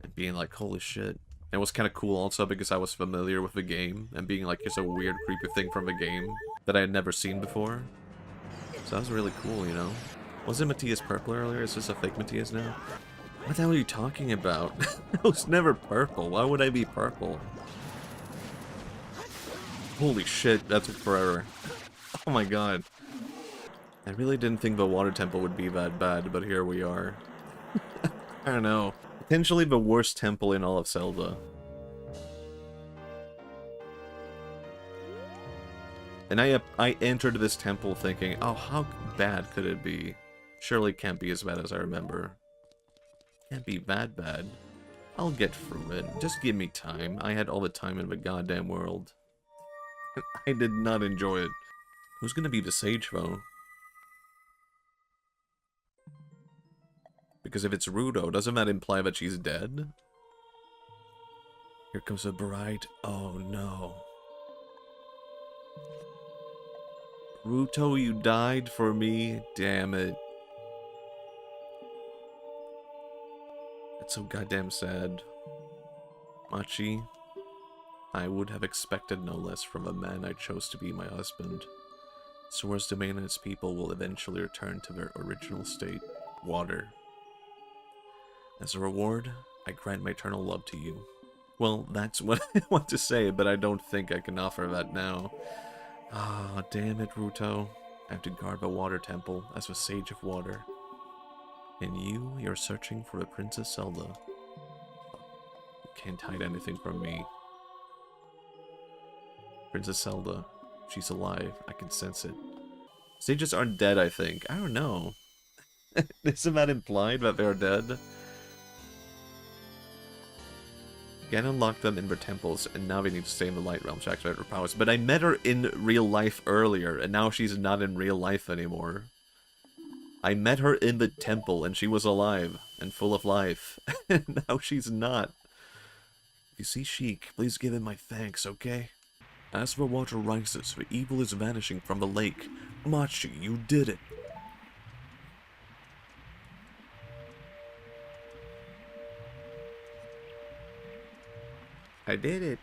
And being like, holy shit. It was kind of cool also because I was familiar with the game, and being like, it's a weird, creepy thing from the game that I had never seen before. So that was really cool, you know? Was it Matthias purple earlier? Is this a fake Matthias now? What the hell are you talking about? I was never purple. Why would I be purple? Holy shit, that took forever. Oh my god. I really didn't think the water temple would be that bad, but here we are. I don't know. Potentially the worst temple in all of Zelda. And I entered this temple thinking, oh, how bad could it be? Surely it can't be as bad as I remember. Can't be that bad. I'll get through it. Just give me time. I had all the time in the goddamn world. I did not enjoy it. Who's gonna be the sage, though? Because if it's Ruto, doesn't that imply that she's dead? Here comes a bride. Oh no. Ruto, you died for me? Damn it. That's so goddamn sad. Machi, I would have expected no less from a man I chose to be my husband. Sora's domain and its people will eventually return to their original state, water. As a reward, I grant my eternal love to you. Well, that's what I want to say, but I don't think I can offer that now. Ah, damn it, Ruto. I have to guard the water temple as a sage of water. And you're searching for a Princess Zelda. You can't hide anything from me. Princess Zelda, she's alive. I can sense it. Sages aren't dead, I think. I don't know. Isn't that implied that they're dead? Ganon locked them in their temples, and now they need to stay in the Light Realm to activate her powers. But I met her in real life earlier, and now she's not in real life anymore. I met her in the temple, and she was alive, and full of life. And now she's not. If you see Sheik, please give him my thanks, okay? As the water rises, the evil is vanishing from the lake. Machi, you did it! I did it.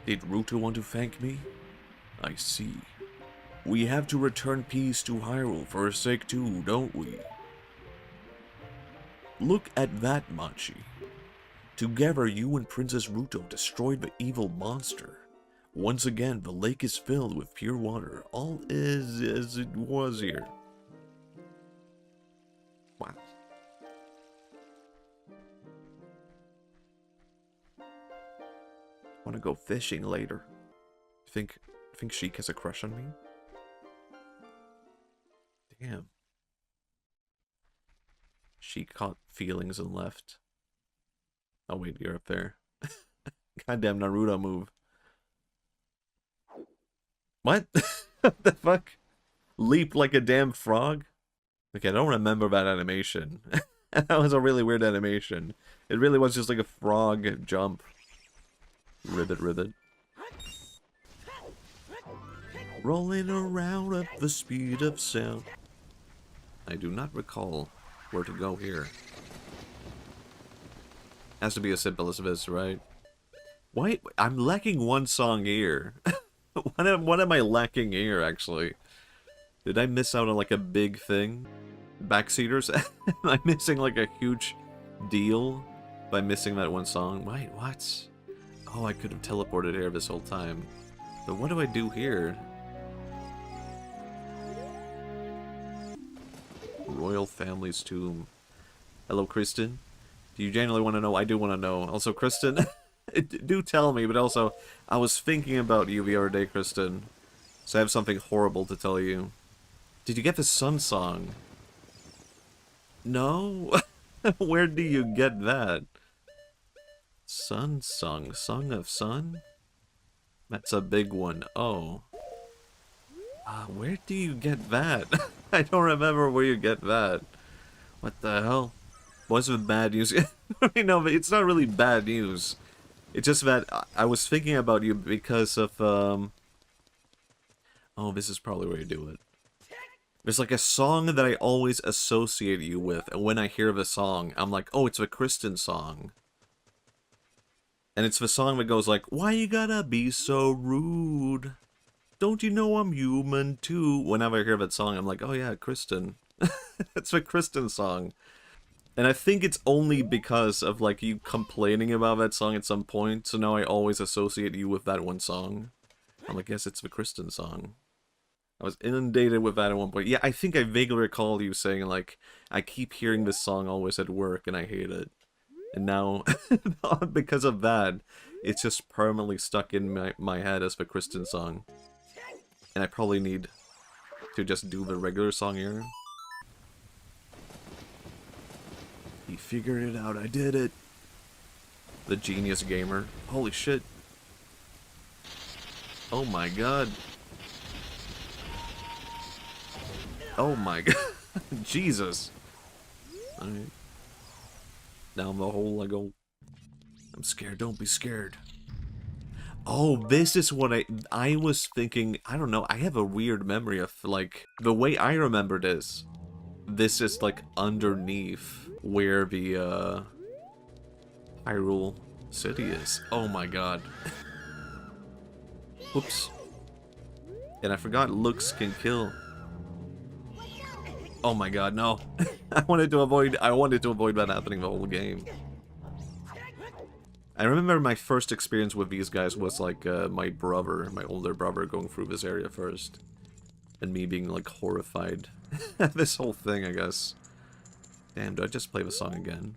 Did Ruto want to thank me? I see. We have to return peace to Hyrule for her sake too, don't we? Look at that, Machi. Together, you and Princess Ruto destroyed the evil monster. Once again, the lake is filled with pure water. All is as it was here. Wow. Want to go fishing later. Think Sheik has a crush on me? Damn. She caught feelings and left. Oh wait, you're up there. Goddamn Naruto move. What? What the fuck? Leap like a damn frog? Okay, I don't remember that animation. That was a really weird animation. It really was just like a frog jump. Ribbit, ribbit. Rolling around at the speed of sound. I do not recall where to go here. Has to be as simple as this, right? Why? I'm lacking one song here. What am I lacking here, actually? Did I miss out on, like, a big thing? Backseaters? Am I missing, like, a huge deal by missing that one song? Wait, what? Oh, I could have teleported here this whole time. But what do I do here? Royal family's tomb. Hello, Kristen. Do you genuinely want to know? I do want to know. Also, Kristen, do tell me, but also, I was thinking about you the other day, Kristen. So I have something horrible to tell you. Did you get the Sun Song? No? Where do you get that? Sun Song? Song of Sun? That's a big one. Oh. Where do you get that? I don't remember where you get that. What the hell? What's with bad news? I mean, no, but it's not really bad news. It's just that I was thinking about you because of, Oh, this is probably where you do it. There's like a song that I always associate you with, and when I hear the song, I'm like, oh, it's the Kristen song. And it's the song that goes like, why you gotta be so rude? Don't you know I'm human too? Whenever I hear that song, I'm like, oh yeah, Kristen. It's the Kristen song. And I think it's only because of, like, you complaining about that song at some point, so now I always associate you with that one song. I'm like, yes, it's the Kristen song. I was inundated with that at one point. Yeah, I think I vaguely recall you saying, like, I keep hearing this song always at work, and I hate it. And now, because of that, it's just permanently stuck in my head as the Kristen song. And I probably need to just do the regular song here. He figured it out, I did it. The genius gamer. Holy shit. Oh my god. Oh my god. Jesus. Alright. Down the hole I go. I'm scared, don't be scared. Oh, this is what I was thinking. I don't know, I have a weird memory of, like, the way I remember this is, like, underneath where the, Hyrule City is. Oh my god. Whoops. And I forgot looks can kill. Oh my god, no. I wanted to avoid that happening the whole game. I remember my first experience with these guys was like my older brother going through this area first. And me being like horrified at this whole thing, I guess. Damn, do I just play the song again?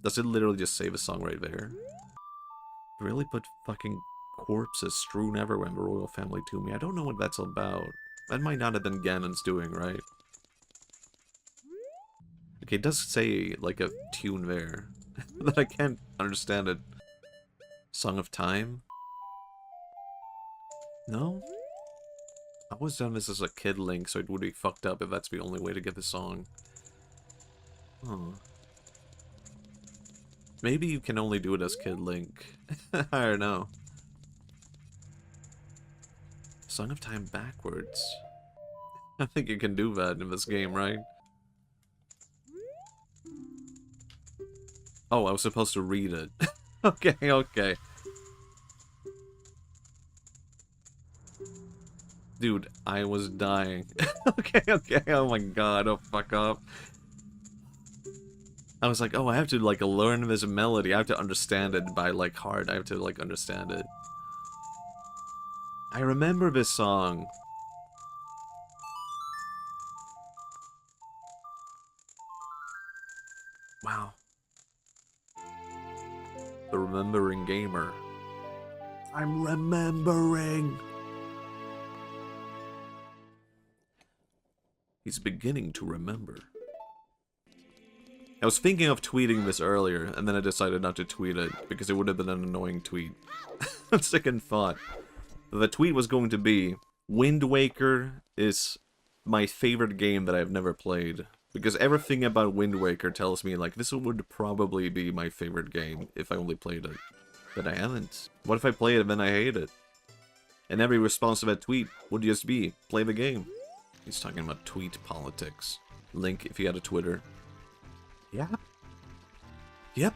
Does it literally just say the song right there? Really put fucking corpses strewn everywhere in the royal family tomb. I don't know what that's about. That might not have been Ganon's doing, right? Okay, it does say, like, a tune there. But I can't understand it. Song of Time? No? I was done this as a kid Link, so it would be fucked up if that's the only way to get the song. Oh. Maybe you can only do it as Kid Link. I don't know. Song of Time backwards. I think you can do that in this game, right? Oh, I was supposed to read it. Okay, okay. Dude, I was dying. Okay, okay, oh my god, oh fuck off. I was like, oh, I have to, like, learn this melody. I have to understand it by, like, heart. I have to, like, understand it. I remember this song. Wow. The Remembering Gamer. I'm remembering. He's beginning to remember. I was thinking of tweeting this earlier, and then I decided not to tweet it, because it would have been an annoying tweet. Second thought. The tweet was going to be, Wind Waker is my favorite game that I've never played. Because everything about Wind Waker tells me, like, this would probably be my favorite game if I only played it. But I haven't. What if I play it and then I hate it? And every response to that tweet would just be, play the game. He's talking about tweet politics. Link, if he had a Twitter. Yep. Yep.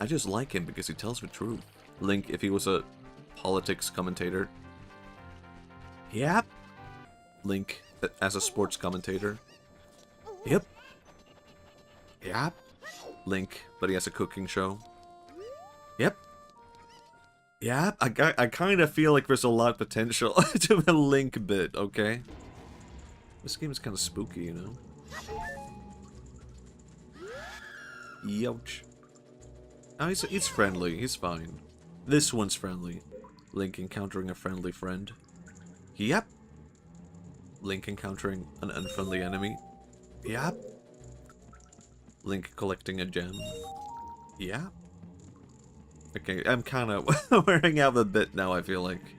I just like him because he tells the truth. Link, if he was a politics commentator. Yep. Link, as a sports commentator. Yep. Yep. Link, but he has a cooking show. Yep. Yep. I kind of feel like there's a lot of potential to the Link bit, okay? This game is kind of spooky, you know? Youch. Oh, he's friendly. He's fine. This one's friendly. Link encountering a friendly friend. Yep. Link encountering an unfriendly enemy. Yep. Link collecting a gem. Yeah. Okay, I'm kind of wearing out the bit now, I feel like.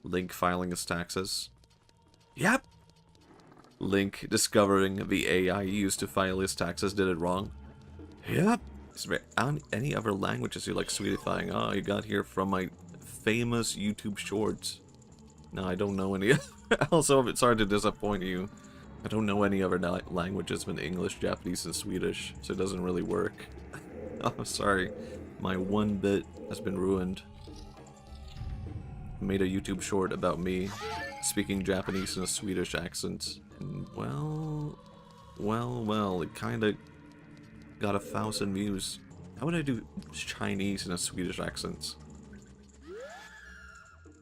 Link filing his taxes. Yep. Link discovering the AI he used to file his taxes did it wrong. Yep. Is there any other languages you like sweetifying? Oh, you got here from my famous YouTube shorts. No, I don't know any. Also, it's hard to disappoint you. I don't know any other languages than English, Japanese, and Swedish, so it doesn't really work. Oh, sorry. My one bit has been ruined. I made a YouTube short about me speaking Japanese in a Swedish accent. And, well, it kinda got 1,000 views. How would I do Chinese in a Swedish accent?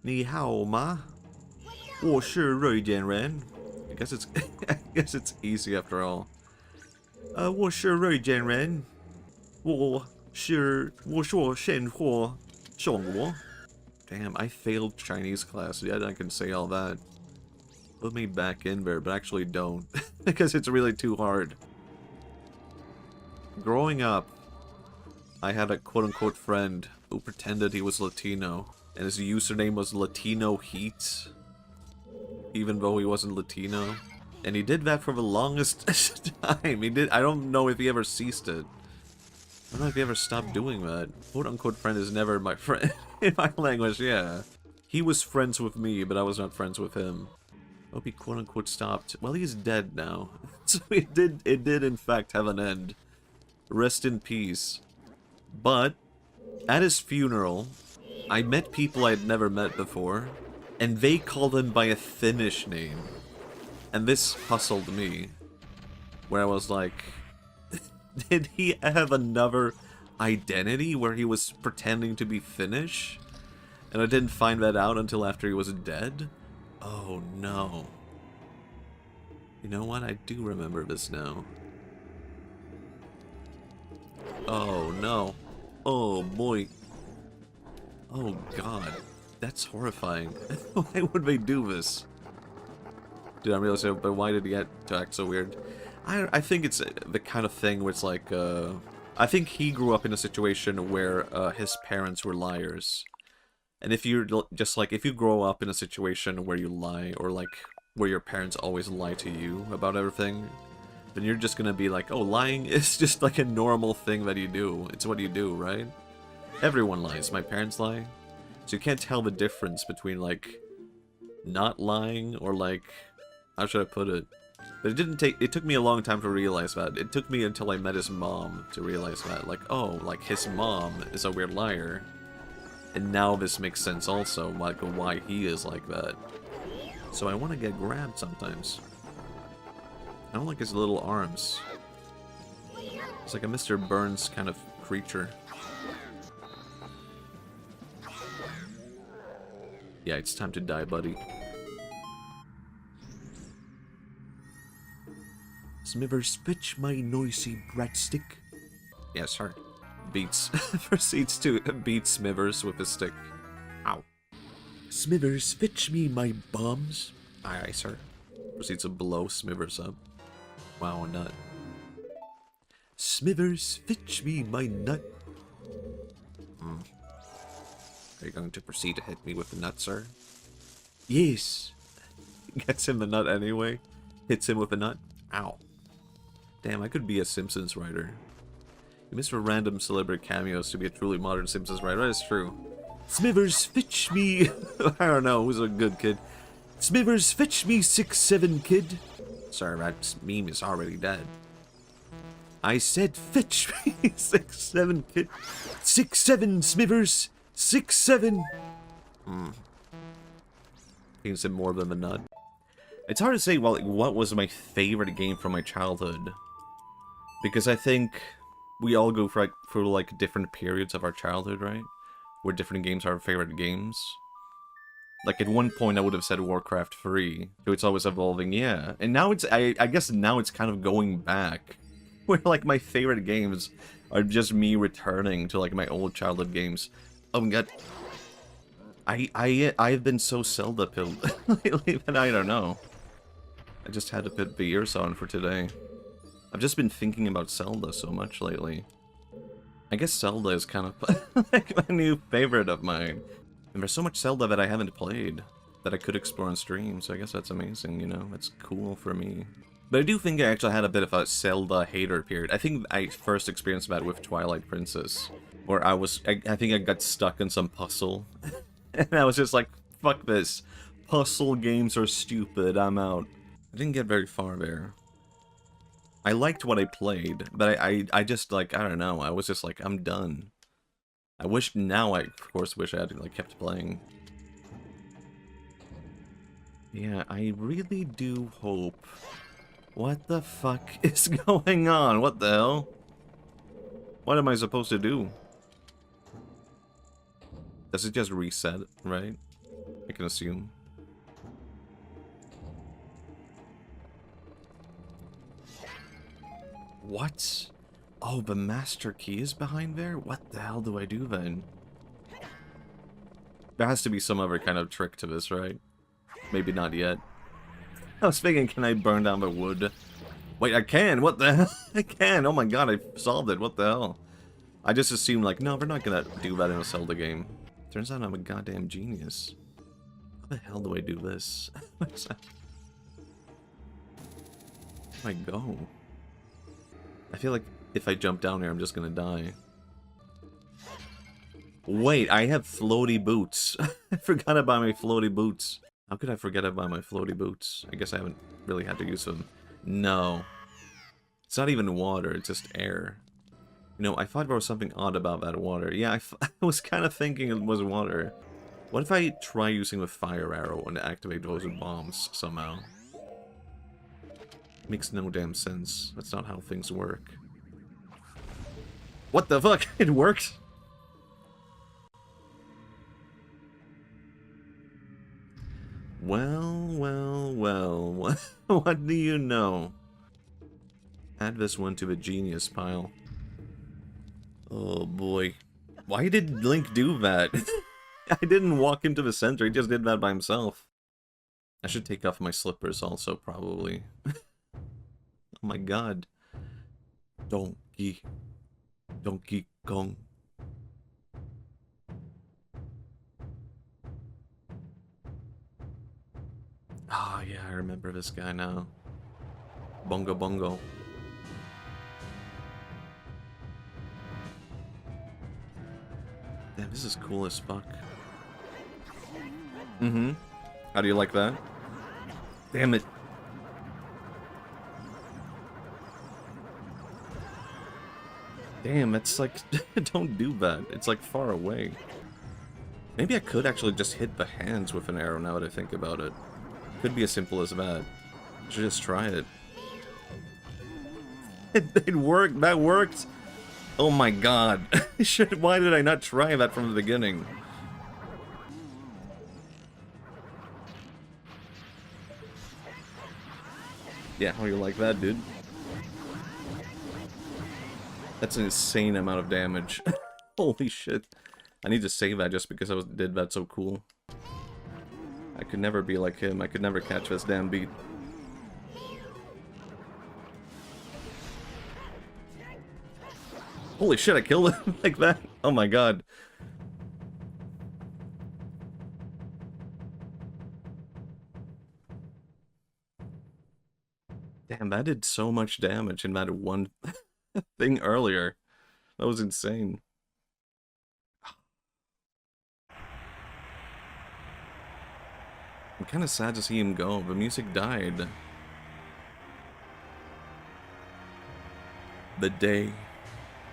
Ni hao ma? 我是瑞典人. I guess it's easy after all. 我是瑞典人. 我说现货中国. Damn, I failed Chinese class, yet I can say all that. Put me back in there, but actually don't. Because it's really too hard. Growing up, I had a quote-unquote friend who pretended he was Latino, and his username was Latino Heat, even though he wasn't Latino. And he did that for the longest time. I don't know if he ever ceased it. I don't know if he ever stopped doing that. Quote-unquote friend is never my friend. In my language, yeah. He was friends with me, but I was not friends with him. Hope he quote-unquote stopped. Well, he's dead now. So it did in fact have an end. Rest in peace. But, at his funeral, I met people I'd never met before, and they called him by a Finnish name. And this puzzled me. Where I was like, did he have another identity where he was pretending to be Finnish? And I didn't find that out until after he was dead? Oh no. You know what? I do remember this now. Oh no. Oh boy. Oh god. That's horrifying. Why would they do this? Dude, I'm really sorry, but why did he get to act so weird? I think it's the kind of thing where it's like, I think he grew up in a situation where his parents were liars. And if you're just like, if you grow up in a situation where you lie, or like, where your parents always lie to you about everything, then you're just gonna be like, oh, lying is just like a normal thing that you do. It's what you do, right? Everyone lies. My parents lie. So you can't tell the difference between, like, not lying or, like, how should I put it? But it took me a long time to realize that. It took me until I met his mom to realize that. Like, oh, like, his mom is a weird liar. And now this makes sense also, like, why he is like that. So I want to get grabbed sometimes. I don't like his little arms. It's like a Mr. Burns kind of creature. Yeah, it's time to die, buddy. Smivers, fetch my noisy breadstick. Yes, sir. Beats. Proceeds to beat Smivers with his stick. Ow. Smivers, fetch me my bombs. Aye, aye, sir. Proceeds to blow Smivers up. Wow, a nut. Smivers, fetch me my nut. Are you going to proceed to hit me with the nut, sir? Yes. Gets him the nut anyway. Hits him with the nut. Ow. Damn, I could be a Simpsons writer. You miss for random celebrity cameos to be a truly modern Simpsons writer. That is true. Smivers, fetch me... I don't know, who's a good kid? Smivers, fetch me 6'7", kid. Sorry, that meme is already dead. I said fetch me 6'7", kid. 6'7", Smivers. 6'7". Gives him more than the nut. It's hard to say, well, like, what was my favorite game from my childhood? Because I think we all go through like different periods of our childhood, right? Where different games are our favorite games. Like at one point I would have said Warcraft 3, so it's always evolving, yeah. And now it's, I guess now it's kind of going back. Where like my favorite games are just me returning to like my old childhood games. Oh my god. I've been so Zelda pilled lately that I don't know. I just had to put the ears on for today. I've just been thinking about Zelda so much lately. I guess Zelda is kind of like my new favorite of mine. And there's so much Zelda that I haven't played that I could explore on stream, so I guess that's amazing, you know? That's cool for me. But I do think I actually had a bit of a Zelda hater period. I think I first experienced that with Twilight Princess, where I think I got stuck in some puzzle. And I was just like, fuck this. Puzzle games are stupid, I'm out. I didn't get very far there. I liked what I played, but I just, like, I don't know, I was just like, I'm done. I wish, now I, of course, wish I had, like, kept playing. Yeah, I really do hope... What the fuck is going on? What the hell? What am I supposed to do? Does it just reset, right? I can assume. What? Oh, the master key is behind there? What the hell do I do then? There has to be some other kind of trick to this, right? Maybe not yet. I was thinking, can I burn down the wood? Wait, I can! What the hell? I can! Oh my god, I solved it. What the hell? I just assumed, like, no, we're not gonna do that in a Zelda game. Turns out I'm a goddamn genius. How the hell do I do this? Where do I go? I feel like if I jump down here, I'm just gonna die. Wait, I have floaty boots. I forgot about my floaty boots. How could I forget about my floaty boots? I guess I haven't really had to use them. No. It's not even water, it's just air. You know, I thought there was something odd about that water. Yeah, I was kind of thinking it was water. What if I try using the fire arrow and activate those bombs somehow? Makes no damn sense. That's not how things work. What the fuck? It worked? Well, well, well. What do you know? Add this one to the genius pile. Oh boy. Why did Link do that? I didn't walk into the center, he just did that by himself. I should take off my slippers also, probably. Oh my god. Donkey Kong. Oh yeah, I remember this guy now. Bongo Bongo. Damn, this is cool as fuck. Mm-hmm. How do you like that? Damn it. Damn, it's like... don't do that. It's like far away. Maybe I could actually just hit the hands with an arrow now that I think about it. Could be as simple as that. I should just try it. It worked. That worked. Oh my god. Why did I not try that from the beginning? Yeah, how you like that, dude? That's an insane amount of damage. Holy shit. I need to save that just because did that so cool. I could never be like him. I could never catch this damn beat. Holy shit, I killed him like that? Oh my god. Damn, that did so much damage in that one thing earlier. That was insane. I'm kind of sad to see him go. The music died. The day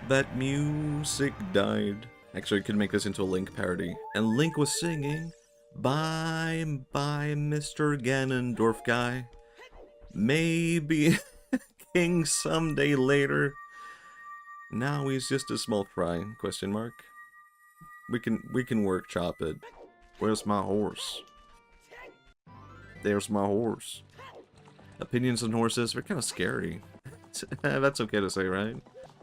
that music died. Actually, I could make this into a Link parody. And Link was singing, "Bye, bye, Mr. Ganondorf guy. Maybe king someday later. Now he's just a small fry, question mark. We can workshop it. Where's my horse? There's my horse. Opinions on horses, they're kind of scary. That's okay to say, right?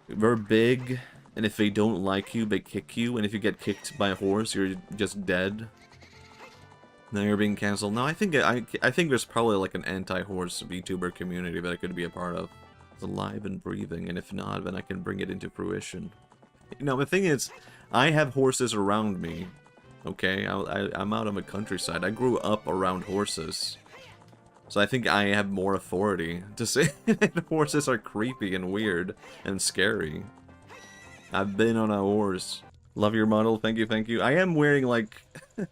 They're big, and if they don't like you, they kick you, and if you get kicked by a horse, you're just dead. Now you're being cancelled. No, I think there's probably like an anti-horse VTuber community that I could be a part of. It's alive and breathing, and if not, then I can bring it into fruition. You know, the thing is, I have horses around me. Okay, I'm out on the countryside. I grew up around horses. So I think I have more authority to say that horses are creepy and weird and scary. I've been on a horse. Love your model, thank you, thank you. I am wearing, like,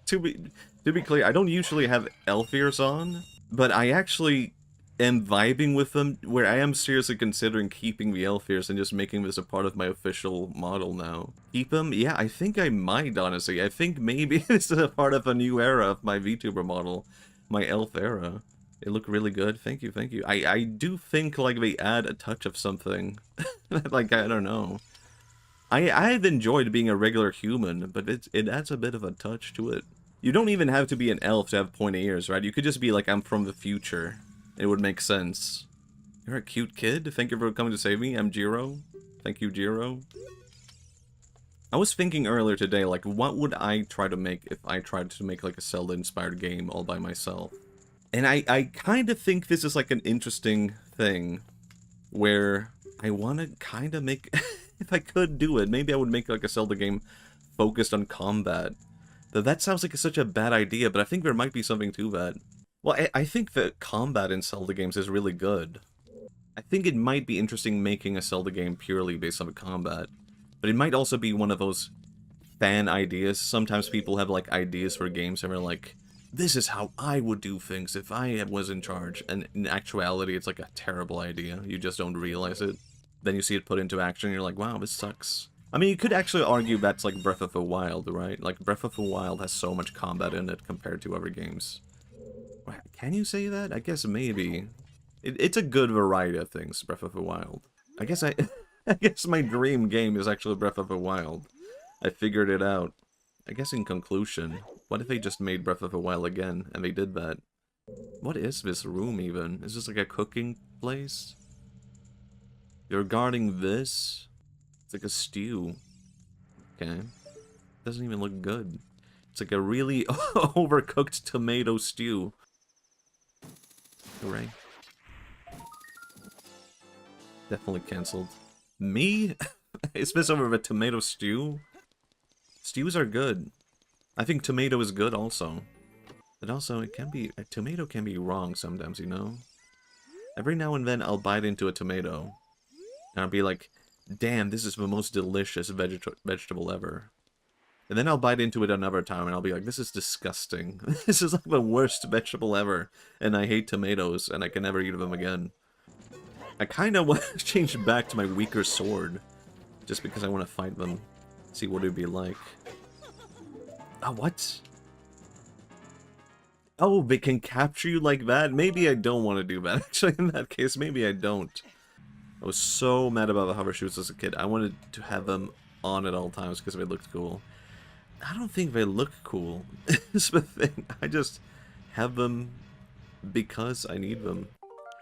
to be clear, I don't usually have elf ears on, but I actually am vibing with them, where I am seriously considering keeping the elf ears and just making this a part of my official model now. Keep them? Yeah, I think I might, honestly. I think maybe this is a part of a new era of my VTuber model. My elf era. They look really good. Thank you, thank you. I do think, like, they add a touch of something. Like, I don't know. I've enjoyed being a regular human, but it adds a bit of a touch to it. You don't even have to be an elf to have pointy ears, right? You could just be like, I'm from the future. It would make sense. You're a cute kid. Thank you for coming to save me. I'm Jiro. Thank you, Jiro. I was thinking earlier today, like, what would I try to make if I tried to make, like, a Zelda-inspired game all by myself? And I kind of think this is, like, an interesting thing, where I want to kind of make, if I could do it, maybe I would make, like, a Zelda game focused on combat. Though that sounds like such a bad idea, but I think there might be something to that. Well, I think that combat in Zelda games is really good. I think it might be interesting making a Zelda game purely based on the combat. But it might also be one of those fan ideas. Sometimes people have, like, ideas for games and they're like, this is how I would do things if I was in charge. And in actuality, it's like a terrible idea. You just don't realize it. Then you see it put into action and you're like, wow, this sucks. I mean, you could actually argue that's like Breath of the Wild, right? Like, Breath of the Wild has so much combat in it compared to other games. Can you say that? I guess maybe. It's a good variety of things, Breath of the Wild. I guess I guess my dream game is actually Breath of the Wild. I figured it out. I guess in conclusion, what if they just made Breath of the Wild again, and they did that? What is this room, even? Is this like a cooking place? You're guarding this? It's like a stew. Okay. Doesn't even look good. It's like a really overcooked tomato stew. Hooray. Definitely cancelled. Me? Is this over a tomato stew? Stews are good. I think tomato is good also. But also, it can be... a tomato can be wrong sometimes, you know? Every now and then, I'll bite into a tomato. And I'll be like, damn, this is the most delicious vegetable ever. And then I'll bite into it another time, and I'll be like, this is disgusting. This is like the worst vegetable ever. And I hate tomatoes, and I can never eat them again. I kind of want to change back to my weaker sword. Just because I want to fight them. See what it'd be like. Oh, what? Oh, they can capture you like that? Maybe I don't want to do that. Actually, in that case, maybe I don't. I was so mad about the hover shoes as a kid. I wanted to have them on at all times because they looked cool. I don't think they look cool. Is the thing. I just have them because I need them.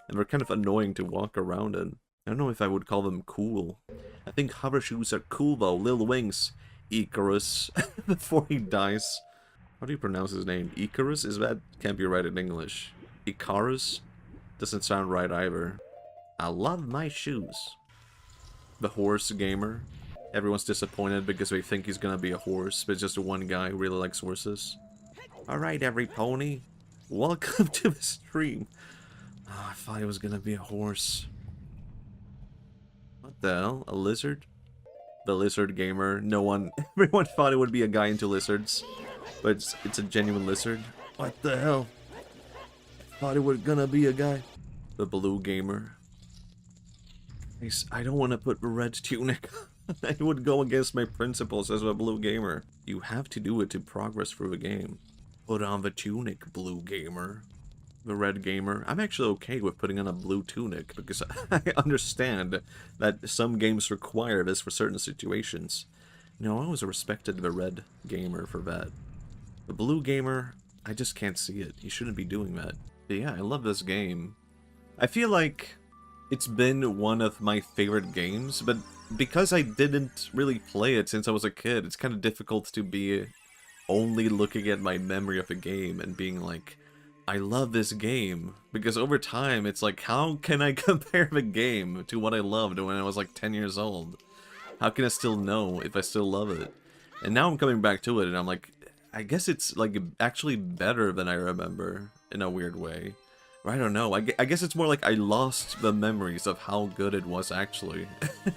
And they're kind of annoying to walk around in. I don't know if I would call them cool. I think hover shoes are cool though. Little wings. Icarus. Before he dies. How do you pronounce his name? Icarus? Is that can't be right in English. Icarus? Doesn't sound right either. I love my shoes. The horse gamer. Everyone's disappointed because they think he's gonna be a horse, but it's just one guy who really likes horses. Alright, every pony. Welcome to the stream. Oh, I thought it was gonna be a horse. What the hell? A lizard? The lizard gamer. No one... Everyone thought it would be a guy into lizards. But it's a genuine lizard. What the hell? I thought it was gonna be a guy. The blue gamer. I don't want to put the red tunic. I would go against my principles as a blue gamer. You have to do it to progress through the game. Put on the tunic, blue gamer. The red gamer. I'm actually okay with putting on a blue tunic because I understand that some games require this for certain situations. No, I always respected the red gamer for that. The blue gamer, I just can't see it. You shouldn't be doing that. But yeah, I love this game. I feel like it's been one of my favorite games, but because I didn't really play it since I was a kid, it's kind of difficult to be only looking at my memory of a game and being like, I love this game. Because over time, it's like, how can I compare the game to what I loved when I was like 10 years old? How can I still know if I still love it? And now I'm coming back to it and I'm like, I guess it's like actually better than I remember in a weird way. Or I don't know, I guess it's more like I lost the memories of how good it was actually.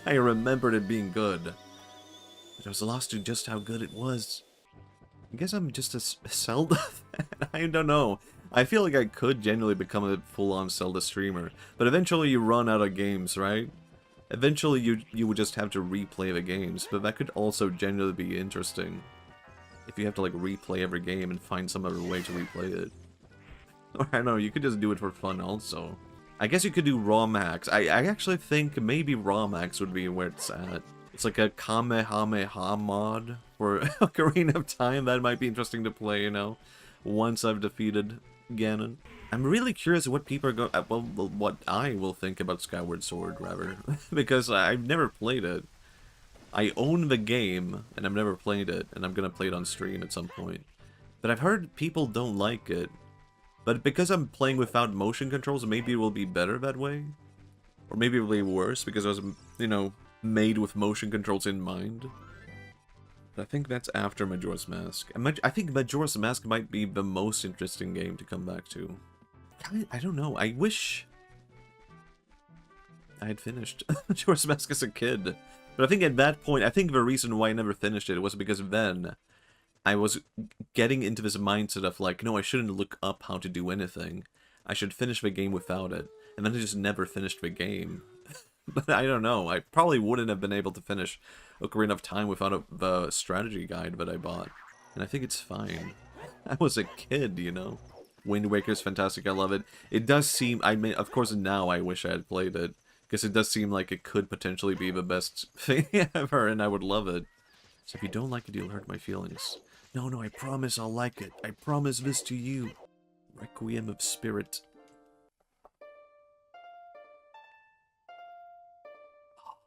I remembered it being good. But I was lost to just how good it was. I guess I'm just a Zelda fan. I don't know. I feel like I could genuinely become a full-on Zelda streamer. But eventually you run out of games, right? Eventually you would just have to replay the games. But that could also genuinely be interesting. If you have to like replay every game and find some other way to replay it. Or I don't know, you could just do it for fun also. I guess you could do ROM hacks. I actually think maybe ROM hacks would be where it's at. It's like a Kamehameha mod for Ocarina of Time. That might be interesting to play, you know, once I've defeated Ganon. I'm really curious what people are going... well, what I will think about Skyward Sword, rather. Because I've never played it. I own the game, and I've never played it, and I'm gonna play it on stream at some point. But I've heard people don't like it. But because I'm playing without motion controls, maybe it will be better that way? Or maybe it will be worse because I was, you know, made with motion controls in mind. But I think that's after Majora's Mask. I think Majora's Mask might be the most interesting game to come back to. I don't know, I wish I had finished Majora's Mask as a kid. But I think at that point, I think the reason why I never finished it was because then I was getting into this mindset of like, no, I shouldn't look up how to do anything. I should finish the game without it. And then I just never finished the game. But I don't know, I probably wouldn't have been able to finish Ocarina of Time without the strategy guide that I bought. And I think it's fine. I was a kid, you know? Wind Waker's fantastic, I love it. It does seem, I mean, of course now I wish I had played it. Because it does seem like it could potentially be the best thing ever, and I would love it. So if you don't like it, you'll hurt my feelings. No, I promise I'll like it. I promise this to you. Requiem of Spirit.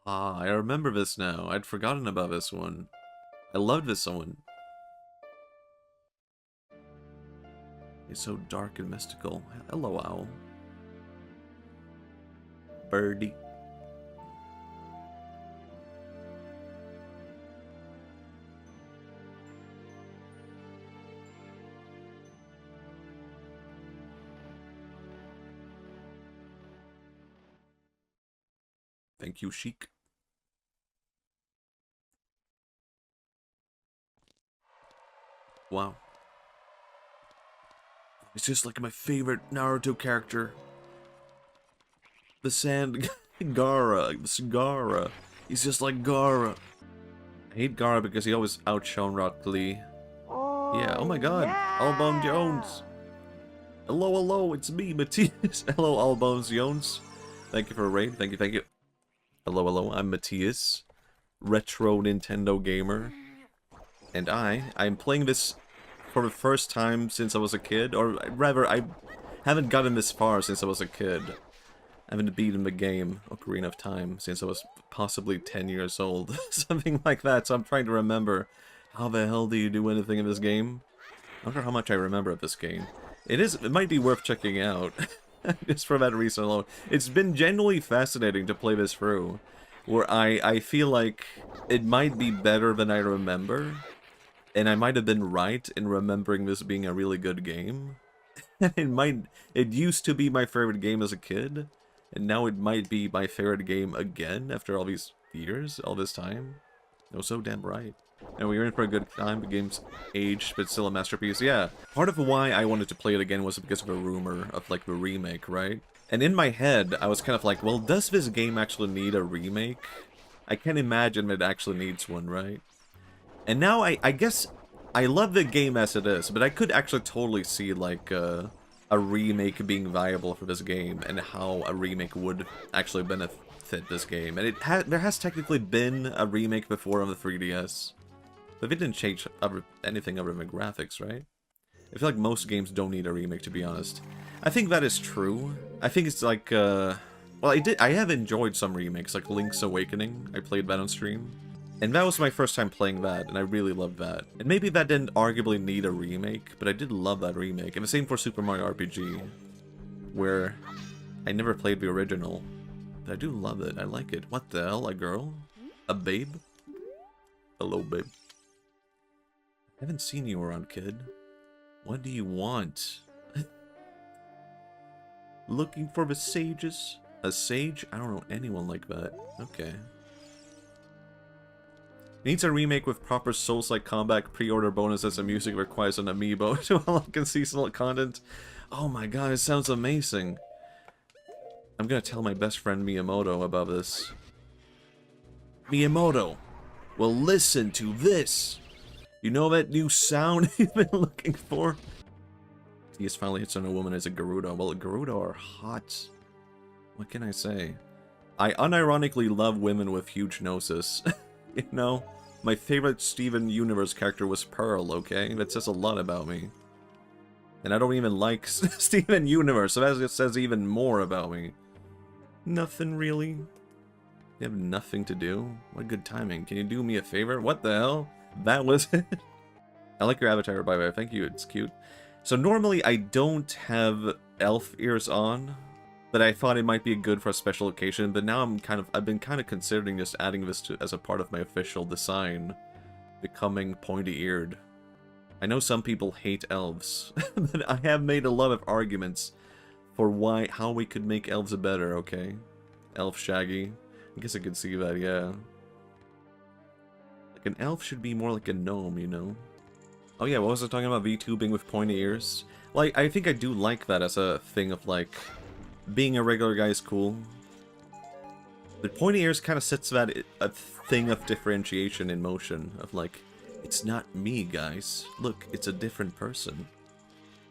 Ah, I remember this now. I'd forgotten about this one. I loved this one. It's so dark and mystical. Hello, owl. Birdie. Thank you, Sheik. Wow. It's just like my favorite Naruto character. The Sand Gara. Gara. He's just like Gara. I hate Gara because he always outshone Rock Lee. Yeah, oh my god. Yeah. Allbone Jones. Hello, it's me, Matthias. Hello, Allbones Jones. Thank you for a raid. Thank you. Hello, hello, I'm Matthias, retro Nintendo gamer, and I'm playing this for the first time since I was a kid, or rather, I haven't gotten this far since I was a kid. I haven't beaten the game, Ocarina of Time, since I was possibly 10 years old, something like that, so I'm trying to remember, how the hell do you do anything in this game? I wonder how much I remember of this game. It might be worth checking out, just for that reason alone. It's been genuinely fascinating to play this through, where I feel like it might be better than I remember, and I might have been right in remembering this being a really good game. It used to be my favorite game as a kid, and now it might be my favorite game again after all these years, all this time. It was so damn right. And we were in for a good time. The game's aged, but still a masterpiece. Yeah, part of why I wanted to play it again was because of a rumor of, like, the remake, right? And in my head, I was kind of like, well, does this game actually need a remake? I can't imagine it actually needs one, right? And now I guess I love the game as it is, but I could actually totally see, like, a remake being viable for this game, and how a remake would actually benefit this game. And there has technically been a remake before on the 3DS. But it didn't change anything other than graphics, right? I feel like most games don't need a remake, to be honest. I think that is true. I think it's like, well, I have enjoyed some remakes, like Link's Awakening. I played that on stream. And that was my first time playing that, and I really loved that. And maybe that didn't arguably need a remake, but I did love that remake. And the same for Super Mario RPG, where I never played the original. But I do love it. I like it. What the hell? A girl? A babe? Hello, babe. I haven't seen you around, kid. What do you want? Looking for the sages? A sage? I don't know anyone like that. Okay. Needs a remake with proper Souls-like combat, pre-order bonuses, and music requires an amiibo to unlock seasonal content. Oh my god, it sounds amazing. I'm gonna tell my best friend Miyamoto about this. Miyamoto, well, listen to this. You know that new sound you've been looking for? He just finally hits on a woman as a Gerudo. Well, Gerudo are hot. What can I say? I unironically love women with huge noses. You know? My favorite Steven Universe character was Pearl, okay? That says a lot about me. And I don't even like Steven Universe, so that says even more about me. Nothing really. You have nothing to do? What good timing. Can you do me a favor? What the hell? That was it. I like your avatar, by the way. Thank you. It's cute. So normally I don't have elf ears on, but I thought it might be good for a special occasion. But now I've been kind of considering just adding this as a part of my official design, becoming pointy-eared. I know some people hate elves, but I have made a lot of arguments for how we could make elves better. Okay, elf Shaggy. I guess I could see that. Yeah. Like, an elf should be more like a gnome, you know? Oh yeah, what was I talking about VTubing with pointy ears? Like, I think I do like that as a thing of, like, being a regular guy is cool. But pointy ears kind of sets that a thing of differentiation in motion. Of, like, it's not me, guys. Look, it's a different person.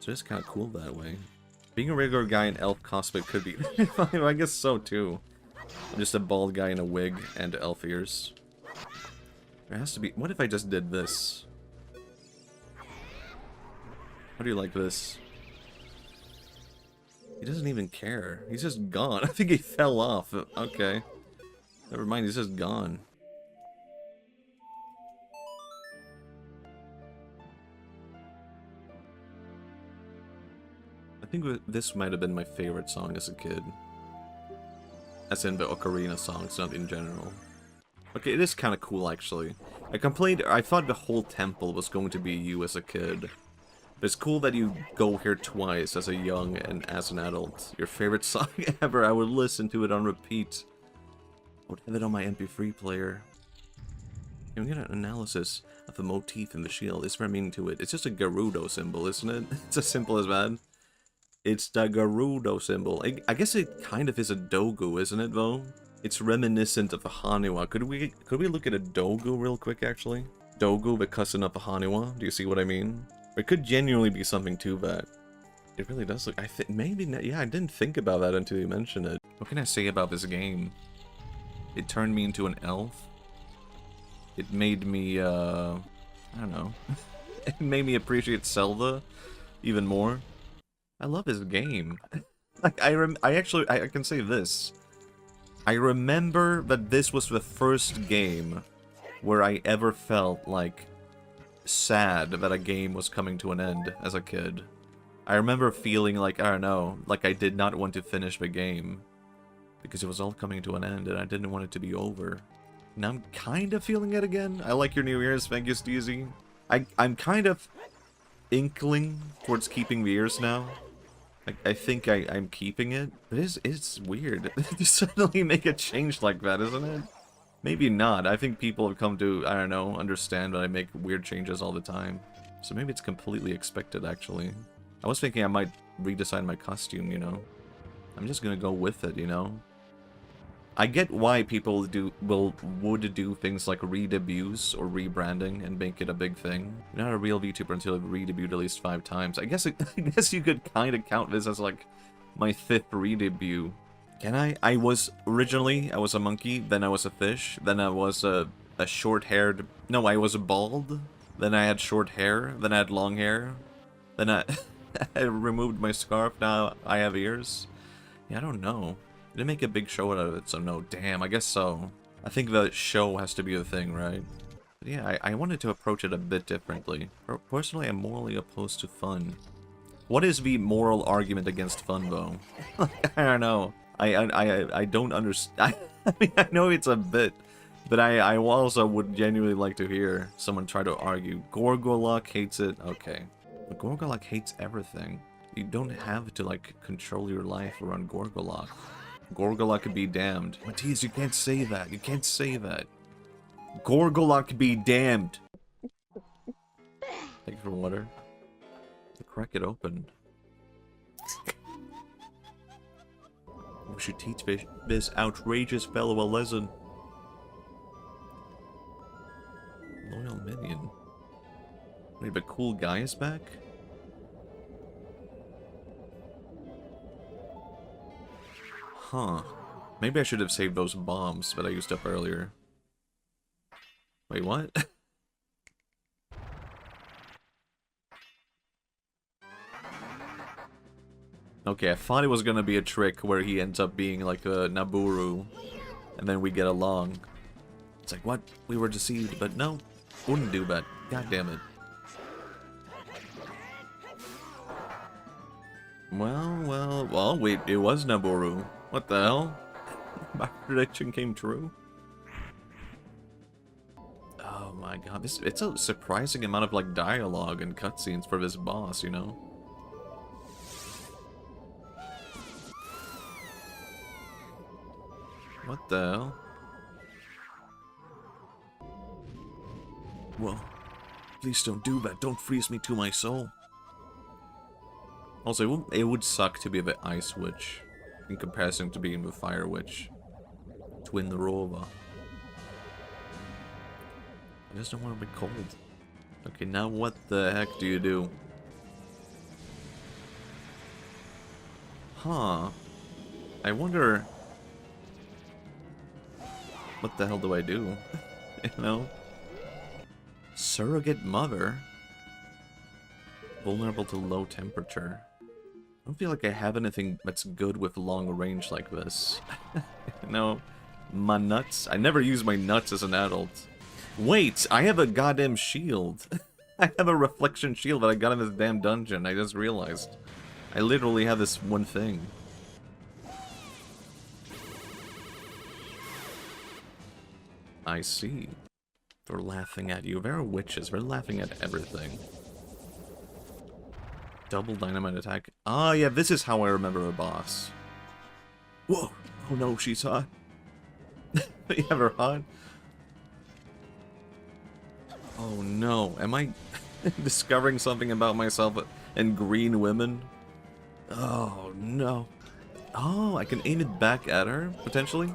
So it's kind of cool that way. Being a regular guy in elf cosplay could be... I guess so, too. I'm just a bald guy in a wig and elf ears. There has to be... What if I just did this? How do you like this? He doesn't even care. He's just gone. I think he fell off. Okay. Never mind, he's just gone. I think this might have been my favorite song as a kid. As in the Ocarina songs, not in general. Okay, it is kind of cool, actually. I thought the whole temple was going to be you as a kid. But it's cool that you go here twice as a young and as an adult. Your favorite song ever. I would listen to it on repeat. I would have it on my MP3 player. You get an analysis of the motif in the shield. Is there meaning to it? It's just a Gerudo symbol, isn't it? It's as simple as that. It's the Gerudo symbol. I guess it kind of is a Dogu, isn't it, though? It's reminiscent of the Haniwa. Could we look at a Dogu real quick, actually? Dogu, the cousin of the Haniwa. Do you see what I mean? It could genuinely be something to that. It really does look... yeah, I didn't think about that until you mentioned it. What can I say about this game? It turned me into an elf. It made me, I don't know. It made me appreciate Zelda even more. I love this game. Like, I can say this. I remember that this was the first game where I ever felt, like, sad that a game was coming to an end as a kid. I remember feeling like, I don't know, like I did not want to finish the game. Because it was all coming to an end and I didn't want it to be over. Now I'm kind of feeling it again. I like your New Year's, thank you, Steezy. I'm kind of inkling towards keeping the ears now. I think I'm keeping it. But it's weird to suddenly make a change like that, isn't it? Maybe not. I think people have come to, I don't know, understand that I make weird changes all the time. So maybe it's completely expected, actually. I was thinking I might redesign my costume, you know? I'm just gonna go with it, you know? I get why people would do things like re-debuts or rebranding and make it a big thing. You're not a real VTuber until you've re-debuted at least 5 times. I guess you could kind of count this as like my 5th re-debut. Can I? I was a monkey, then I was a fish, then I was a short-haired... No, I was bald, then I had short hair, then I had long hair, then I removed my scarf, now I have ears. Yeah, I don't know. Didn't make a big show out of it, so no. Damn, I guess so. I think the show has to be the thing, right? But yeah, I wanted to approach it a bit differently. Personally, I'm morally opposed to fun. What is the moral argument against fun, though? I don't know. I don't understand. I mean, I know it's a bit, but I also would genuinely like to hear someone try to argue. Gorgolok hates it. Okay. But Gorgolok hates everything. You don't have to, like, control your life around Gorgolok. Gorgolok be damned. Matisse, you can't say that. You can't say that. Gorgolok be damned. Thank you for water. Crack it open. We should teach this outrageous fellow a lesson. Loyal minion. Wait, but cool guy is back? Huh. Maybe I should have saved those bombs that I used up earlier. Wait, what? Okay, I thought it was gonna be a trick where he ends up being like a Naburu, and then we get along. It's like, what? We were deceived, but no. Wouldn't do that. God damn it. Well, wait, it was Naburu. What the hell? My prediction came true? Oh my god, it's a surprising amount of, like, dialogue and cutscenes for this boss, you know? What the hell? Whoa. Please don't do that. Don't freeze me to my soul. Also, it would suck to be the Ice Witch in comparison to being the Fire Witch. Twinrova. I just don't want to be cold. Okay, now what the heck do you do? Huh. I wonder... What the hell do I do? You know? Surrogate mother? Vulnerable to low temperature. I don't feel like I have anything that's good with long range like this. You know? My nuts? I never use my nuts as an adult. Wait! I have a goddamn shield! I have a reflection shield that I got in this damn dungeon, I just realized. I literally have this one thing. I see. They're laughing at you. They're witches. They're laughing at everything. Double dynamite attack. Ah, yeah, this is how I remember a boss. Whoa! Oh no, she's hot. You have her hot? Oh no, am I discovering something about myself and green women? Oh no. Oh, I can aim it back at her, potentially?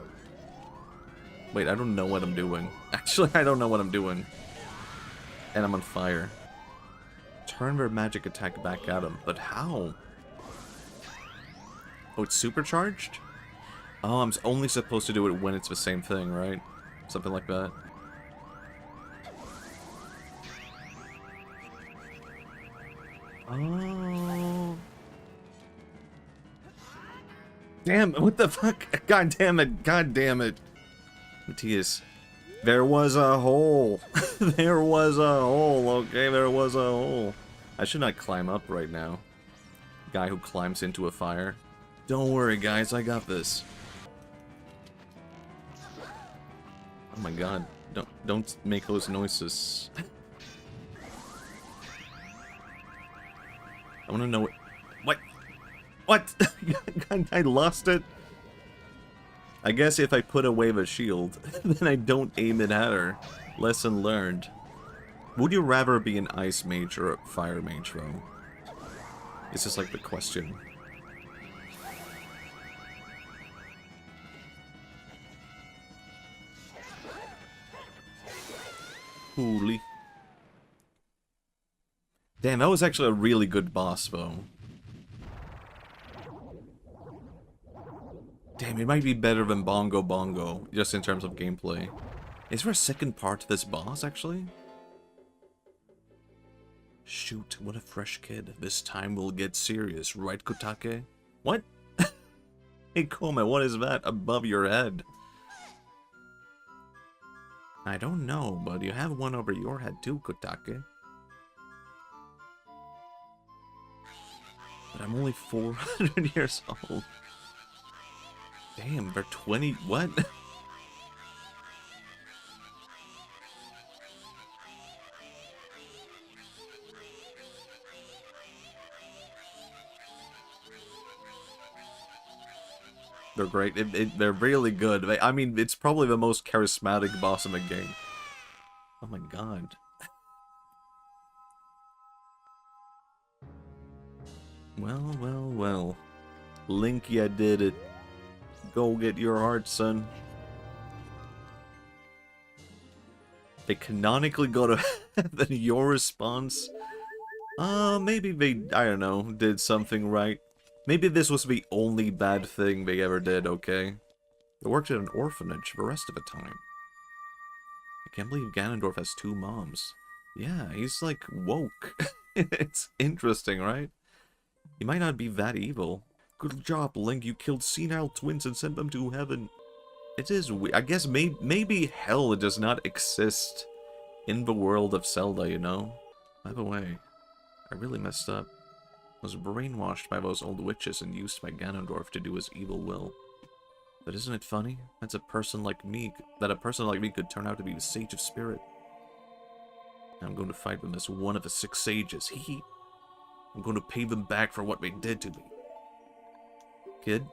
Wait, I don't know what I'm doing. Actually, I don't know what I'm doing. And I'm on fire. Turn their magic attack back at him, but how? Oh, it's supercharged? Oh, I'm only supposed to do it when it's the same thing, right? Something like that. Oh. Damn, what the fuck? God damn it, god damn it. Matthias, there was a hole. There was a hole, okay? There was a hole. I should not climb up right now. Guy who climbs into a fire. Don't worry, guys, I got this. Oh my god. Don't make those noises. I wanna know what? What? I lost it? I guess if I put away the shield, then I don't aim it at her. Lesson learned. Would you rather be an ice mage or a fire mage, though? This is like the question. Holy. Damn, that was actually a really good boss, though. Damn, it might be better than Bongo Bongo, just in terms of gameplay. Is there a second part to this boss, actually? Shoot, what a fresh kid. This time we'll get serious, right, Kotake? What? Hey, Koma, what is that above your head? I don't know, but you have one over your head too, Kotake. But I'm only 400 years old. Damn, they're 20... What? They're great. They're really good. I mean, it's probably the most charismatic boss in the game. Oh my god. Well, well, well. Link, ya did it. Go get your heart, son. They canonically go to heaven. Your response? Maybe they, I don't know, did something right. Maybe this was the only bad thing they ever did, okay? They worked at an orphanage the rest of the time. I can't believe Ganondorf has 2 moms. Yeah, he's like woke. It's interesting, right? He might not be that evil. Good job, Link. You killed senile twins and sent them to heaven. It is weird. I guess maybe hell does not exist in the world of Zelda, you know? By the way, I really messed up. I was brainwashed by those old witches and used by Ganondorf to do his evil will. But isn't it funny? That a person like me could turn out to be the Sage of Spirit. And I'm going to fight them as one of the 6 sages. Hee. I'm going to pay them back for what they did to me. Kid?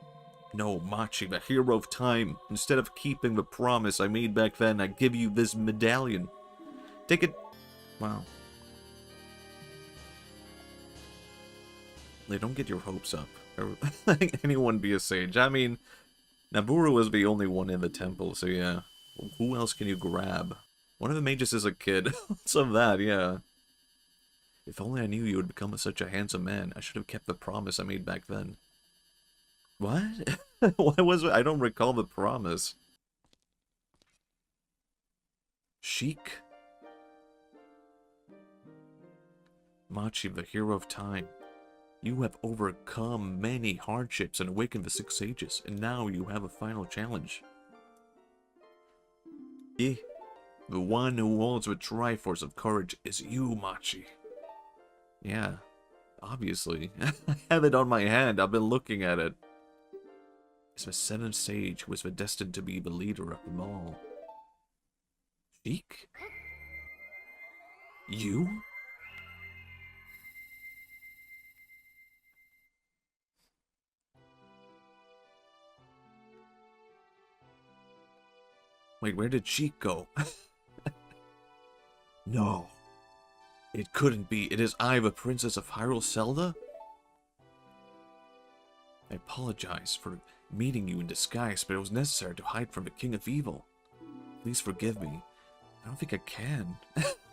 No, Machi, the hero of time. Instead of keeping the promise I made back then, I give you this medallion. Take it. Wow. They don't get your hopes up. Anyone be a sage. I mean, Naburu was the only one in the temple, so yeah. Who else can you grab? One of the mages is a kid. Some of that, yeah. If only I knew you would become such a handsome man, I should have kept the promise I made back then. What? What was it? I don't recall the promise. Sheik? Machi, the hero of time. You have overcome many hardships and awakened the 6 sages, and now you have a final challenge. The one who holds the Triforce of Courage is you, Machi. Yeah, obviously. I have it on my hand, I've been looking at it. It's the 7th sage who is destined to be the leader of them all. Sheik? You? Wait, where did Sheik go? No. It couldn't be. It is I, the Princess of Hyrule Zelda? I apologize for meeting you in disguise, but it was necessary to hide from the King of Evil. Please forgive me. I don't think I can.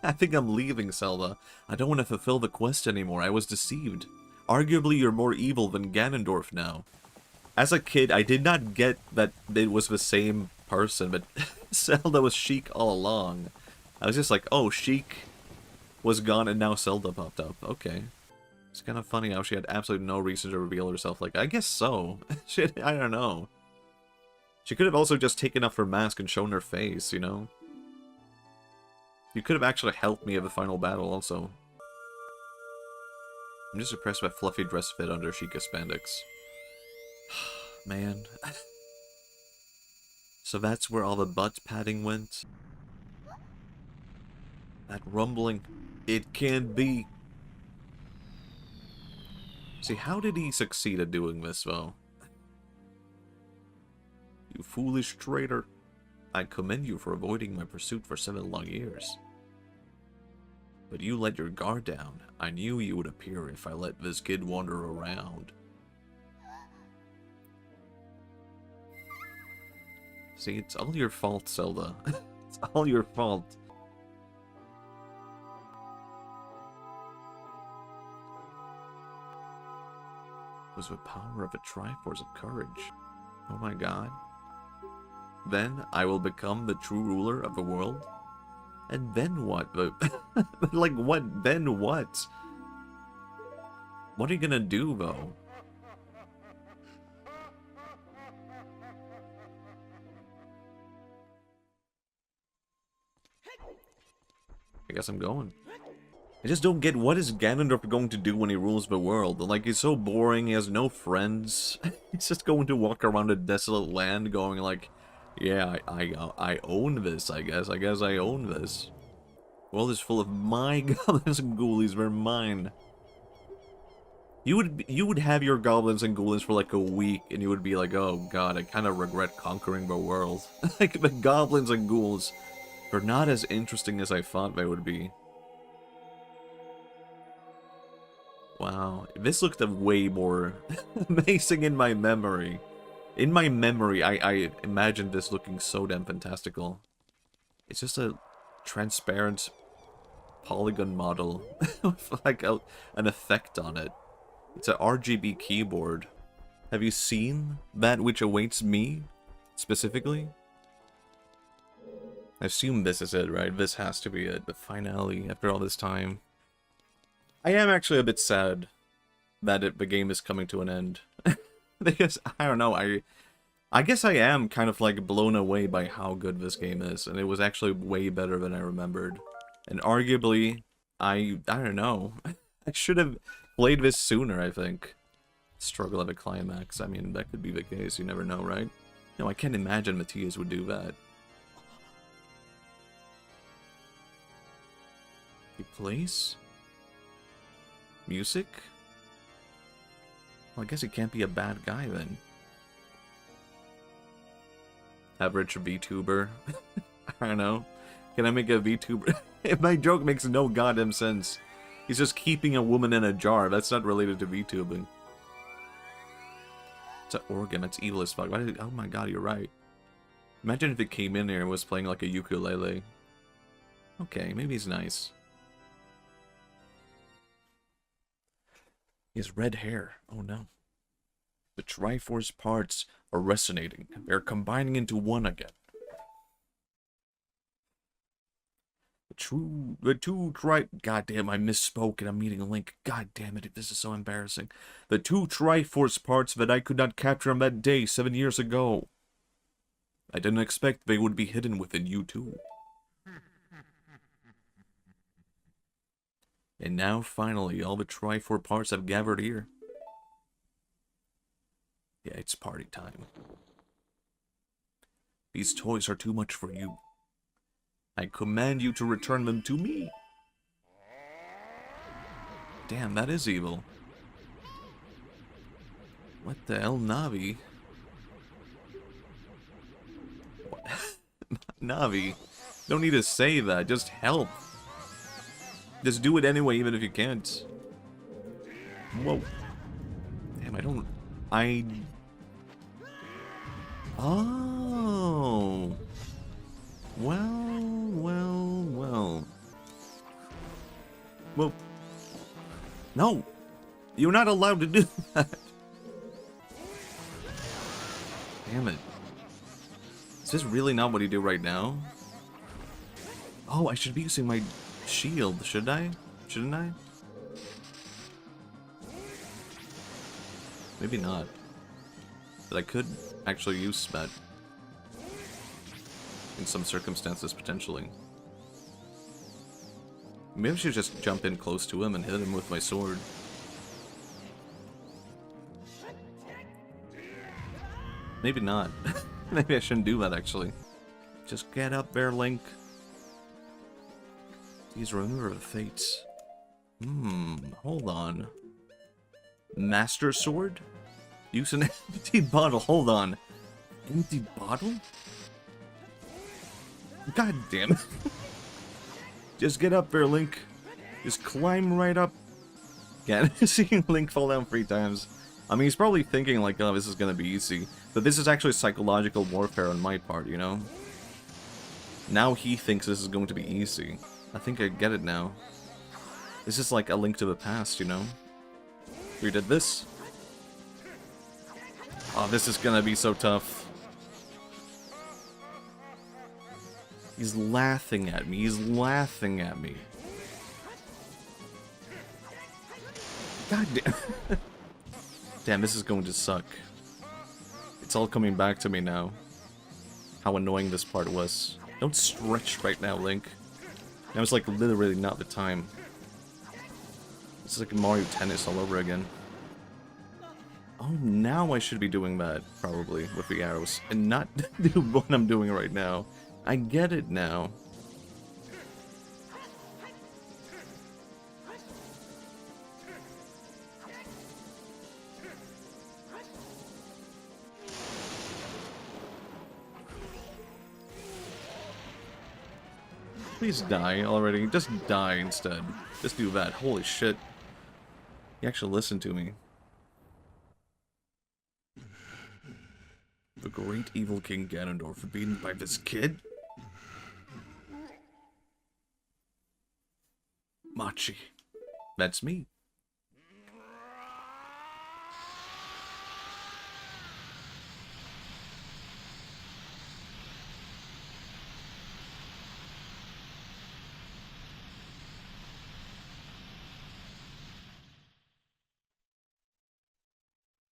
I think I'm leaving, Zelda. I don't want to fulfill the quest anymore. I was deceived. Arguably, you're more evil than Ganondorf now. as a kid, I did not get that it was the same person, but Zelda was Sheik all along. I was just like, oh, Sheik was gone and now Zelda popped up. Okay. It's kind of funny how she had absolutely no reason to reveal herself. Like, I guess so. I don't know. She could have also just taken off her mask and shown her face, you know? You could have actually helped me at the final battle also. I'm just impressed by fluffy dress fit under Sheikah spandex. Man. So that's where all the butt padding went? That rumbling. It can't be. See, how did he succeed at doing this, though? You foolish traitor. I commend you for avoiding my pursuit for 7 long years. But you let your guard down. I knew you would appear if I let this kid wander around. See, it's all your fault, Zelda. It's all your fault. It was the power of a Triforce of courage. Oh my god. Then I will become the true ruler of the world? And then what? Like, what? Then what? What are you gonna do, though? I guess I'm going. I just don't get what is Ganondorf going to do when he rules the world. Like, he's so boring, he has no friends. He's just going to walk around a desolate land going like, yeah, I own this, I guess. I guess I own this. The world is full of my goblins and ghoulies, they're mine. You would have your goblins and ghoulies for like a week, and you would be like, oh god, I kind of regret conquering the world. Like, the goblins and ghouls are not as interesting as I thought they would be. Wow, this looked way more amazing in my memory. In my memory, I imagined this looking so damn fantastical. It's just a transparent polygon model with like an effect on it. It's an RGB keyboard. Have you seen that which awaits me, specifically? I assume this is it, right? This has to be it, the finale after all this time. I am actually a bit sad that the game is coming to an end. Because, I don't know, I guess I am kind of like blown away by how good this game is, and it was actually way better than I remembered. And arguably, I don't know, I should have played this sooner, I think. Struggle at a climax, I mean, that could be the case, you never know, right? No, I can't imagine Matthias would do that. He plays? Music? Well, I guess he can't be a bad guy then. Average VTuber. I don't know. Can I make a VTuber? If my joke makes no goddamn sense. He's just keeping a woman in a jar. That's not related to VTubing. It's an organ. It's evil as fuck. Oh my god, you're right. Imagine if it came in here and was playing like a ukulele. Okay, maybe he's nice. He has red hair. Oh no. The Triforce parts are resonating. They're combining into one again. Goddamn, I misspoke and I'm meeting a link. God damn it, this is so embarrassing. The 2 Triforce parts that I could not capture on that day 7 years ago. I didn't expect they would be hidden within you too. And now, finally, all the Triforce parts have gathered here. Yeah, it's party time. These toys are too much for you. I command you to return them to me. Damn, that is evil. What the hell, Navi? What? Navi, don't need to say that, just help. Just do it anyway, even if you can't. Whoa. Damn, Oh. Well. Whoa. No. You're not allowed to do that. damn it. Is this really not what you do right now? Oh, I should be using my shield, should I? Shouldn't I? Maybe not. But I could actually use that. In some circumstances, potentially. Maybe I should just jump in close to him and hit him with my sword. Maybe not. Maybe I shouldn't do that, actually. Just get up there, Link. Please remember the fates. Hold on. Master Sword? Use an empty bottle. Hold on. Empty bottle? God damn it. Just get up there, Link. Just climb right up. Again, seeing Link fall down 3 times. I mean, he's probably thinking like, oh, this is gonna be easy. But this is actually psychological warfare on my part, you know? Now he thinks this is going to be easy. I think I get it now. This is like a Link to the Past, you know? We did this. Oh, this is gonna be so tough. He's laughing at me. He's laughing at me. God damn. Damn, this is going to suck. It's all coming back to me now. How annoying this part was. Don't stretch right now, Link. That was like literally not the time. It's like Mario Tennis all over again. Oh, now I should be doing that, probably, with the arrows. And not do what I'm doing right now. I get it now. Please die already. Just die instead. Just do that. Holy shit. You actually listened to me. The great evil King Ganondorf beaten by this kid? Machi. That's me.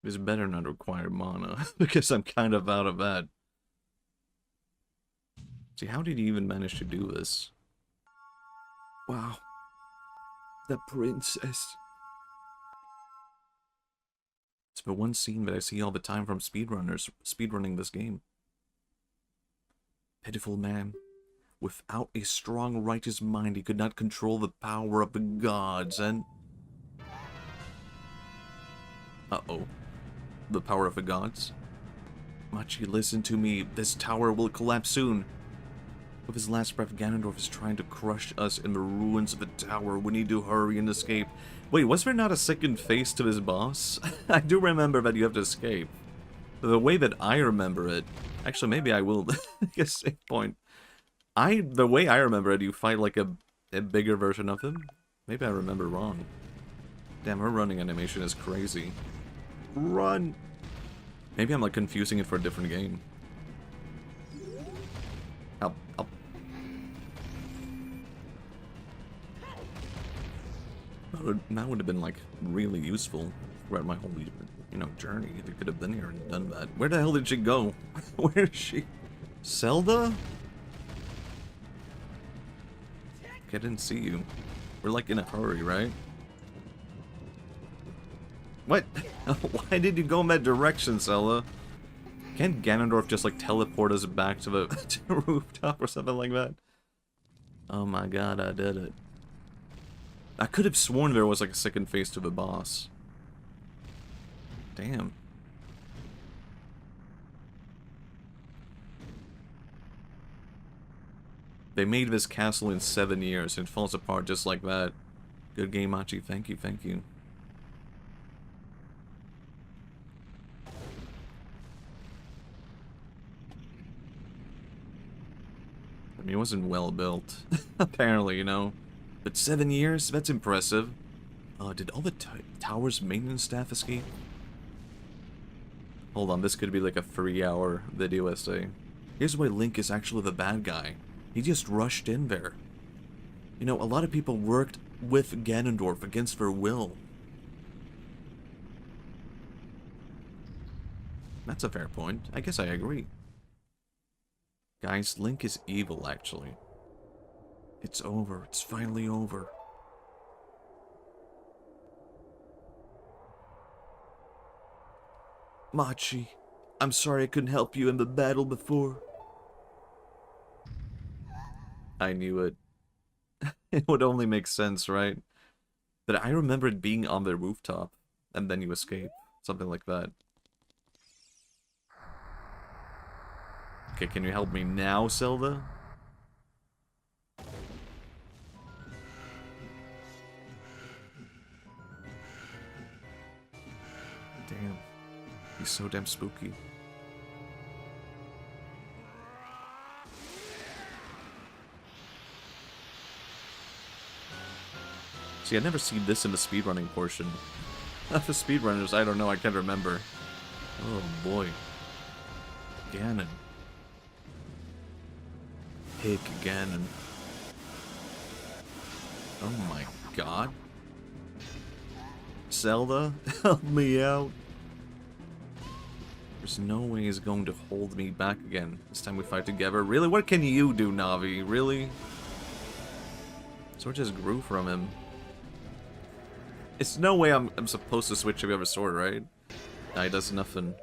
This better not require mana, because I'm kind of out of that. See, how did he even manage to do this? Wow. The princess. It's the one scene that I see all the time from speedrunners speedrunning this game. Pitiful man. Without a strong righteous mind, he could not control the power of the gods, and... Uh-oh. The power of the gods? Machi, listen to me. This tower will collapse soon. With his last breath, Ganondorf is trying to crush us in the ruins of the tower. We need to hurry and escape. Wait, was there not a second phase to this boss? I do remember that you have to escape. The way that I remember it... Actually, maybe I will make a save point. The way I remember it, you fight like a bigger version of him. Maybe I remember wrong. Damn, her running animation is crazy. Run! Maybe I'm like confusing it for a different game. Up, up. That would have been like really useful throughout my whole, you know, journey. If you could have been here and done that. Where the hell did she go? Where is she? Zelda? I didn't see you. We're like in a hurry, right? What? Why did you go in that direction, Zelda? Can't Ganondorf just like teleport us back to the, to the rooftop or something like that? Oh my god, I did it. I could have sworn there was like a second phase to the boss. Damn. They made this castle in 7 years and it falls apart just like that. Good game, Machi. Thank you, thank you. I mean, it wasn't well built, apparently, you know. But 7 years? That's impressive. Did all the tower's maintenance staff escape? Hold on, this could be like a 3-hour video essay. Here's why Link is actually the bad guy. He just rushed in there. You know, a lot of people worked with Ganondorf against their will. That's a fair point. I guess I agree. Guys, Link is evil, actually. It's over. It's finally over. Machi, I'm sorry I couldn't help you in the battle before. I knew it. It would only make sense, right? But I remembered being on the rooftop, and then you escape. Something like that. Okay, can you help me now, Zelda? Damn. He's so damn spooky. See, I never seen this in the speedrunning portion. The speedrunners, I don't know, I can't remember. Oh boy. Ganon. Hick Ganon. Oh my god. Zelda, help me out. There's no way he's going to hold me back again. This time we fight together. Really? What can you do, Navi? Really? Sword just grew from him. It's no way I'm supposed to switch to the other sword, right? Nah, he does nothing.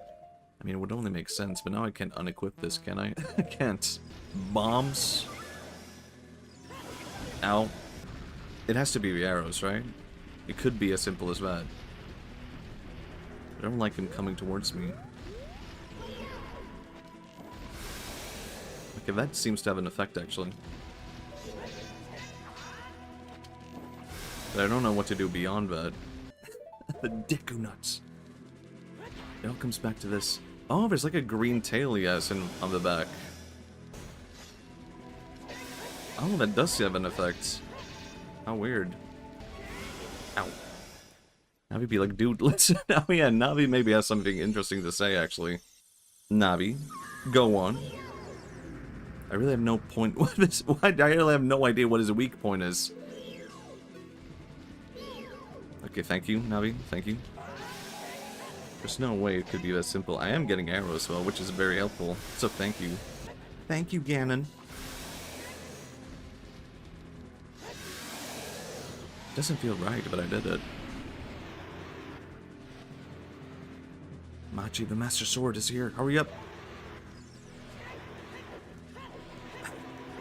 I mean, it would only make sense, but now I can't unequip this, can I? I can't. Bombs? Ow. It has to be the arrows, right? It could be as simple as that. I don't like him coming towards me. Okay, that seems to have an effect, actually. But I don't know what to do beyond that. The Deku nuts. It all comes back to this. Oh, there's like a green tail he has on the back. Oh, that does have an effect. How weird. Ow. Navi be like, dude, listen. Oh yeah, Navi maybe has something interesting to say, actually. Navi, go on. I really have no point. What is? Why? I really have no idea what his weak point is. Okay, thank you, Navi. Thank you. There's no way it could be that simple. I am getting arrows, though, which is very helpful. So thank you. Thank you, Ganon. Doesn't feel right, but I did it. Machi, the Master Sword is here. Hurry up.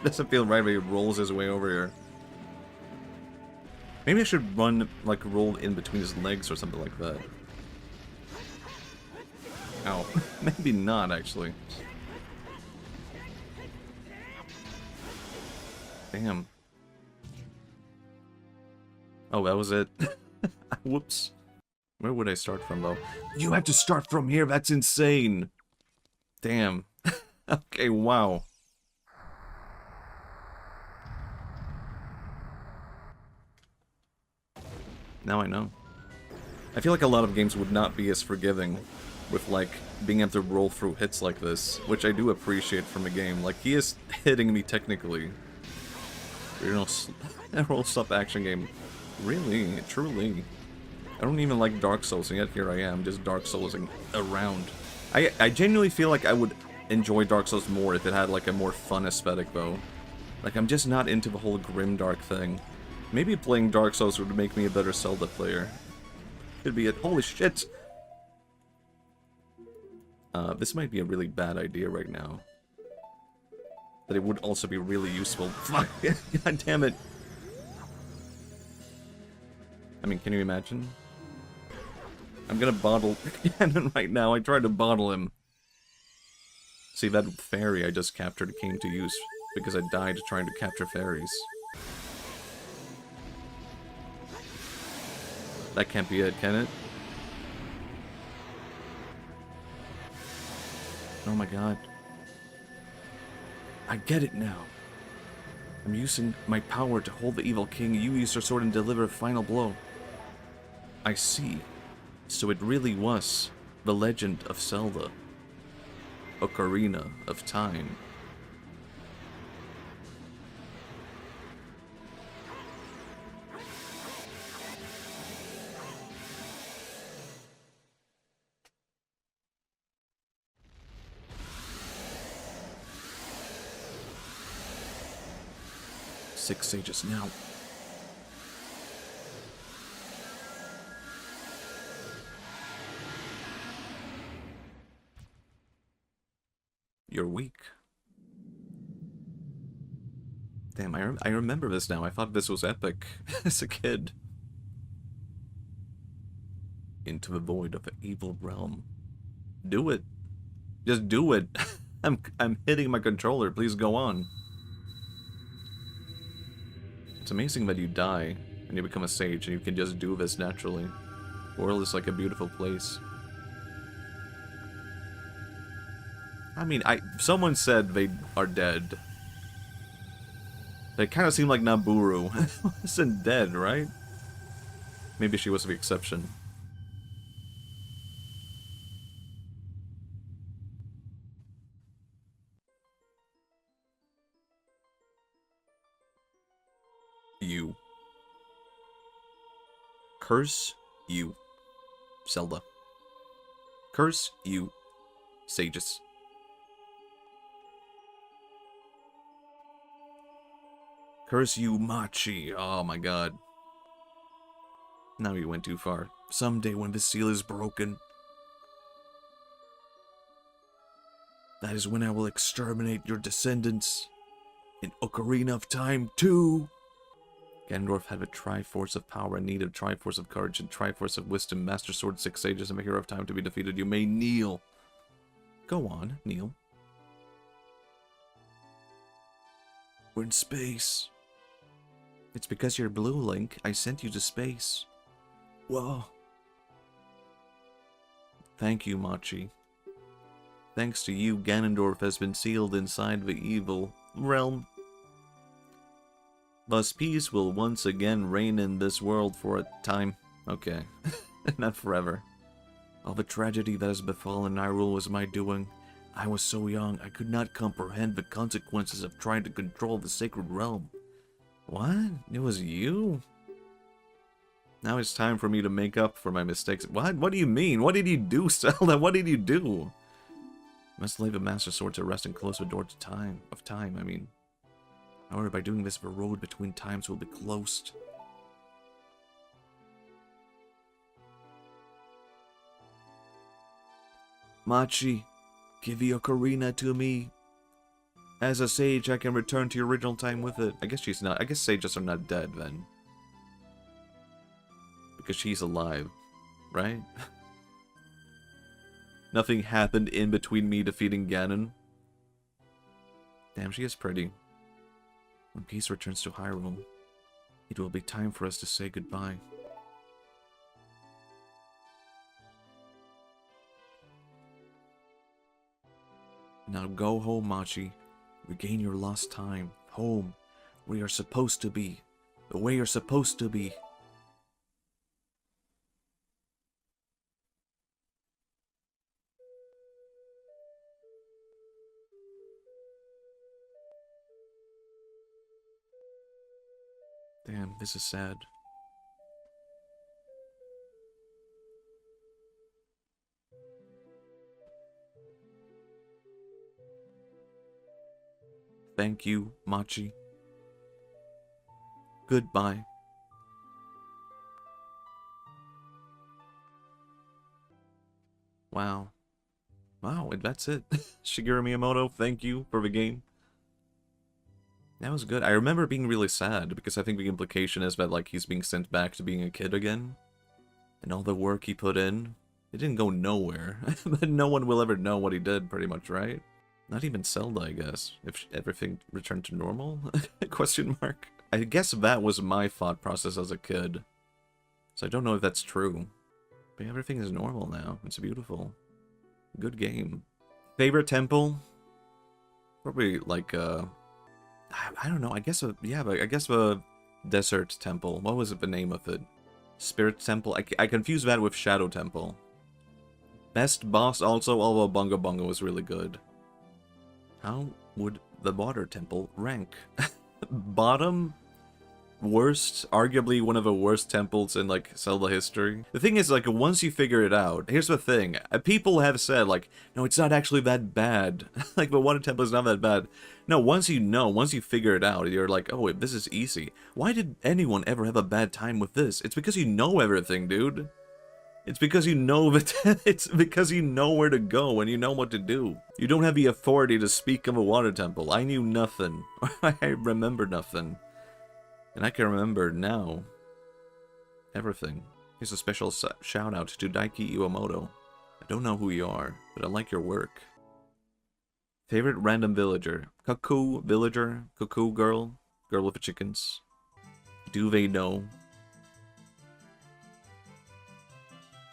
Doesn't feel right, but he rolls his way over here. Maybe I should run, like, roll in between his legs or something like that. Ow. Maybe not, actually. Damn. Oh, that was it. Whoops. Where would I start from, though? You have to start from here, that's insane! Damn. Okay, wow. Now I know. I feel like a lot of games would not be as forgiving with, like, being able to roll through hits like this, which I do appreciate from a game. Like, he is hitting me technically. You know, a roll-stop action game. Really, truly. I don't even like Dark Souls, and yet here I am, just Dark Soulsing around. I genuinely feel like I would enjoy Dark Souls more if it had, like, a more fun aesthetic, though. Like, I'm just not into the whole grimdark thing. Maybe playing Dark Souls would make me a better Zelda player. Could be it. Holy shit! This might be a really bad idea right now. But it would also be really useful. Fuck! God damn it! I mean, can you imagine? I'm gonna bottle Ganon right now. I tried to bottle him. See, that fairy I just captured came to use because I died trying to capture fairies. That can't be it, can it? Oh my god. I get it now. I'm using my power to hold the evil king. You use your sword and deliver a final blow. I see. So it really was The Legend of Zelda. Ocarina of Time. Six sages now. You're weak. Damn, I remember this now. I thought this was epic as a kid. Into the void of the evil realm. Do it. Just do it. I'm hitting my controller. Please go on. It's amazing that you die and you become a sage and you can just do this naturally. The world is like a beautiful place. I mean, someone said they are dead. They kind of seem like Naburu. Wasn't dead, right? Maybe she was the exception. You. Curse you, Zelda. Curse you, sages. Curse you, Machi. Oh my god. Now you went too far. Someday when this seal is broken, that is when I will exterminate your descendants in Ocarina of Time 2. Ganondorf had a Triforce of power and needed a Triforce of courage and Triforce of wisdom, Master Sword, 6 sages, and a hero of time to be defeated. You may kneel. Go on, kneel. We're in space. It's because you're blue, Link. I sent you to space. Whoa. Thank you, Machi. Thanks to you, Ganondorf has been sealed inside the evil realm. Thus, peace will once again reign in this world for a time. Okay. Not forever. All the tragedy that has befallen Hyrule was my doing. I was so young, I could not comprehend the consequences of trying to control the sacred realm. What? It was you? Now it's time for me to make up for my mistakes. What? What do you mean? What did you do, Zelda? What did you do? Must lay the Master Sword to rest and close the door to time. I mean. However, by doing this, the road between times will be closed. Machi, give the Ocarina to me. As a sage, I can return to your original time with it. I guess she's not. I guess sages are not dead then. Because she's alive, right? Nothing happened in between me defeating Ganon. Damn, she is pretty. When peace returns to Hyrule, it will be time for us to say goodbye. Now go home, Machi. Regain your lost time. Home, where you're supposed to be. The way you're supposed to be. Damn, this is sad. Thank you, Machi. Goodbye. Wow. Wow, and that's it. Shigeru Miyamoto, thank you for the game. That was good. I remember being really sad, because I think the implication is that, like, he's being sent back to being a kid again. And all the work he put in, it didn't go nowhere. But no one will ever know what he did, pretty much, right? Not even Zelda, I guess. If everything returned to normal? Question mark. I guess that was my thought process as a kid. So I don't know if that's true. But everything is normal now. It's beautiful. Good game. Favorite temple? Probably, like, I don't know. I guess, yeah, but I guess the Desert Temple. What was the name of it? Spirit Temple? I confuse that with Shadow Temple. Best boss also, although Bongo Bongo was really good. How would the water temple rank? Bottom? Worst? Arguably one of the worst temples in, like, Zelda history. The thing is, like, once you figure it out, here's the thing. People have said, like, no, it's not actually that bad. Like, the water temple is not that bad. No, once you know, once you figure it out, you're like, oh, this is easy. Why did anyone ever have a bad time with this? It's because you know everything, dude. It's because you know that it's because you know where to go and you know what to do. You don't have the authority to speak of a water temple. I knew nothing. I remember nothing. And I can remember now everything. Here's a special shout out to Daiki Iwamoto. I don't know who you are, but I like your work. Favorite random villager? Cuckoo villager? Cuckoo girl? Girl with the chickens? Do they know?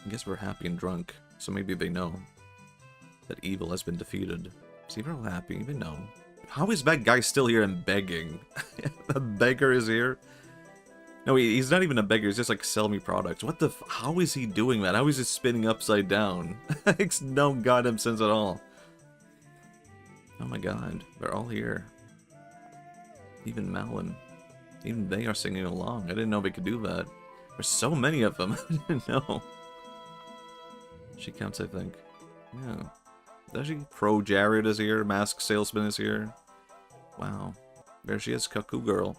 I guess we're happy and drunk, so maybe they know that evil has been defeated. See, we're all happy, they know. How is that guy still here and begging? A beggar is here? No, he's not even a beggar, he's just like, sell me products. What the how is he doing that? How is he spinning upside down? Makes no goddamn sense at all. Oh my god, they're all here. Even Malin. Even they are singing along. I didn't know they could do that. There's so many of them, I didn't know. She counts, I think. Yeah. Does she? Pro Jared is here. Mask Salesman is here. Wow. There she is, Cuckoo Girl.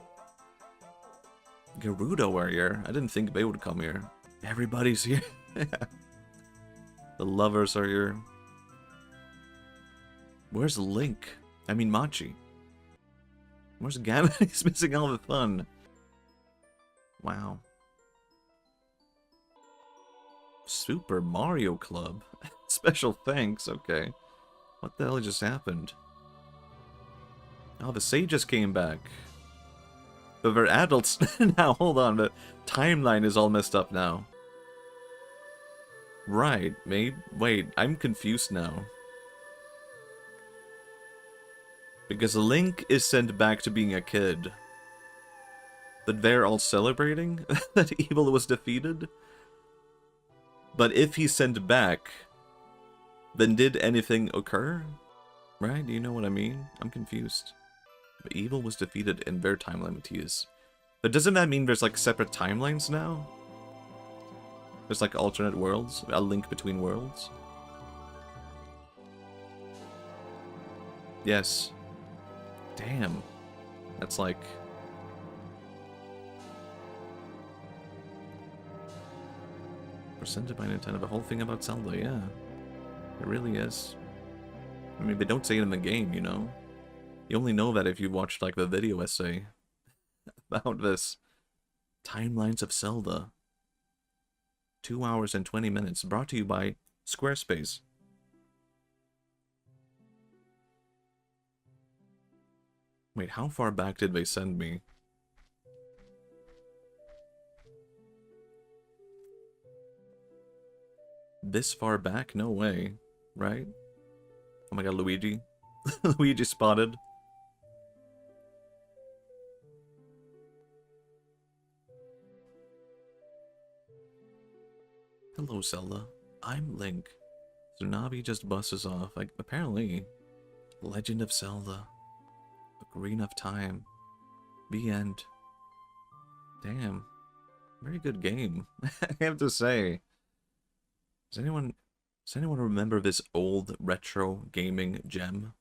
Gerudo are here. I didn't think they would come here. Everybody's here. The lovers are here. Where's Link? I mean Machi. Where's Ganon? He's missing all the fun. Wow. Super Mario Club. Special thanks, okay. What the hell just happened? Oh, the sages came back. But they're adults now, hold on, the timeline is all messed up now. Right, wait, I'm confused now. Because Link is sent back to being a kid. But they're all celebrating that evil was defeated? But if he's sent back, then did anything occur? Right? Do you know what I mean? I'm confused. But evil was defeated in their time limit, But doesn't that mean there's like separate timelines now? There's like alternate worlds? A link between worlds? Yes. Damn. That's like... Presented by Nintendo, the whole thing about Zelda, yeah. It really is. I mean, they don't say it in the game, you know? You only know that if you watched, like, the video essay about this. Timelines of Zelda. 2 hours and 20 minutes, brought to you by Squarespace. Wait, how far back did they send me? This far back? No way. Right? Oh my god, Luigi. Luigi spotted. Hello, Zelda. I'm Link. Tsunabi just busts off. Like, apparently. Legend of Zelda. Ocarina of Time. The end. Damn. Very good game. I have to say. Does anyone remember this old retro gaming gem?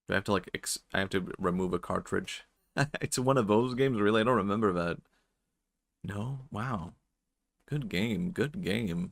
Do I have to like I have to remove a cartridge? It's one of those games, really? I don't remember that. No? Wow. Good game, good game.